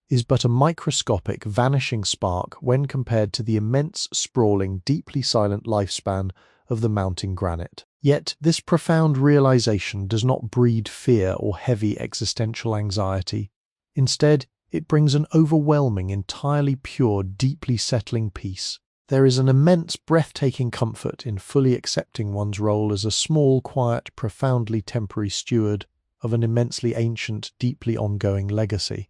is but a microscopic, vanishing spark when compared to the immense, sprawling, deeply silent lifespan of the mountain granite. Yet this profound realization does not breed fear or heavy existential anxiety. Instead, it brings an overwhelming, entirely pure, deeply settling peace. There is an immense, breathtaking comfort in fully accepting one's role as a small, quiet, profoundly temporary steward of an immensely ancient, deeply ongoing legacy.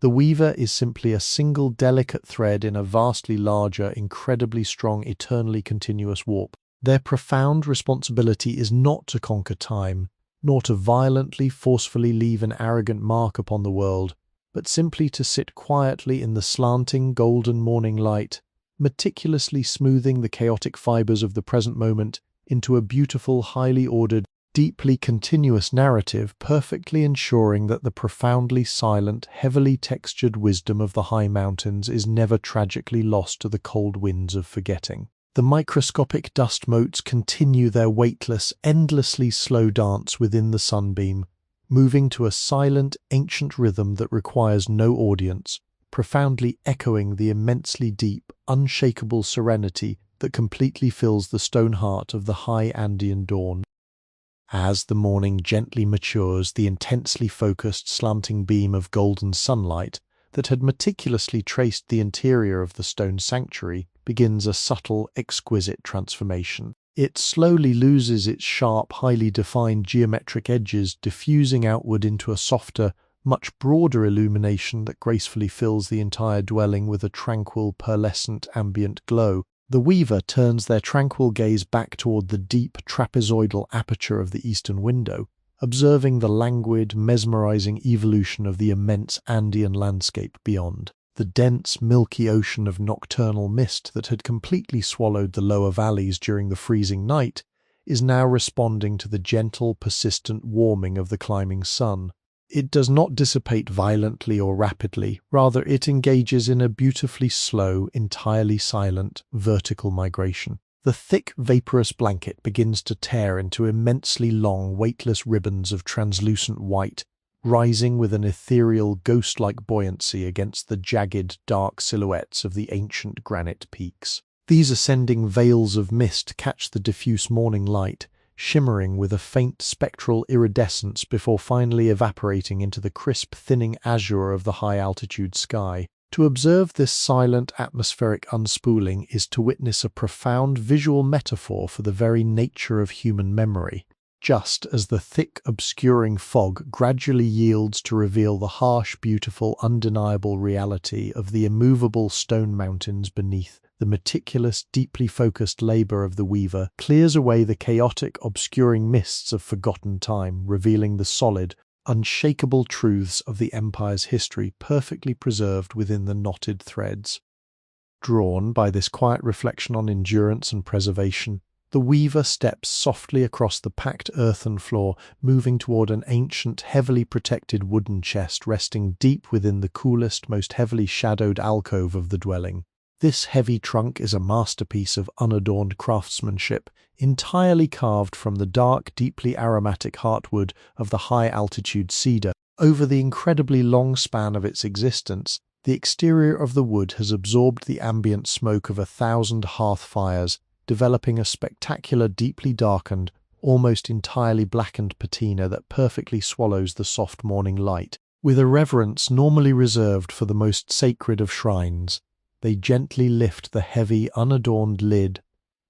The weaver is simply a single delicate thread in a vastly larger, incredibly strong, eternally continuous warp. Their profound responsibility is not to conquer time, nor to violently, forcefully leave an arrogant mark upon the world, but simply to sit quietly in the slanting, golden morning light, meticulously smoothing the chaotic fibers of the present moment into a beautiful, highly ordered, deeply continuous narrative, perfectly ensuring that the profoundly silent, heavily textured wisdom of the high mountains is never tragically lost to the cold winds of forgetting. The microscopic dust motes continue their weightless, endlessly slow dance within the sunbeam, moving to a silent, ancient rhythm that requires no audience, profoundly echoing the immensely deep, unshakable serenity that completely fills the stone heart of the high Andean dawn. As the morning gently matures, the intensely focused, slanting beam of golden sunlight that had meticulously traced the interior of the stone sanctuary begins a subtle, exquisite transformation. It slowly loses its sharp, highly defined geometric edges, diffusing outward into a softer, much broader illumination that gracefully fills the entire dwelling with a tranquil, pearlescent, ambient glow. The weaver turns their tranquil gaze back toward the deep, trapezoidal aperture of the eastern window, observing the languid, mesmerizing evolution of the immense Andean landscape beyond. The dense, milky ocean of nocturnal mist that had completely swallowed the lower valleys during the freezing night is now responding to the gentle, persistent warming of the climbing sun. It does not dissipate violently or rapidly, rather it engages in a beautifully slow, entirely silent, vertical migration. The thick, vaporous blanket begins to tear into immensely long, weightless ribbons of translucent white, rising with an ethereal, ghost-like buoyancy against the jagged, dark silhouettes of the ancient granite peaks. These ascending veils of mist catch the diffuse morning light, shimmering with a faint spectral iridescence before finally evaporating into the crisp, thinning azure of the high-altitude sky. To observe this silent atmospheric unspooling is to witness a profound visual metaphor for the very nature of human memory. Just as the thick, obscuring fog gradually yields to reveal the harsh, beautiful, undeniable reality of the immovable stone mountains beneath, the meticulous, deeply focused labor of the weaver clears away the chaotic, obscuring mists of forgotten time, revealing the solid, unshakable truths of the empire's history perfectly preserved within the knotted threads. Drawn by this quiet reflection on endurance and preservation, the weaver steps softly across the packed earthen floor, moving toward an ancient, heavily protected wooden chest resting deep within the coolest, most heavily shadowed alcove of the dwelling. This heavy trunk is a masterpiece of unadorned craftsmanship, entirely carved from the dark, deeply aromatic heartwood of the high-altitude cedar. Over the incredibly long span of its existence, the exterior of the wood has absorbed the ambient smoke of 1,000 hearth fires, developing a spectacular, deeply darkened, almost entirely blackened patina that perfectly swallows the soft morning light. With a reverence normally reserved for the most sacred of shrines, they gently lift the heavy, unadorned lid.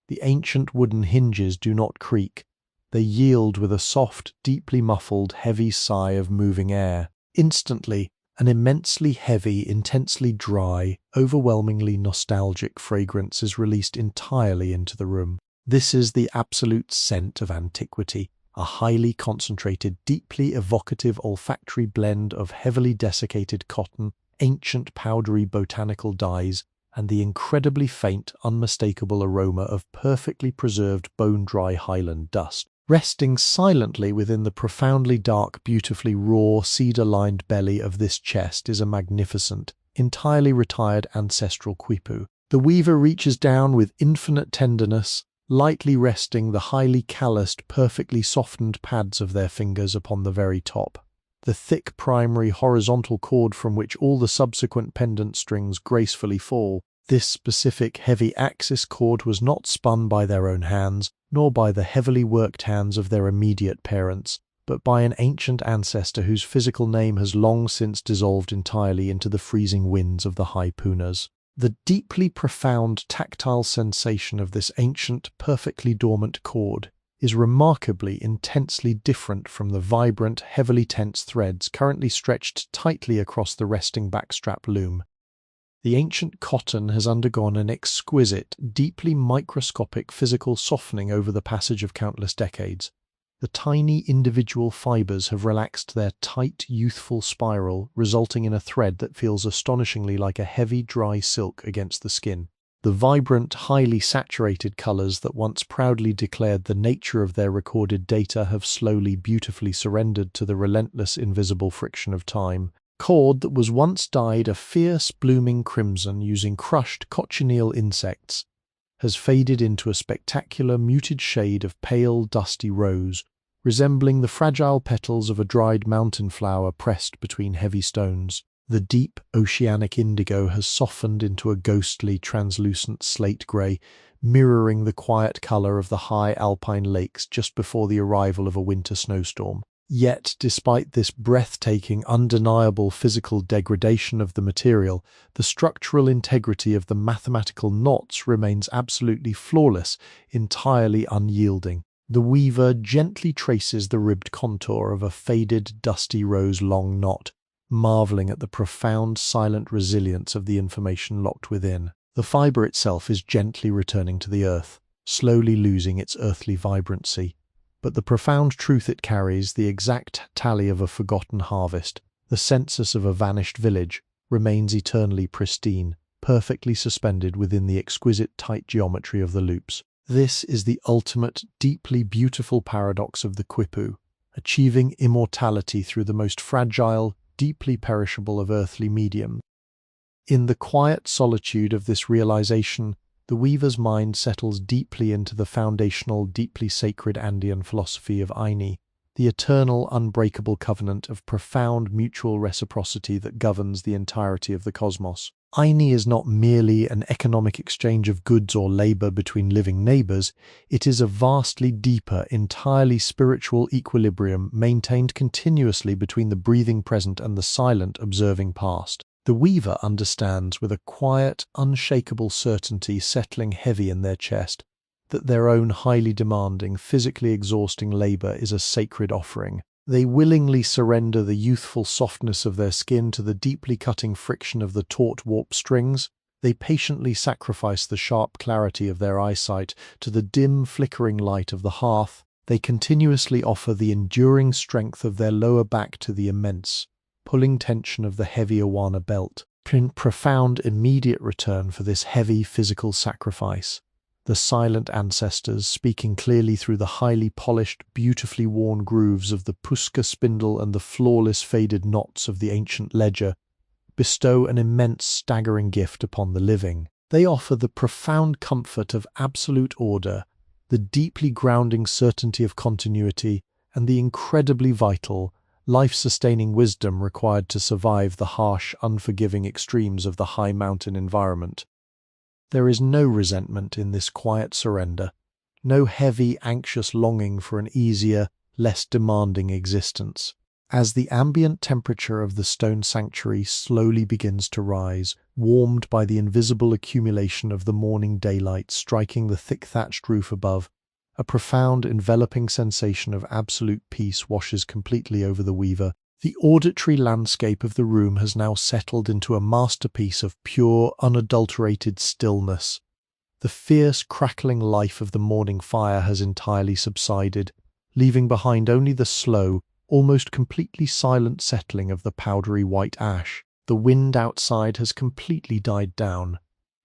The ancient wooden hinges do not creak. They yield with a soft, deeply muffled, heavy sigh of moving air. Instantly, an immensely heavy, intensely dry, overwhelmingly nostalgic fragrance is released entirely into the room. This is the absolute scent of antiquity, a highly concentrated, deeply evocative olfactory blend of heavily desiccated cotton, ancient powdery botanical dyes, and the incredibly faint, unmistakable aroma of perfectly preserved bone-dry highland dust. Resting silently within the profoundly dark, beautifully raw, cedar-lined belly of this chest is a magnificent, entirely retired ancestral quipu. The weaver reaches down with infinite tenderness, lightly resting the highly calloused, perfectly softened pads of their fingers upon the very top. The thick primary horizontal cord from which all the subsequent pendant strings gracefully fall. This specific heavy axis cord was not spun by their own hands, nor by the heavily worked hands of their immediate parents, but by an ancient ancestor whose physical name has long since dissolved entirely into the freezing winds of the high punas. The deeply profound tactile sensation of this ancient, perfectly dormant cord is remarkably intensely different from the vibrant, heavily tense threads currently stretched tightly across the resting backstrap loom. The ancient cotton has undergone an exquisite, deeply microscopic physical softening over the passage of countless decades. The tiny individual fibers have relaxed their tight, youthful spiral, resulting in a thread that feels astonishingly like a heavy, dry silk against the skin. The vibrant, highly saturated colors that once proudly declared the nature of their recorded data have slowly, beautifully surrendered to the relentless, invisible friction of time. Cord that was once dyed a fierce, blooming crimson using crushed cochineal insects has faded into a spectacular, muted shade of pale, dusty rose, resembling the fragile petals of a dried mountain flower pressed between heavy stones. The deep, oceanic indigo has softened into a ghostly, translucent slate grey, mirroring the quiet colour of the high alpine lakes just before the arrival of a winter snowstorm. Yet, despite this breathtaking, undeniable physical degradation of the material, the structural integrity of the mathematical knots remains absolutely flawless, entirely unyielding. The weaver gently traces the ribbed contour of a faded, dusty rose-long knot, marveling at the profound, silent resilience of the information locked within. The fiber itself is gently returning to the earth, slowly losing its earthly vibrancy. But the profound truth it carries, the exact tally of a forgotten harvest, the census of a vanished village, remains eternally pristine, perfectly suspended within the exquisite tight geometry of the loops. This is the ultimate, deeply beautiful paradox of the quipu, achieving immortality through the most fragile, deeply perishable of earthly mediums. In the quiet solitude of this realization, the weaver's mind settles deeply into the foundational, deeply sacred Andean philosophy of Aini, the eternal, unbreakable covenant of profound mutual reciprocity that governs the entirety of the cosmos. Aini is not merely an economic exchange of goods or labor between living neighbors, it is a vastly deeper, entirely spiritual equilibrium maintained continuously between the breathing present and the silent, observing past. The weaver understands with a quiet, unshakable certainty settling heavy in their chest that their own highly demanding, physically exhausting labor is a sacred offering. They willingly surrender the youthful softness of their skin to the deeply cutting friction of the taut warp strings. They patiently sacrifice the sharp clarity of their eyesight to the dim, flickering light of the hearth. They continuously offer the enduring strength of their lower back to the immense, pulling tension of the heavy Awana belt, in profound immediate return for this heavy physical sacrifice. The silent ancestors, speaking clearly through the highly polished, beautifully worn grooves of the puska spindle and the flawless faded knots of the ancient ledger, bestow an immense staggering gift upon the living. They offer the profound comfort of absolute order, the deeply grounding certainty of continuity, and the incredibly vital, life-sustaining wisdom required to survive the harsh, unforgiving extremes of the high mountain environment. There is no resentment in this quiet surrender, no heavy, anxious longing for an easier, less demanding existence. As the ambient temperature of the stone sanctuary slowly begins to rise, warmed by the invisible accumulation of the morning daylight striking the thick thatched roof above, a profound, enveloping sensation of absolute peace washes completely over the weaver. The auditory landscape of the room has now settled into a masterpiece of pure, unadulterated stillness. The fierce, crackling life of the morning fire has entirely subsided, leaving behind only the slow, almost completely silent settling of the powdery white ash. The wind outside has completely died down,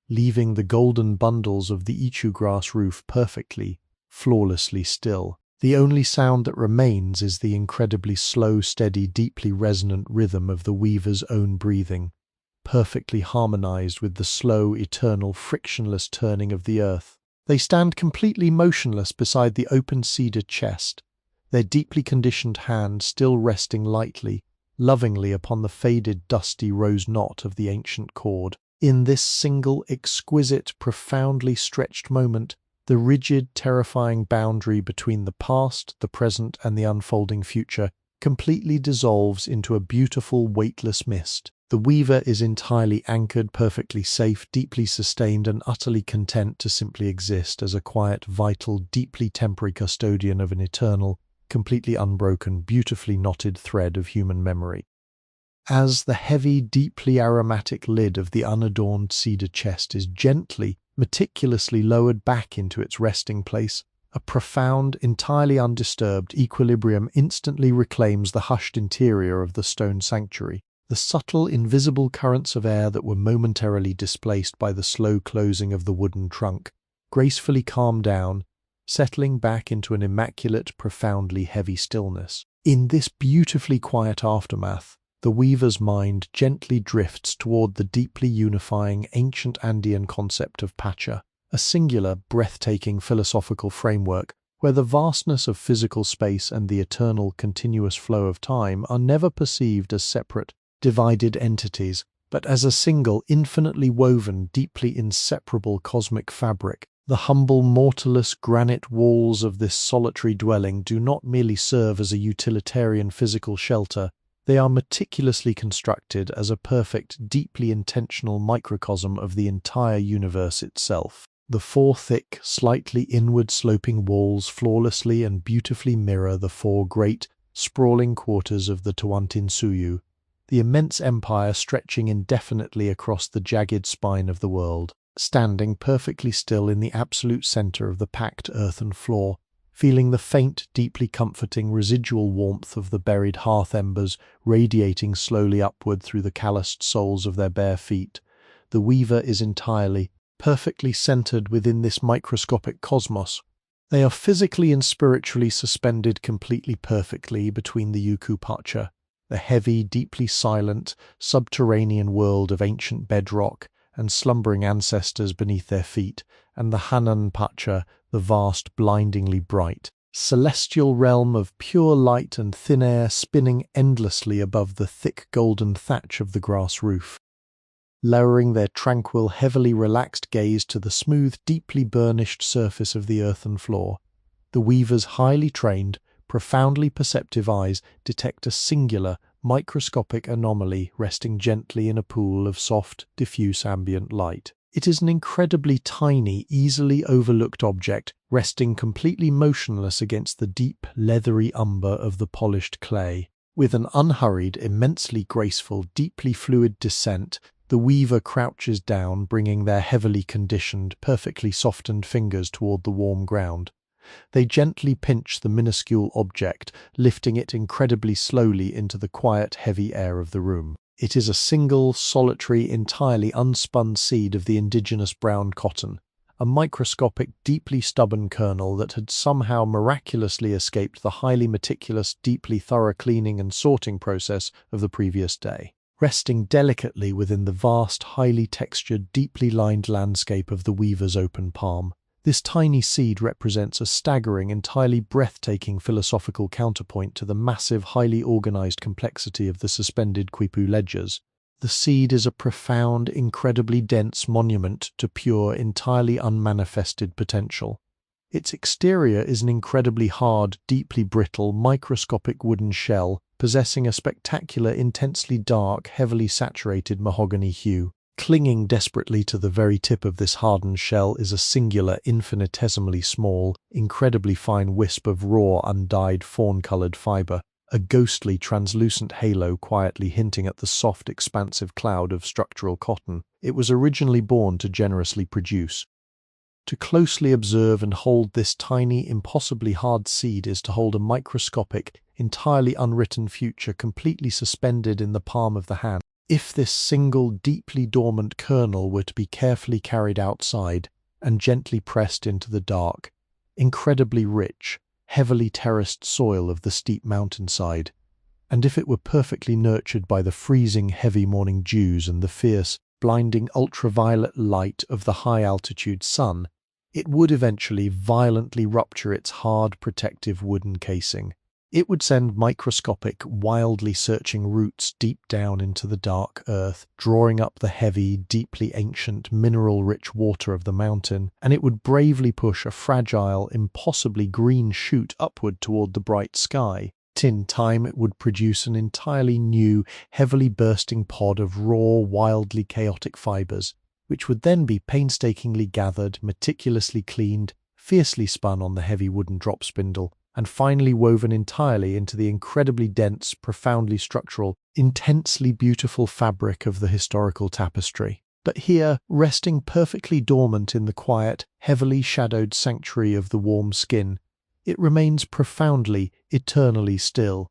leaving the golden bundles of the ichu grass roof perfectly, flawlessly still. The only sound that remains is the incredibly slow, steady, deeply resonant rhythm of the weaver's own breathing, perfectly harmonized with the slow, eternal, frictionless turning of the earth. They stand completely motionless beside the open cedar chest, their deeply conditioned hand still resting lightly, lovingly upon the faded, dusty rose knot of the ancient cord. In this single, exquisite, profoundly stretched moment, the rigid, terrifying boundary between the past, the present, and the unfolding future completely dissolves into a beautiful, weightless mist. The weaver is entirely anchored, perfectly safe, deeply sustained, and utterly content to simply exist as a quiet, vital, deeply temporary custodian of an eternal, completely unbroken, beautifully knotted thread of human memory. As the heavy, deeply aromatic lid of the unadorned cedar chest is gently, meticulously lowered back into its resting place, a profound, entirely undisturbed equilibrium instantly reclaims the hushed interior of the stone sanctuary. The subtle, invisible currents of air that were momentarily displaced by the slow closing of the wooden trunk gracefully calm down, settling back into an immaculate, profoundly heavy stillness. In this beautifully quiet aftermath, the weaver's mind gently drifts toward the deeply unifying ancient Andean concept of pacha, a singular, breathtaking philosophical framework where the vastness of physical space and the eternal, continuous flow of time are never perceived as separate, divided entities, but as a single, infinitely woven, deeply inseparable cosmic fabric. The humble, mortarless granite walls of this solitary dwelling do not merely serve as a utilitarian physical shelter. They are meticulously constructed as a perfect, deeply intentional microcosm of the entire universe itself. The four thick, slightly inward-sloping walls flawlessly and beautifully mirror the four great, sprawling quarters of the Tawantinsuyu, the immense empire stretching indefinitely across the jagged spine of the world. Standing perfectly still in the absolute center of the packed earthen floor, feeling the faint, deeply comforting residual warmth of the buried hearth embers radiating slowly upward through the calloused soles of their bare feet, the weaver is entirely, perfectly centered within this microscopic cosmos. They are physically and spiritually suspended completely perfectly between the Yuku Pacha, the heavy, deeply silent, subterranean world of ancient bedrock and slumbering ancestors beneath their feet, and the Hanan Pacha, the vast, blindingly bright, celestial realm of pure light and thin air spinning endlessly above the thick golden thatch of the grass roof. Lowering their tranquil, heavily relaxed gaze to the smooth, deeply burnished surface of the earthen floor, the weaver's highly trained, profoundly perceptive eyes detect a singular, microscopic anomaly resting gently in a pool of soft, diffuse ambient light. It is an incredibly tiny, easily overlooked object resting completely motionless against the deep, leathery umber of the polished clay. With an unhurried, immensely graceful, deeply fluid descent, the weaver crouches down, bringing their heavily conditioned, perfectly softened fingers toward the warm ground. They gently pinch the minuscule object, lifting it incredibly slowly into the quiet, heavy air of the room. It is a single, solitary, entirely unspun seed of the indigenous brown cotton, a microscopic, deeply stubborn kernel that had somehow miraculously escaped the highly meticulous, deeply thorough cleaning and sorting process of the previous day. Resting delicately within the vast, highly textured, deeply lined landscape of the weaver's open palm, this tiny seed represents a staggering, entirely breathtaking philosophical counterpoint to the massive, highly organized complexity of the suspended Quipu ledgers. The seed is a profound, incredibly dense monument to pure, entirely unmanifested potential. Its exterior is an incredibly hard, deeply brittle, microscopic wooden shell, possessing a spectacular, intensely dark, heavily saturated mahogany hue. Clinging desperately to the very tip of this hardened shell is a singular, infinitesimally small, incredibly fine wisp of raw, undyed, fawn-colored fiber, a ghostly, translucent halo quietly hinting at the soft, expansive cloud of structural cotton it was originally born to generously produce. To closely observe and hold this tiny, impossibly hard seed is to hold a microscopic, entirely unwritten future completely suspended in the palm of the hand. If this single, deeply dormant kernel were to be carefully carried outside and gently pressed into the dark, incredibly rich, heavily terraced soil of the steep mountainside, and if it were perfectly nurtured by the freezing heavy morning dews and the fierce, blinding ultraviolet light of the high-altitude sun, it would eventually violently rupture its hard protective wooden casing. It would send microscopic, wildly searching roots deep down into the dark earth, drawing up the heavy, deeply ancient, mineral-rich water of the mountain, and it would bravely push a fragile, impossibly green shoot upward toward the bright sky. In time, it would produce an entirely new, heavily bursting pod of raw, wildly chaotic fibers, which would then be painstakingly gathered, meticulously cleaned, fiercely spun on the heavy wooden drop spindle, and finally woven entirely into the incredibly dense, profoundly structural, intensely beautiful fabric of the historical tapestry. But here, resting perfectly dormant in the quiet, heavily shadowed sanctuary of the warm skin, it remains profoundly, eternally still.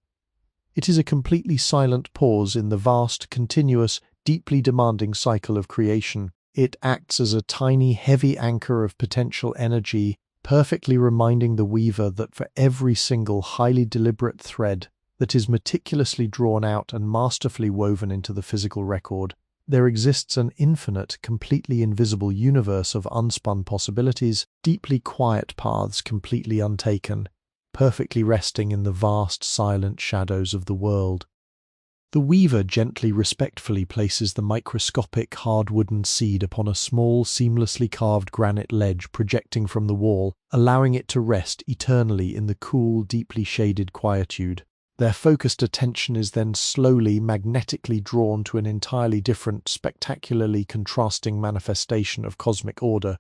It is a completely silent pause in the vast, continuous, deeply demanding cycle of creation. It acts as a tiny, heavy anchor of potential energy, perfectly reminding the weaver that for every single highly deliberate thread that is meticulously drawn out and masterfully woven into the physical record, there exists an infinite, completely invisible universe of unspun possibilities, deeply quiet paths completely untaken, perfectly resting in the vast, silent shadows of the world. The weaver gently, respectfully places the microscopic, hard-wooden seed upon a small, seamlessly carved granite ledge projecting from the wall, allowing it to rest eternally in the cool, deeply shaded quietude. Their focused attention is then slowly, magnetically drawn to an entirely different, spectacularly contrasting manifestation of cosmic order,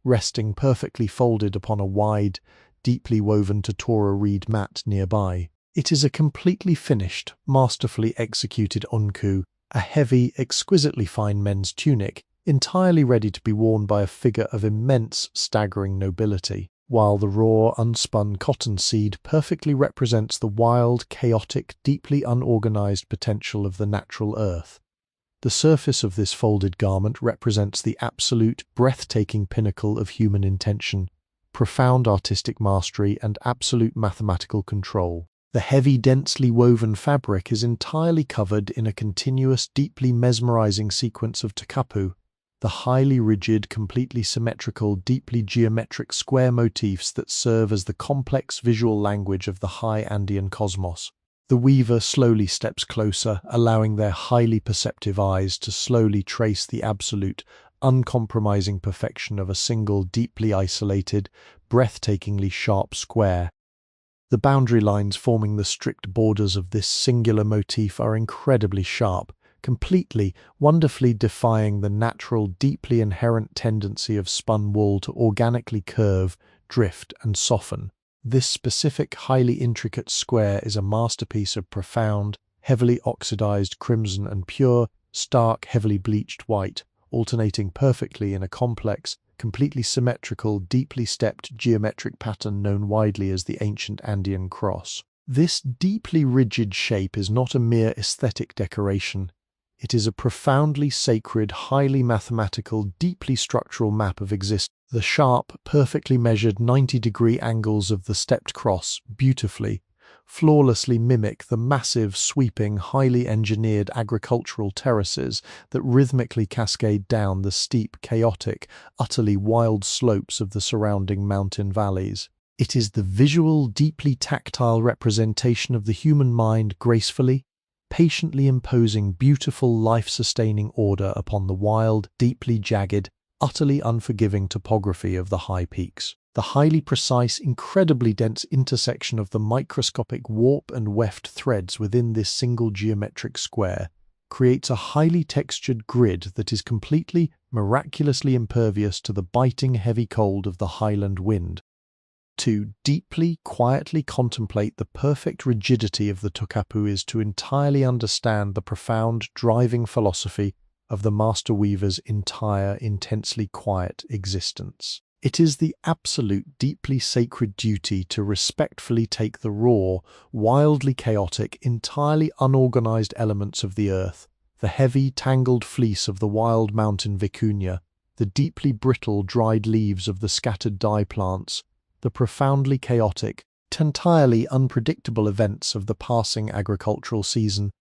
resting perfectly folded upon a wide, deeply woven Totora reed mat nearby. It is a completely finished, masterfully executed onku, a heavy, exquisitely fine men's tunic, entirely ready to be worn by a figure of immense, staggering nobility, while the raw, unspun cotton seed perfectly represents the wild, chaotic, deeply unorganized potential of the natural earth. The surface of this folded garment represents the absolute, breathtaking pinnacle of human intention, profound artistic mastery, and absolute mathematical control. The heavy, densely woven fabric is entirely covered in a continuous, deeply mesmerizing sequence of takapu, the highly rigid, completely symmetrical, deeply geometric square motifs that serve as the complex visual language of the high Andean cosmos. The weaver slowly steps closer, allowing their highly perceptive eyes to slowly trace the absolute, uncompromising perfection of a single, deeply isolated, breathtakingly sharp square. The boundary lines forming the strict borders of this singular motif are incredibly sharp, completely, wonderfully defying the natural, deeply inherent tendency of spun wool to organically curve, drift, and soften. This specific, highly intricate square is a masterpiece of profound, heavily oxidized crimson and pure, stark, heavily bleached white, alternating perfectly in a complex, completely symmetrical, deeply stepped geometric pattern known widely as the ancient Andean cross. This deeply rigid shape is not a mere aesthetic decoration. It is a profoundly sacred, highly mathematical, deeply structural map of existence. The sharp, perfectly measured 90-degree angles of the stepped cross beautifully, flawlessly mimic the massive, sweeping, highly engineered agricultural terraces that rhythmically cascade down the steep, chaotic, utterly wild slopes of the surrounding mountain valleys. It is the visual, deeply tactile representation of the human mind gracefully, patiently imposing beautiful, life-sustaining order upon the wild, deeply jagged, utterly unforgiving topography of the high peaks. The highly precise, incredibly dense intersection of the microscopic warp and weft threads within this single geometric square creates a highly textured grid that is completely, miraculously impervious to the biting heavy cold of the highland wind. To deeply, quietly contemplate the perfect rigidity of the tokapu is to entirely understand the profound, driving philosophy of the master weaver's entire, intensely quiet existence. It is the absolute, deeply sacred duty to respectfully take the raw, wildly chaotic, entirely unorganized elements of the earth, the heavy, tangled fleece of the wild mountain vicuña, the deeply brittle, dried leaves of the scattered dye plants, the profoundly chaotic, entirely unpredictable events of the passing agricultural season,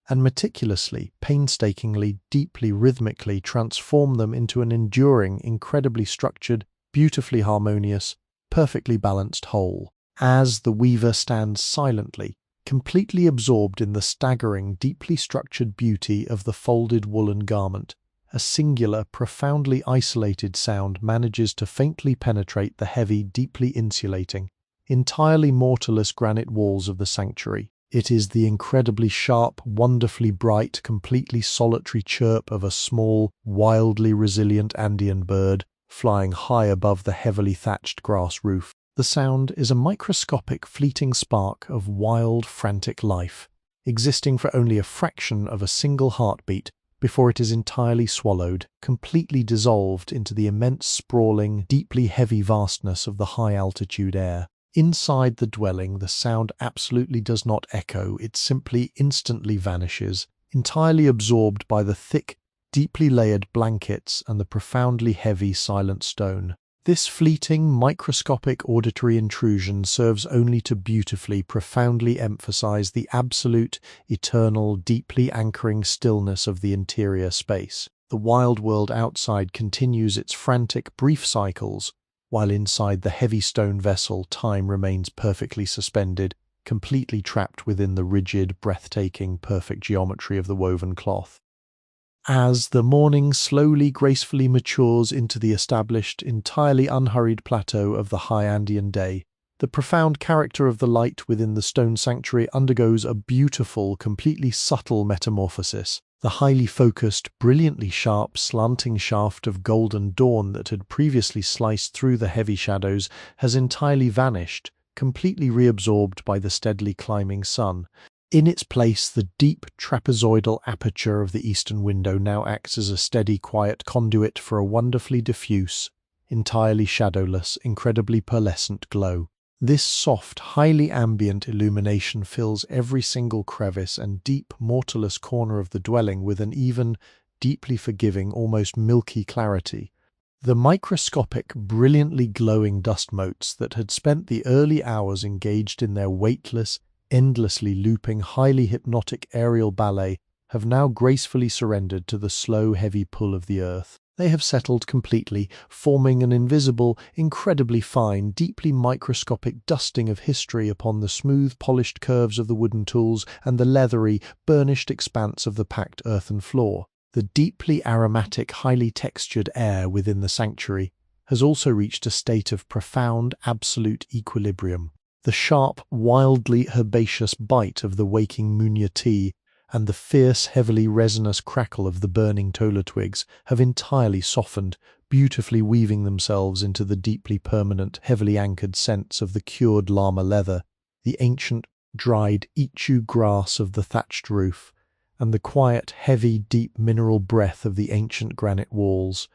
and meticulously, painstakingly, deeply rhythmically transform them into an enduring, incredibly structured, beautifully harmonious, perfectly balanced whole. As the weaver stands silently, completely absorbed in the staggering, deeply structured beauty of the folded woolen garment, a singular, profoundly isolated sound manages to faintly penetrate the heavy, deeply insulating, entirely mortarless granite walls of the sanctuary. It is the incredibly sharp, wonderfully bright, completely solitary chirp of a small, wildly resilient Andean bird flying high above the heavily thatched grass roof. The sound is a microscopic, fleeting spark of wild, frantic life, existing for only a fraction of a single heartbeat before it is entirely swallowed, completely dissolved into the immense, sprawling, deeply heavy vastness of the high-altitude air. Inside the dwelling, the sound absolutely does not echo, it simply instantly vanishes, entirely absorbed by the thick, deeply layered blankets and the profoundly heavy, silent stone. This fleeting, microscopic auditory intrusion serves only to beautifully, profoundly emphasize the absolute, eternal, deeply anchoring stillness of the interior space. The wild world outside continues its frantic, brief cycles, while inside the heavy stone vessel, time remains perfectly suspended, completely trapped within the rigid, breathtaking, perfect geometry of the woven cloth. As the morning slowly, gracefully matures into the established, entirely unhurried plateau of the high Andean day, the profound character of the light within the stone sanctuary undergoes a beautiful, completely subtle metamorphosis. The highly focused, brilliantly sharp, slanting shaft of golden dawn that had previously sliced through the heavy shadows has entirely vanished, completely reabsorbed by the steadily climbing sun. In its place, the deep trapezoidal aperture of the eastern window now acts as a steady, quiet conduit for a wonderfully diffuse, entirely shadowless, incredibly pearlescent glow. This soft, highly ambient illumination fills every single crevice and deep, mortarless corner of the dwelling with an even, deeply forgiving, almost milky clarity. The microscopic, brilliantly glowing dust motes that had spent the early hours engaged in their weightless, endlessly looping, highly hypnotic aerial ballet have now gracefully surrendered to the slow, heavy pull of the earth. They have settled completely, forming an invisible, incredibly fine, deeply microscopic dusting of history upon the smooth, polished curves of the wooden tools and the leathery, burnished expanse of the packed earthen floor. The deeply aromatic, highly textured air within the sanctuary has also reached a state of profound, absolute equilibrium. The sharp, wildly herbaceous bite of the waking muña tea and the fierce, heavily resinous crackle of the burning tola twigs have entirely softened, beautifully weaving themselves into the deeply permanent, heavily anchored scents of the cured llama leather, the ancient, dried ichu grass of the thatched roof, and the quiet, heavy, deep mineral breath of the ancient granite walls.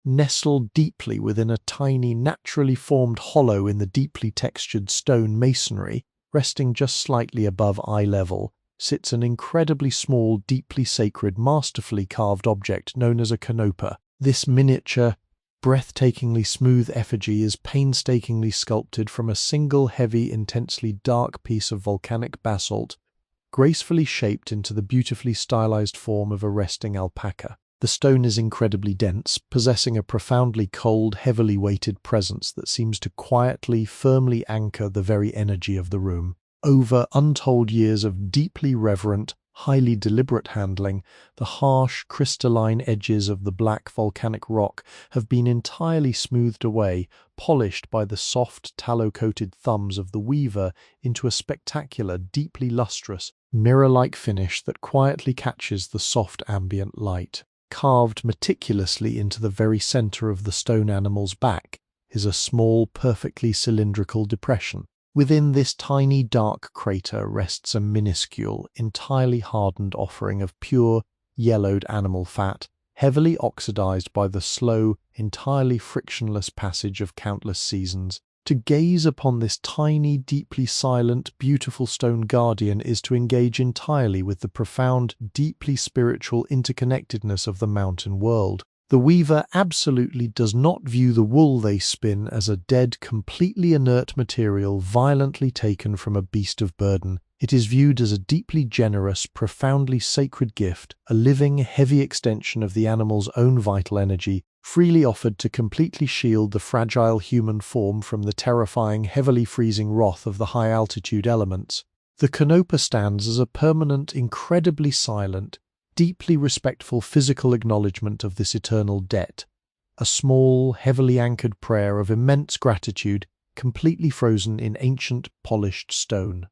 Nestled deeply within a tiny, naturally formed hollow in the deeply textured stone masonry, resting just slightly above eye level, sits an incredibly small, deeply sacred, masterfully carved object known as a canopa. This miniature, breathtakingly smooth effigy is painstakingly sculpted from a single heavy, intensely dark piece of volcanic basalt, gracefully shaped into the beautifully stylized form of a resting alpaca. The stone is incredibly dense, possessing a profoundly cold, heavily weighted presence that seems to quietly, firmly anchor the very energy of the room. Over untold years of deeply reverent, highly deliberate handling, the harsh, crystalline edges of the black volcanic rock have been entirely smoothed away, polished by the soft, tallow-coated thumbs of the weaver into a spectacular, deeply lustrous, mirror-like finish that quietly catches the soft ambient light. Carved meticulously into the very center of the stone animal's back is a small, perfectly cylindrical depression. Within this tiny, dark crater rests a minuscule, entirely hardened offering of pure, yellowed animal fat, heavily oxidized by the slow, entirely frictionless passage of countless seasons. To gaze upon this tiny, deeply silent, beautiful stone guardian is to engage entirely with the profound, deeply spiritual interconnectedness of the mountain world. The weaver absolutely does not view the wool they spin as a dead, completely inert material violently taken from a beast of burden. It is viewed as a deeply generous, profoundly sacred gift, a living, heavy extension of the animal's own vital energy, freely offered to completely shield the fragile human form from the terrifying, heavily freezing wrath of the high-altitude elements. The quinoa stands as a permanent, incredibly silent, deeply respectful physical acknowledgement of this eternal debt, a small, heavily anchored prayer of immense gratitude, completely frozen in ancient, polished stone.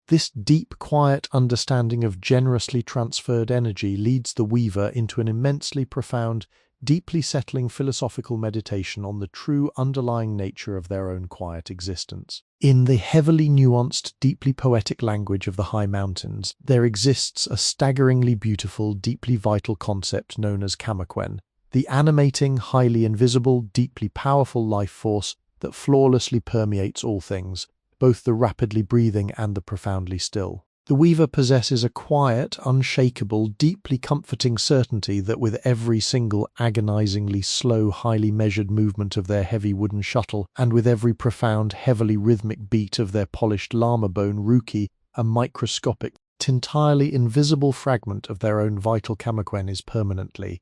This deep, quiet understanding of generously transferred energy leads the weaver into an immensely profound, deeply settling philosophical meditation on the true underlying nature of their own quiet existence. In the heavily nuanced, deeply poetic language of the high mountains, there exists a staggeringly beautiful, deeply vital concept known as kamaquen, the animating, highly invisible, deeply powerful life force that flawlessly permeates all things, both the rapidly breathing and the profoundly still. The weaver possesses a quiet, unshakable, deeply comforting certainty that with every single agonizingly slow, highly measured movement of their heavy wooden shuttle, and with every profound, heavily rhythmic beat of their polished llama bone ruki, a microscopic, entirely invisible fragment of their own vital kamaquen is permanently,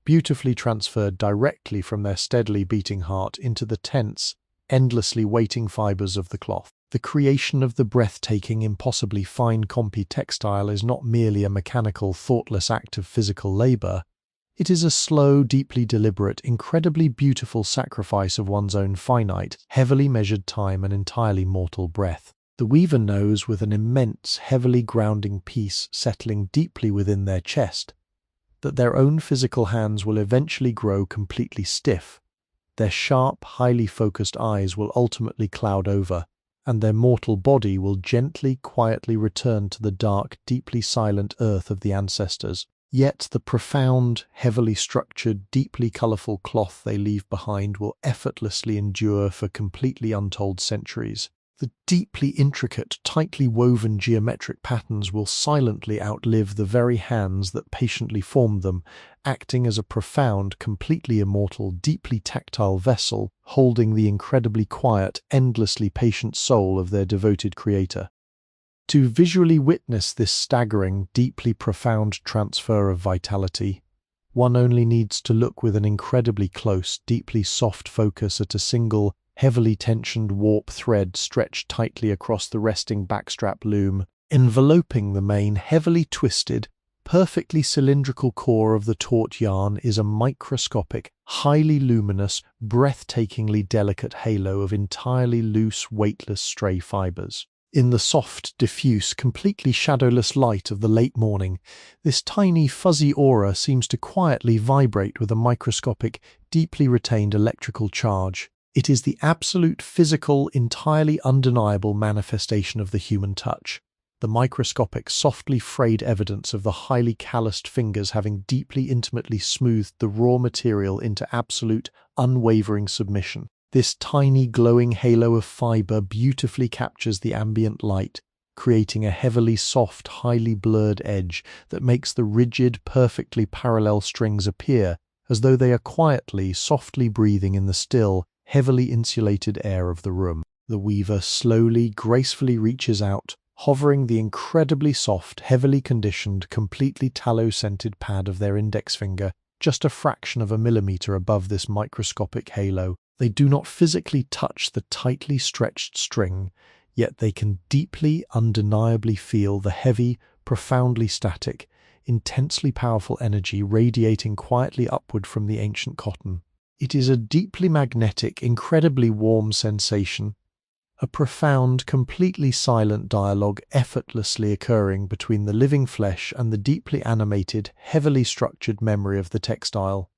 beautifully transferred directly from their steadily beating heart into the tense, endlessly waiting fibers of the cloth. The creation of the breathtaking, impossibly fine compi textile is not merely a mechanical, thoughtless act of physical labor. It is a slow, deeply deliberate, incredibly beautiful sacrifice of one's own finite, heavily measured time and entirely mortal breath. The weaver knows with an immense, heavily grounding peace settling deeply within their chest that their own physical hands will eventually grow completely stiff, their sharp, highly focused eyes will ultimately cloud over, and their mortal body will gently, quietly return to the dark, deeply silent earth of the ancestors. Yet the profound, heavily structured, deeply colorful cloth they leave behind will effortlessly endure for completely untold centuries. The deeply intricate, tightly woven geometric patterns will silently outlive the very hands that patiently formed them, acting as a profound, completely immortal, deeply tactile vessel, holding the incredibly quiet, endlessly patient soul of their devoted creator. To visually witness this staggering, deeply profound transfer of vitality, one only needs to look with an incredibly close, deeply soft focus at a single, heavily tensioned warp thread stretched tightly across the resting backstrap loom, enveloping the main, heavily twisted, perfectly cylindrical core of the taut yarn is a microscopic, highly luminous, breathtakingly delicate halo of entirely loose, weightless stray fibers. In the soft, diffuse, completely shadowless light of the late morning, this tiny, fuzzy aura seems to quietly vibrate with a microscopic, deeply retained electrical charge. It is the absolute physical, entirely undeniable manifestation of the human touch, the microscopic, softly frayed evidence of the highly calloused fingers having deeply, intimately smoothed the raw material into absolute, unwavering submission. This tiny, glowing halo of fiber beautifully captures the ambient light, creating a heavily soft, highly blurred edge that makes the rigid, perfectly parallel strings appear as though they are quietly, softly breathing in the still, heavily insulated air of the room. The weaver slowly, gracefully reaches out, hovering the incredibly soft, heavily conditioned, completely tallow-scented pad of their index finger just a fraction of a millimeter above this microscopic halo. They do not physically touch the tightly stretched string, yet they can deeply, undeniably feel the heavy, profoundly static, intensely powerful energy radiating quietly upward from the ancient cotton. It is a deeply magnetic, incredibly warm sensation, a profound, completely silent dialogue effortlessly occurring between the living flesh and the deeply animated, heavily structured memory of the textile.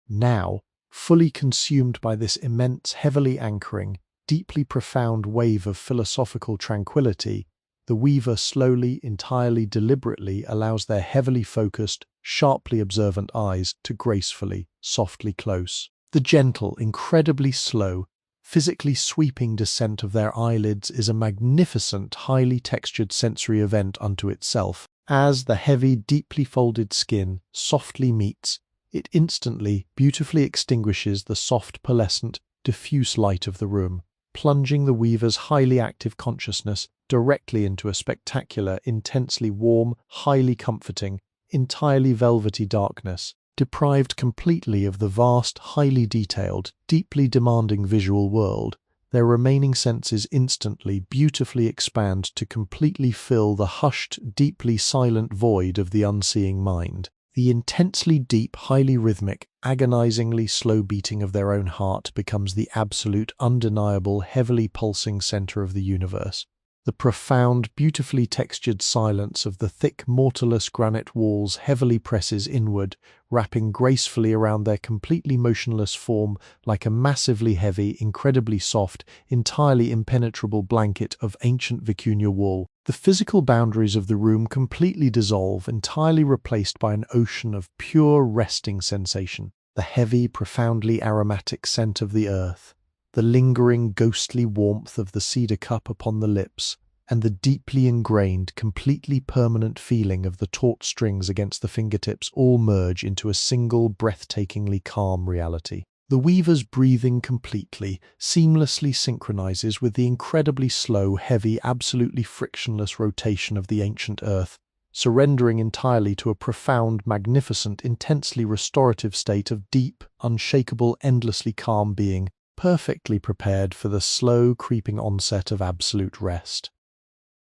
Now, fully consumed by this immense, heavily anchoring, deeply profound wave of philosophical tranquility, the weaver slowly, entirely deliberately allows their heavily focused, sharply observant eyes to gracefully, softly close. The gentle, incredibly slow, physically sweeping descent of their eyelids is a magnificent, highly textured sensory event unto itself, as the heavy, deeply folded skin softly meets, it instantly, beautifully extinguishes the soft, pearlescent, diffuse light of the room, plunging the weaver's highly active consciousness directly into a spectacular, intensely warm, highly comforting, entirely velvety darkness. Deprived completely of the vast, highly detailed, deeply demanding visual world, their remaining senses instantly, beautifully expand to completely fill the hushed, deeply silent void of the unseeing mind. The intensely deep, highly rhythmic, agonizingly slow beating of their own heart becomes the absolute, undeniable, heavily pulsing center of the universe. The profound, beautifully textured silence of the thick, mortarless granite walls heavily presses inward, wrapping gracefully around their completely motionless form like a massively heavy, incredibly soft, entirely impenetrable blanket of ancient vicuña wool. The physical boundaries of the room completely dissolve, entirely replaced by an ocean of pure resting sensation. The heavy, profoundly aromatic scent of the earth, the lingering, ghostly warmth of the cedar cup upon the lips, and the deeply ingrained, completely permanent feeling of the taut strings against the fingertips all merge into a single, breathtakingly calm reality. The weaver's breathing completely, seamlessly synchronizes with the incredibly slow, heavy, absolutely frictionless rotation of the ancient earth, surrendering entirely to a profound, magnificent, intensely restorative state of deep, unshakable, endlessly calm being, perfectly prepared for the slow, creeping onset of absolute rest.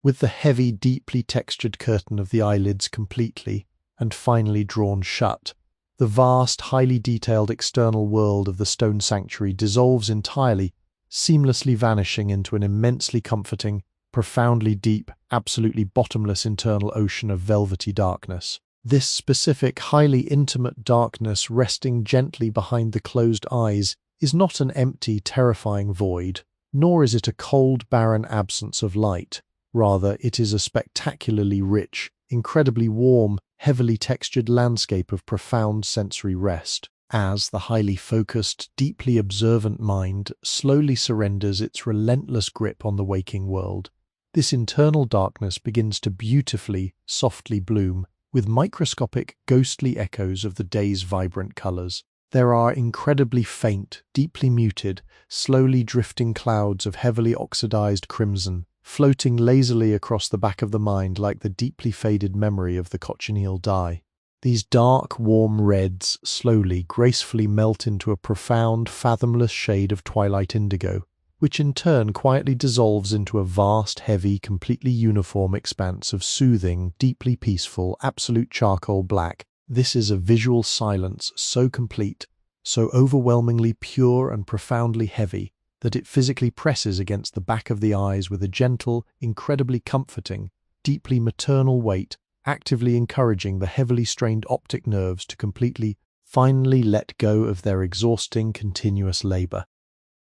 With the heavy, deeply textured curtain of the eyelids completely and finally drawn shut, the vast, highly detailed external world of the stone sanctuary dissolves entirely, seamlessly vanishing into an immensely comforting, profoundly deep, absolutely bottomless internal ocean of velvety darkness. This specific, highly intimate darkness resting gently behind the closed eyes is not an empty, terrifying void, nor is it a cold, barren absence of light. Rather, it is a spectacularly rich, incredibly warm, heavily textured landscape of profound sensory rest. As the highly focused, deeply observant mind slowly surrenders its relentless grip on the waking world, this internal darkness begins to beautifully, softly bloom, with microscopic, ghostly echoes of the day's vibrant colors. There are incredibly faint, deeply muted, slowly drifting clouds of heavily oxidized crimson, floating lazily across the back of the mind like the deeply faded memory of the cochineal dye. These dark, warm reds slowly, gracefully melt into a profound, fathomless shade of twilight indigo, which in turn quietly dissolves into a vast, heavy, completely uniform expanse of soothing, deeply peaceful, absolute charcoal black. This is a visual silence so complete, so overwhelmingly pure and profoundly heavy, that it physically presses against the back of the eyes with a gentle, incredibly comforting, deeply maternal weight, actively encouraging the heavily strained optic nerves to completely, finally let go of their exhausting, continuous labor.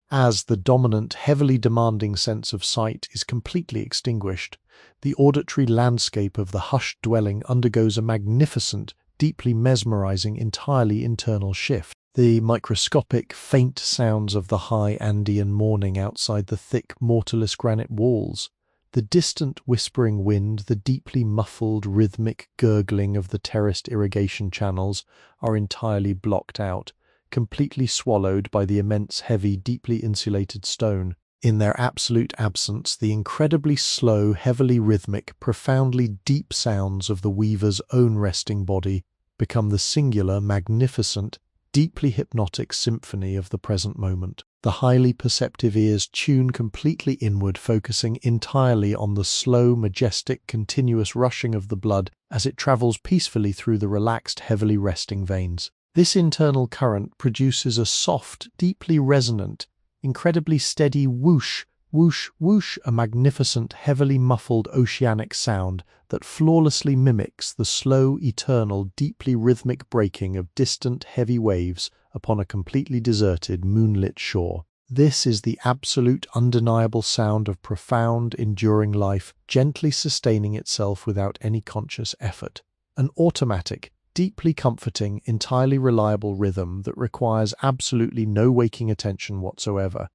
As the dominant, heavily demanding sense of sight is completely extinguished, the auditory landscape of the hushed dwelling undergoes a magnificent, deeply mesmerizing, entirely internal shift. The microscopic, faint sounds of the high Andean morning outside the thick, mortarless granite walls, the distant whispering wind, the deeply muffled, rhythmic gurgling of the terraced irrigation channels are entirely blocked out, completely swallowed by the immense, heavy, deeply insulated stone. In their absolute absence, the incredibly slow, heavily rhythmic, profoundly deep sounds of the weaver's own resting body become the singular, magnificent, deeply hypnotic symphony of the present moment. The highly perceptive ears tune completely inward, focusing entirely on the slow, majestic, continuous rushing of the blood as it travels peacefully through the relaxed, heavily resting veins. This internal current produces a soft, deeply resonant, incredibly steady whoosh, whoosh, whoosh, a magnificent, heavily muffled oceanic sound that flawlessly mimics the slow, eternal, deeply rhythmic breaking of distant, heavy waves upon a completely deserted, moonlit shore. This is the absolute, undeniable sound of profound, enduring life, gently sustaining itself without any conscious effort. An automatic, deeply comforting, entirely reliable rhythm that requires absolutely no waking attention whatsoever.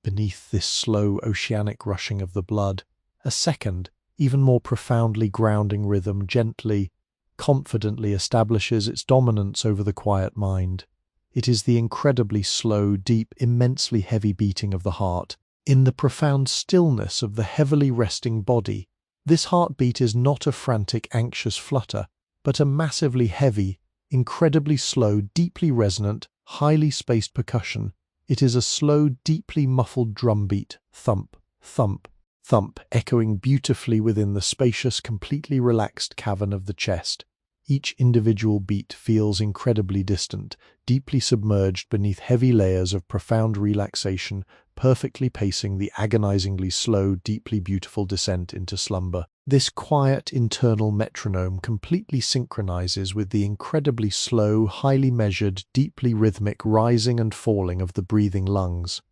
Beneath this slow, oceanic rushing of the blood, a second, even more profoundly grounding rhythm gently, confidently establishes its dominance over the quiet mind. It is the incredibly slow, deep, immensely heavy beating of the heart. In the profound stillness of the heavily resting body, this heartbeat is not a frantic, anxious flutter, but a massively heavy, incredibly slow, deeply resonant, highly spaced percussion. It is a slow, deeply muffled drumbeat, thump, thump, thump, echoing beautifully within the spacious, completely relaxed cavern of the chest. Each individual beat feels incredibly distant, deeply submerged beneath heavy layers of profound relaxation, perfectly pacing the agonizingly slow, deeply beautiful descent into slumber. This quiet internal metronome completely synchronizes with the incredibly slow, highly measured, deeply rhythmic rising and falling of the breathing lungs.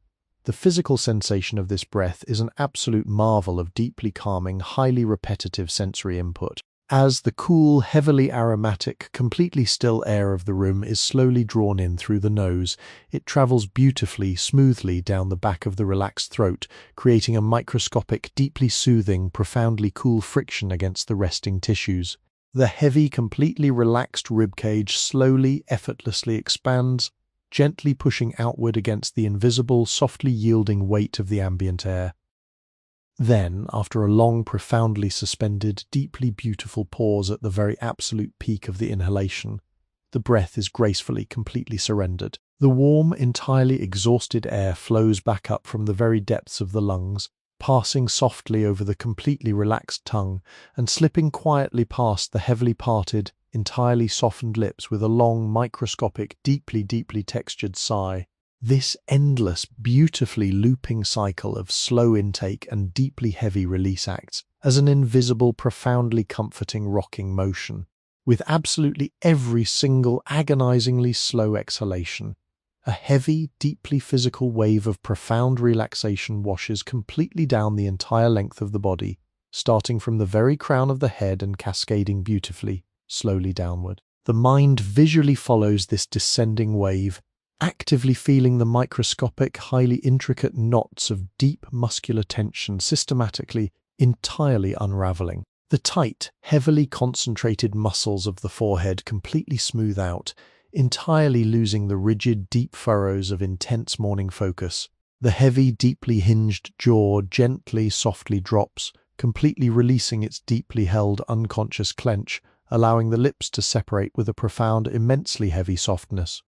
The physical sensation of this breath is an absolute marvel of deeply calming, highly repetitive sensory input. As the cool, heavily aromatic, completely still air of the room is slowly drawn in through the nose, it travels beautifully, smoothly down the back of the relaxed throat, creating a microscopic, deeply soothing, profoundly cool friction against the resting tissues. The heavy, completely relaxed ribcage slowly, effortlessly expands, gently pushing outward against the invisible, softly yielding weight of the ambient air. Then, after a long, profoundly suspended, deeply beautiful pause at the very absolute peak of the inhalation, the breath is gracefully, completely surrendered. The warm, entirely exhausted air flows back up from the very depths of the lungs, passing softly over the completely relaxed tongue and slipping quietly past the heavily parted, entirely softened lips with a long, microscopic, deeply, deeply textured sigh. This endless, beautifully looping cycle of slow intake and deeply heavy release acts as an invisible, profoundly comforting rocking motion. With absolutely every single agonizingly slow exhalation, a heavy, deeply physical wave of profound relaxation washes completely down the entire length of the body, starting from the very crown of the head and cascading beautifully, slowly downward. The mind visually follows this descending wave, actively feeling the microscopic, highly intricate knots of deep muscular tension systematically, entirely unraveling. The tight, heavily concentrated muscles of the forehead completely smooth out, entirely losing the rigid, deep furrows of intense morning focus. The heavy, deeply hinged jaw gently, softly drops, completely releasing its deeply held, unconscious clench, allowing the lips to separate with a profound, immensely heavy softness.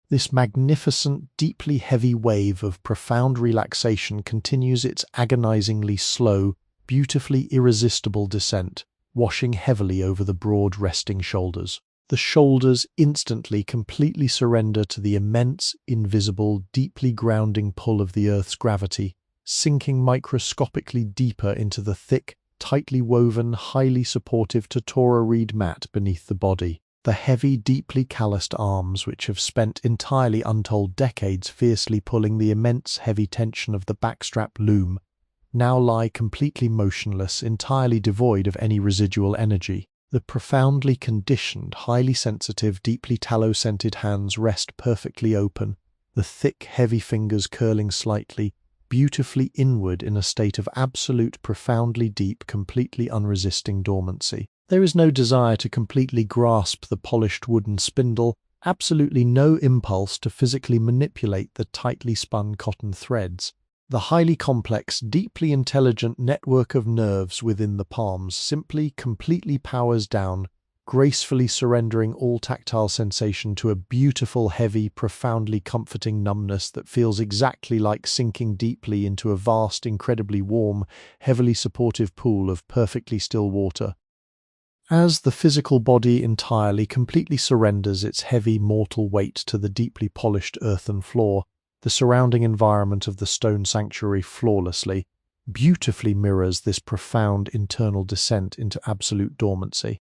This magnificent, deeply heavy wave of profound relaxation continues its agonizingly slow, beautifully irresistible descent, washing heavily over the broad resting shoulders. The shoulders instantly completely surrender to the immense, invisible, deeply grounding pull of the Earth's gravity, sinking microscopically deeper into the thick, tightly woven, highly supportive totora reed mat beneath the body. The heavy, deeply calloused arms, which have spent entirely untold decades fiercely pulling the immense heavy tension of the backstrap loom, now lie completely motionless, entirely devoid of any residual energy. The profoundly conditioned, highly sensitive, deeply tallow-scented hands rest perfectly open, the thick, heavy fingers curling slightly, beautifully inward in a state of absolute, profoundly deep, completely unresisting dormancy. There is no desire to completely grasp the polished wooden spindle, absolutely no impulse to physically manipulate the tightly spun cotton threads. The highly complex, deeply intelligent network of nerves within the palms simply, completely powers down, gracefully surrendering all tactile sensation to a beautiful, heavy, profoundly comforting numbness that feels exactly like sinking deeply into a vast, incredibly warm, heavily supportive pool of perfectly still water. As the physical body entirely, completely surrenders its heavy, mortal weight to the deeply polished earthen floor, the surrounding environment of the stone sanctuary flawlessly, beautifully mirrors this profound internal descent into absolute dormancy.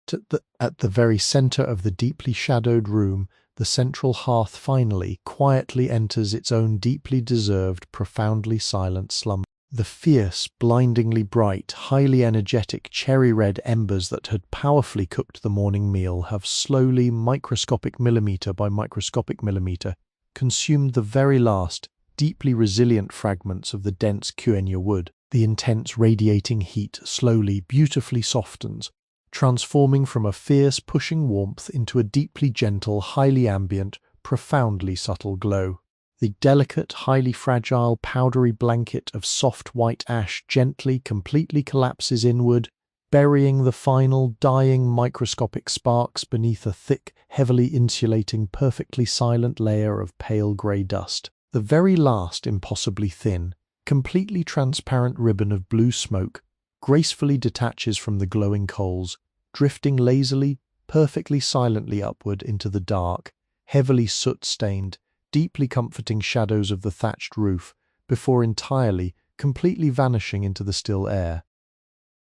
At the very center of the deeply shadowed room, the central hearth finally, quietly enters its own deeply deserved, profoundly silent slumber. The fierce, blindingly bright, highly energetic cherry-red embers that had powerfully cooked the morning meal have slowly, microscopic millimeter by microscopic millimeter, consumed the very last, deeply resilient fragments of the dense quinoa wood. The intense radiating heat slowly, beautifully softens, transforming from a fierce, pushing warmth into a deeply gentle, highly ambient, profoundly subtle glow. The delicate, highly fragile, powdery blanket of soft white ash gently, completely collapses inward, burying the final, dying microscopic sparks beneath a thick, heavily insulating, perfectly silent layer of pale grey dust. The very last impossibly thin, completely transparent ribbon of blue smoke gracefully detaches from the glowing coals, drifting lazily, perfectly silently upward into the dark, heavily soot-stained, deeply comforting shadows of the thatched roof, before entirely, completely vanishing into the still air.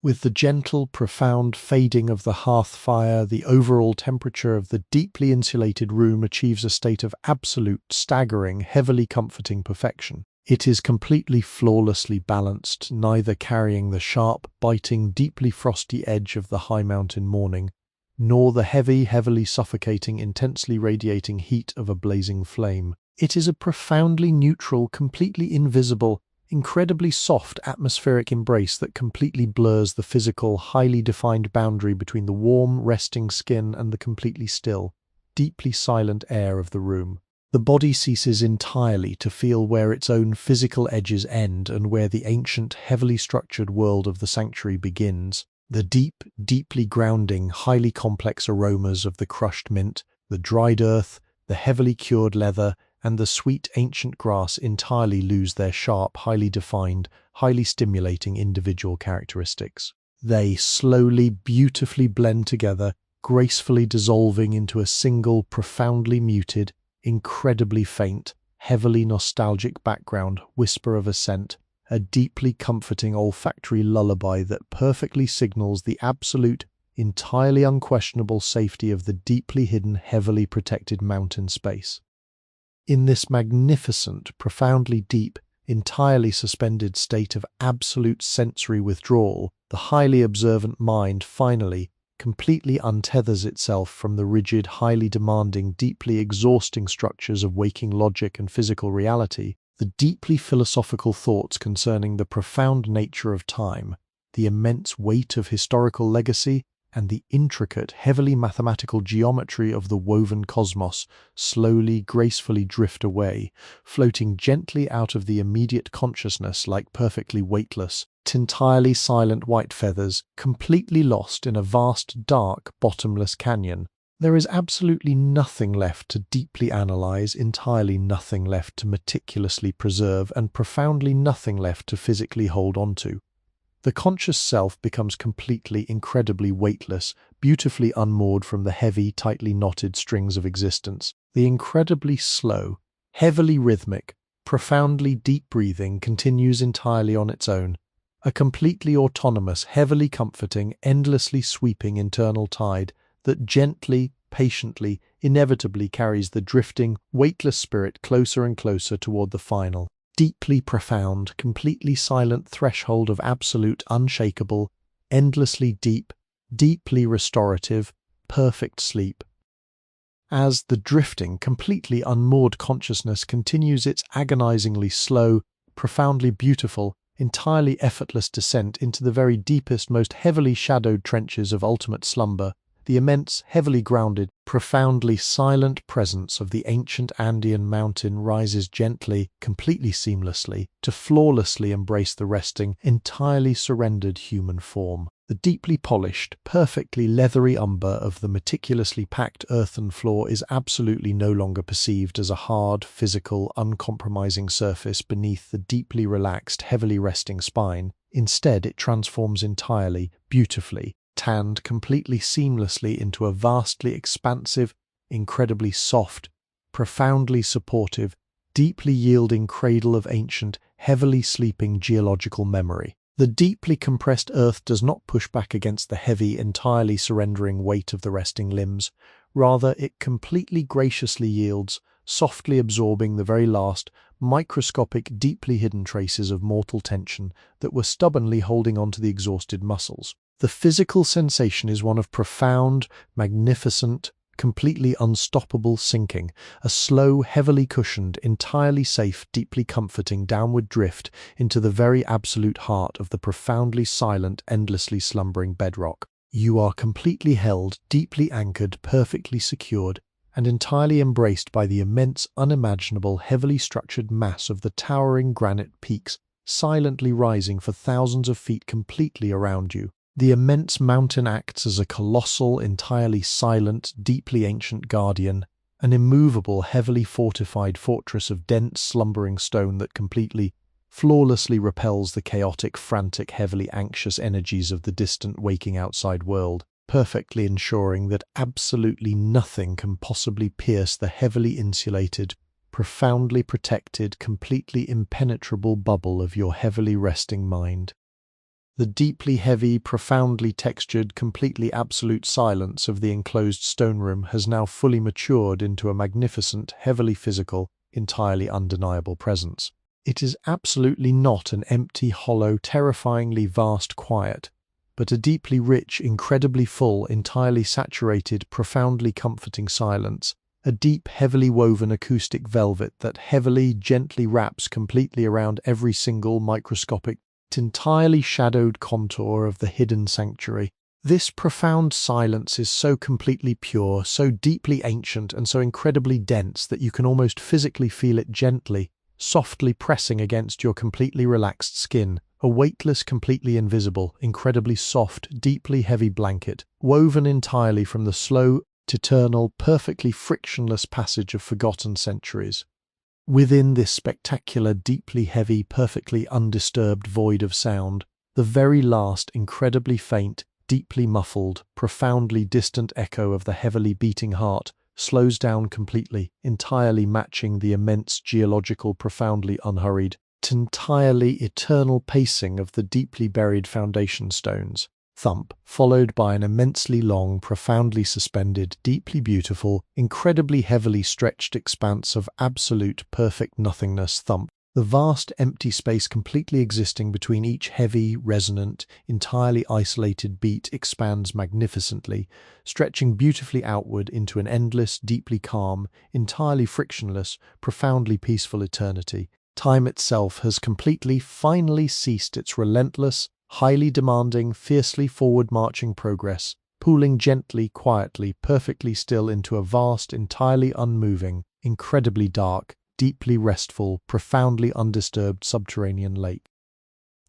With the gentle, profound fading of the hearth fire, the overall temperature of the deeply insulated room achieves a state of absolute, staggering, heavily comforting perfection. It is completely flawlessly balanced, neither carrying the sharp, biting, deeply frosty edge of the high mountain morning, nor the heavy, heavily suffocating, intensely radiating heat of a blazing flame. It is a profoundly neutral, completely invisible, incredibly soft atmospheric embrace that completely blurs the physical, highly defined boundary between the warm, resting skin and the completely still, deeply silent air of the room. The body ceases entirely to feel where its own physical edges end and where the ancient, heavily structured world of the sanctuary begins. The deep, deeply grounding, highly complex aromas of the crushed mint, the dried earth, the heavily cured leather, and the sweet ancient grass entirely lose their sharp, highly defined, highly stimulating individual characteristics. They slowly, beautifully blend together, gracefully dissolving into a single, profoundly muted, incredibly faint, heavily nostalgic background whisper of a scent, a deeply comforting olfactory lullaby that perfectly signals the absolute, entirely unquestionable safety of the deeply hidden, heavily protected mountain space. In this magnificent, profoundly deep, entirely suspended state of absolute sensory withdrawal, the highly observant mind finally, completely untethers itself from the rigid, highly demanding, deeply exhausting structures of waking logic and physical reality. The deeply philosophical thoughts concerning the profound nature of time, the immense weight of historical legacy, and the intricate, heavily mathematical geometry of the woven cosmos slowly, gracefully drift away, floating gently out of the immediate consciousness like perfectly weightless, entirely silent white feathers, completely lost in a vast, dark, bottomless canyon. There is absolutely nothing left to deeply analyze, entirely nothing left to meticulously preserve, and profoundly nothing left to physically hold on to. The conscious self becomes completely, incredibly weightless, beautifully unmoored from the heavy, tightly knotted strings of existence. The incredibly slow, heavily rhythmic, profoundly deep breathing continues entirely on its own, a completely autonomous, heavily comforting, endlessly sweeping internal tide that gently, patiently, inevitably carries the drifting, weightless spirit closer and closer toward the final, deeply profound, completely silent threshold of absolute, unshakable, endlessly deep, deeply restorative, perfect sleep. As the drifting, completely unmoored consciousness continues its agonizingly slow, profoundly beautiful, entirely effortless descent into the very deepest, most heavily shadowed trenches of ultimate slumber, the immense, heavily grounded, profoundly silent presence of the ancient Andean mountain rises gently, completely seamlessly, to flawlessly embrace the resting, entirely surrendered human form. The deeply polished, perfectly leathery umber of the meticulously packed earthen floor is absolutely no longer perceived as a hard, physical, uncompromising surface beneath the deeply relaxed, heavily resting spine. Instead, it transforms entirely, beautifully, tanned completely seamlessly into a vastly expansive, incredibly soft, profoundly supportive, deeply yielding cradle of ancient, heavily sleeping geological memory. The deeply compressed earth does not push back against the heavy, entirely surrendering weight of the resting limbs. Rather, it completely graciously yields, softly absorbing the very last, microscopic, deeply hidden traces of mortal tension that were stubbornly holding on to the exhausted muscles. The physical sensation is one of profound, magnificent, completely unstoppable sinking, a slow, heavily cushioned, entirely safe, deeply comforting downward drift into the very absolute heart of the profoundly silent, endlessly slumbering bedrock. You are completely held, deeply anchored, perfectly secured, and entirely embraced by the immense, unimaginable, heavily structured mass of the towering granite peaks silently rising for thousands of feet completely around you. The immense mountain acts as a colossal, entirely silent, deeply ancient guardian, an immovable, heavily fortified fortress of dense, slumbering stone that completely, flawlessly repels the chaotic, frantic, heavily anxious energies of the distant, waking outside world, perfectly ensuring that absolutely nothing can possibly pierce the heavily insulated, profoundly protected, completely impenetrable bubble of your heavily resting mind. The deeply heavy, profoundly textured, completely absolute silence of the enclosed stone room has now fully matured into a magnificent, heavily physical, entirely undeniable presence. It is absolutely not an empty, hollow, terrifyingly vast quiet, but a deeply rich, incredibly full, entirely saturated, profoundly comforting silence, a deep, heavily woven acoustic velvet that heavily, gently wraps completely around every single microscopic, entirely shadowed contour of the hidden sanctuary. This profound silence is so completely pure, so deeply ancient, and so incredibly dense that you can almost physically feel it gently, softly pressing against your completely relaxed skin, a weightless, completely invisible, incredibly soft, deeply heavy blanket, woven entirely from the slow, eternal, perfectly frictionless passage of forgotten centuries. Within this spectacular, deeply heavy, perfectly undisturbed void of sound, the very last incredibly faint, deeply muffled, profoundly distant echo of the heavily beating heart slows down completely, entirely matching the immense geological, profoundly unhurried, entirely eternal pacing of the deeply buried foundation stones. Thump, followed by an immensely long, profoundly suspended, deeply beautiful, incredibly heavily stretched expanse of absolute, perfect nothingness. Thump. The vast empty space completely existing between each heavy, resonant, entirely isolated beat expands magnificently, stretching beautifully outward into an endless, deeply calm, entirely frictionless, profoundly peaceful eternity. Time itself has completely, finally ceased its relentless, highly demanding, fiercely forward-marching progress, pooling gently, quietly, perfectly still into a vast, entirely unmoving, incredibly dark, deeply restful, profoundly undisturbed subterranean lake.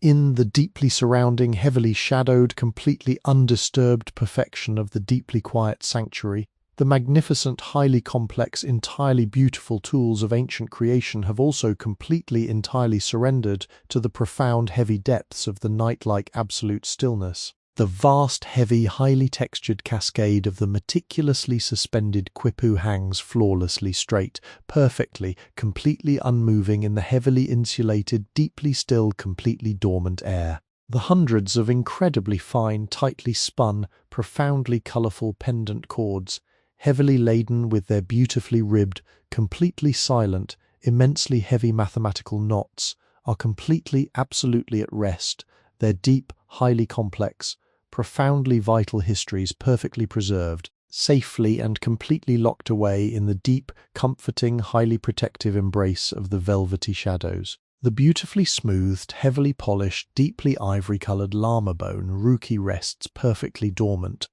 In the deeply surrounding, heavily shadowed, completely undisturbed perfection of the deeply quiet sanctuary, the magnificent, highly complex, entirely beautiful tools of ancient creation have also completely, entirely surrendered to the profound, heavy depths of the night-like absolute stillness. The vast, heavy, highly textured cascade of the meticulously suspended quipu hangs flawlessly straight, perfectly, completely unmoving in the heavily insulated, deeply still, completely dormant air. The hundreds of incredibly fine, tightly spun, profoundly colorful pendant cords, heavily laden with their beautifully ribbed, completely silent, immensely heavy mathematical knots, are completely, absolutely at rest, their deep, highly complex, profoundly vital histories perfectly preserved, safely and completely locked away in the deep, comforting, highly protective embrace of the velvety shadows. The beautifully smoothed, heavily polished, deeply ivory-colored llama bone rookie rests perfectly dormant,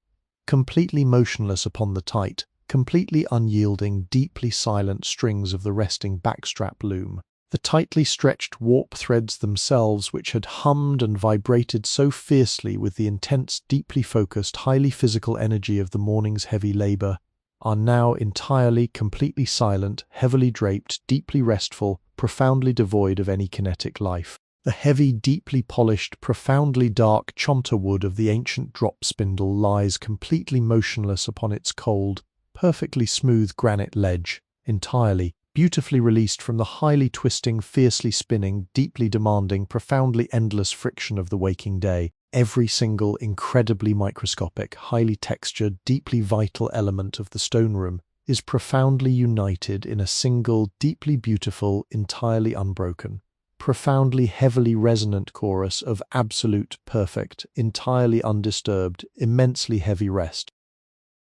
completely motionless upon the tight, completely unyielding, deeply silent strings of the resting backstrap loom. The tightly stretched warp threads themselves, which had hummed and vibrated so fiercely with the intense, deeply focused, highly physical energy of the morning's heavy labor, are now entirely, completely silent, heavily draped, deeply restful, profoundly devoid of any kinetic life. The heavy, deeply polished, profoundly dark chonta wood of the ancient drop spindle lies completely motionless upon its cold, perfectly smooth granite ledge, entirely, beautifully released from the highly twisting, fiercely spinning, deeply demanding, profoundly endless friction of the waking day. Every single incredibly microscopic, highly textured, deeply vital element of the stone room is profoundly united in a single, deeply beautiful, entirely unbroken, profoundly heavily resonant chorus of absolute, perfect, entirely undisturbed, immensely heavy rest.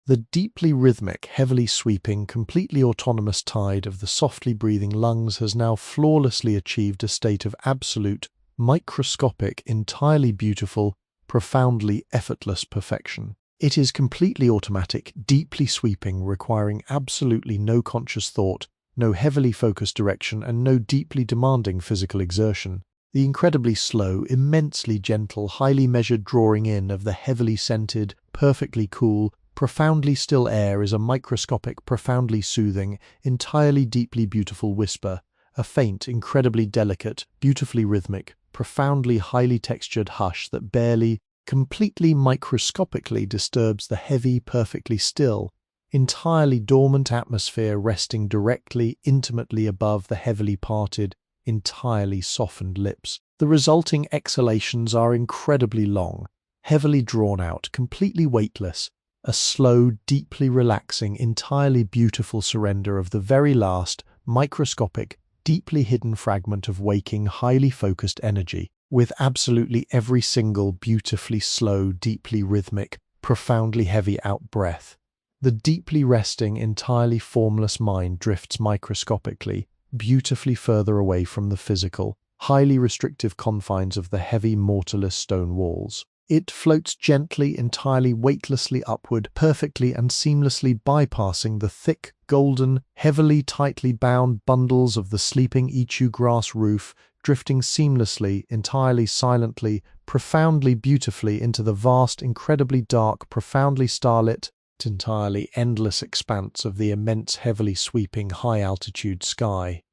The deeply rhythmic, heavily sweeping, completely autonomous tide of the softly breathing lungs has now flawlessly achieved a state of absolute, microscopic, entirely beautiful, profoundly effortless perfection. It is completely automatic, deeply sweeping, requiring absolutely no conscious thought, no heavily focused direction, and no deeply demanding physical exertion. The incredibly slow, immensely gentle, highly measured drawing in of the heavily scented, perfectly cool, profoundly still air is a microscopic, profoundly soothing, entirely deeply beautiful whisper, a faint, incredibly delicate, beautifully rhythmic, profoundly highly textured hush that barely, completely microscopically disturbs the heavy, perfectly still, entirely dormant atmosphere resting directly, intimately above the heavily parted, entirely softened lips. The resulting exhalations are incredibly long, heavily drawn out, completely weightless, a slow, deeply relaxing, entirely beautiful surrender of the very last, microscopic, deeply hidden fragment of waking, highly focused energy, with absolutely every single beautifully slow, deeply rhythmic, profoundly heavy out-breath. The deeply resting, entirely formless mind drifts microscopically, beautifully further away from the physical, highly restrictive confines of the heavy, mortarless stone walls. It floats gently, entirely weightlessly upward, perfectly and seamlessly bypassing the thick, golden, heavily, tightly bound bundles of the sleeping ichu grass roof, drifting seamlessly, entirely silently, profoundly beautifully into the vast, incredibly dark, profoundly starlit, entirely endless expanse of the immense, heavily sweeping, high-altitude sky.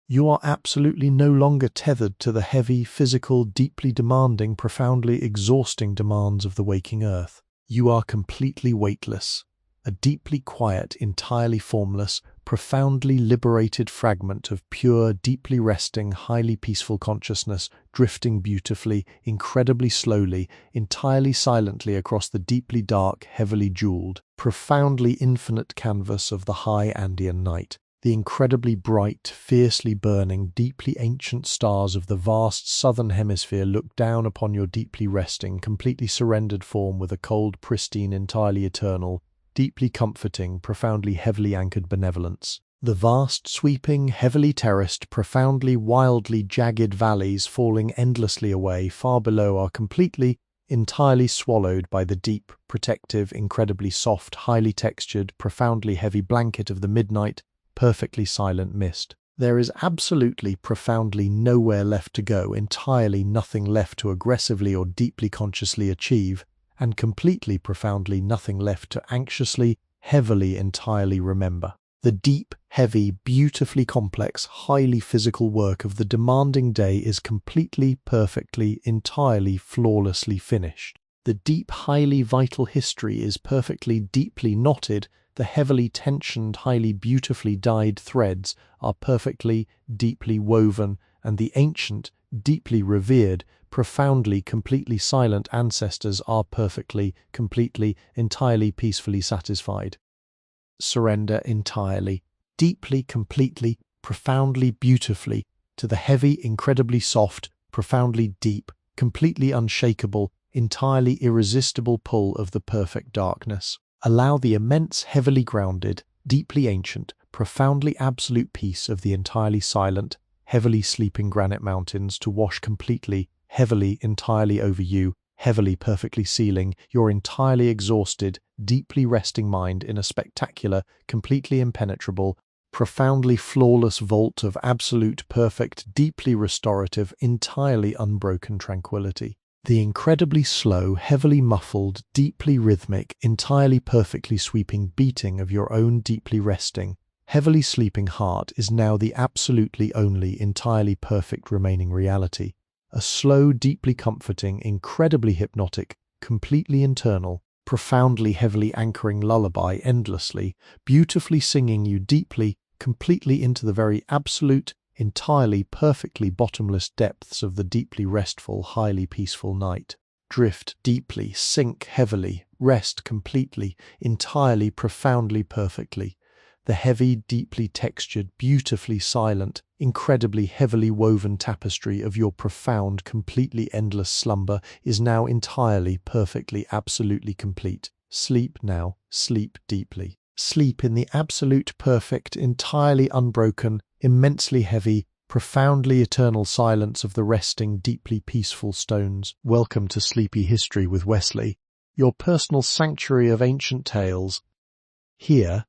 You are absolutely no longer tethered to the heavy, physical, deeply demanding, profoundly exhausting demands of the waking earth. You are completely weightless, a deeply quiet, entirely formless, profoundly liberated fragment of pure, deeply resting, highly peaceful consciousness, drifting beautifully, incredibly slowly, entirely silently across the deeply dark, heavily jeweled, profoundly infinite canvas of the high Andean night. The incredibly bright, fiercely burning, deeply ancient stars of the vast southern hemisphere look down upon your deeply resting, completely surrendered form with a cold, pristine, entirely eternal, deeply comforting, profoundly heavily anchored benevolence. The vast, sweeping, heavily terraced, profoundly, wildly jagged valleys falling endlessly away far below are completely, entirely swallowed by the deep, protective, incredibly soft, highly textured, profoundly heavy blanket of the midnight, perfectly silent mist. There is absolutely, profoundly nowhere left to go, entirely nothing left to aggressively or deeply consciously achieve, and completely, profoundly nothing left to anxiously, heavily, entirely remember. The deep, heavy, beautifully complex, highly physical work of the demanding day is completely, perfectly, entirely, flawlessly finished. The deep, highly vital history is perfectly, deeply knotted. The heavily tensioned, highly beautifully dyed threads are perfectly, deeply woven, and the ancient, deeply revered, profoundly, completely silent ancestors are perfectly, completely, entirely, peacefully satisfied. Surrender entirely, deeply, completely, profoundly, beautifully, to the heavy, incredibly soft, profoundly deep, completely unshakable, entirely irresistible pull of the perfect darkness. Allow the immense, heavily grounded, deeply ancient, profoundly absolute peace of the entirely silent, heavily sleeping granite mountains to wash completely, heavily, entirely over you, heavily, perfectly sealing your entirely exhausted, deeply resting mind in a spectacular, completely impenetrable, profoundly flawless vault of absolute, perfect, deeply restorative, entirely unbroken tranquility. The incredibly slow, heavily muffled, deeply rhythmic, entirely perfectly sweeping beating of your own deeply resting, heavily sleeping heart is now the absolutely only entirely perfect remaining reality. A slow, deeply comforting, incredibly hypnotic, completely internal, profoundly heavily anchoring lullaby endlessly, beautifully singing you deeply, completely into the very absolute, entirely, perfectly bottomless depths of the deeply restful, highly peaceful night. Drift deeply, sink heavily, rest completely, entirely, profoundly, perfectly. The heavy, deeply textured, beautifully silent, incredibly heavily woven tapestry of your profound, completely endless slumber is now entirely, perfectly, absolutely complete. Sleep now, sleep deeply. Sleep in the absolute, perfect, entirely unbroken, immensely heavy, profoundly eternal silence of the resting, deeply peaceful stones. Welcome to Sleepy History with Wesley, your personal sanctuary of ancient tales. Here,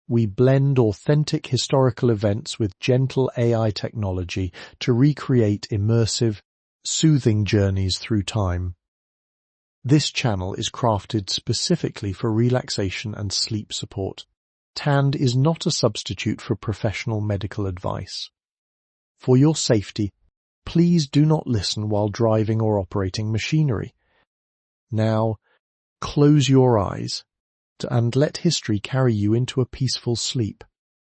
we blend authentic historical events with gentle AI technology to recreate immersive, soothing journeys through time. This channel is crafted specifically for relaxation and sleep support. TAND is not a substitute for professional medical advice. For your safety, please do not listen while driving or operating machinery. Now, close your eyes and let history carry you into a peaceful sleep.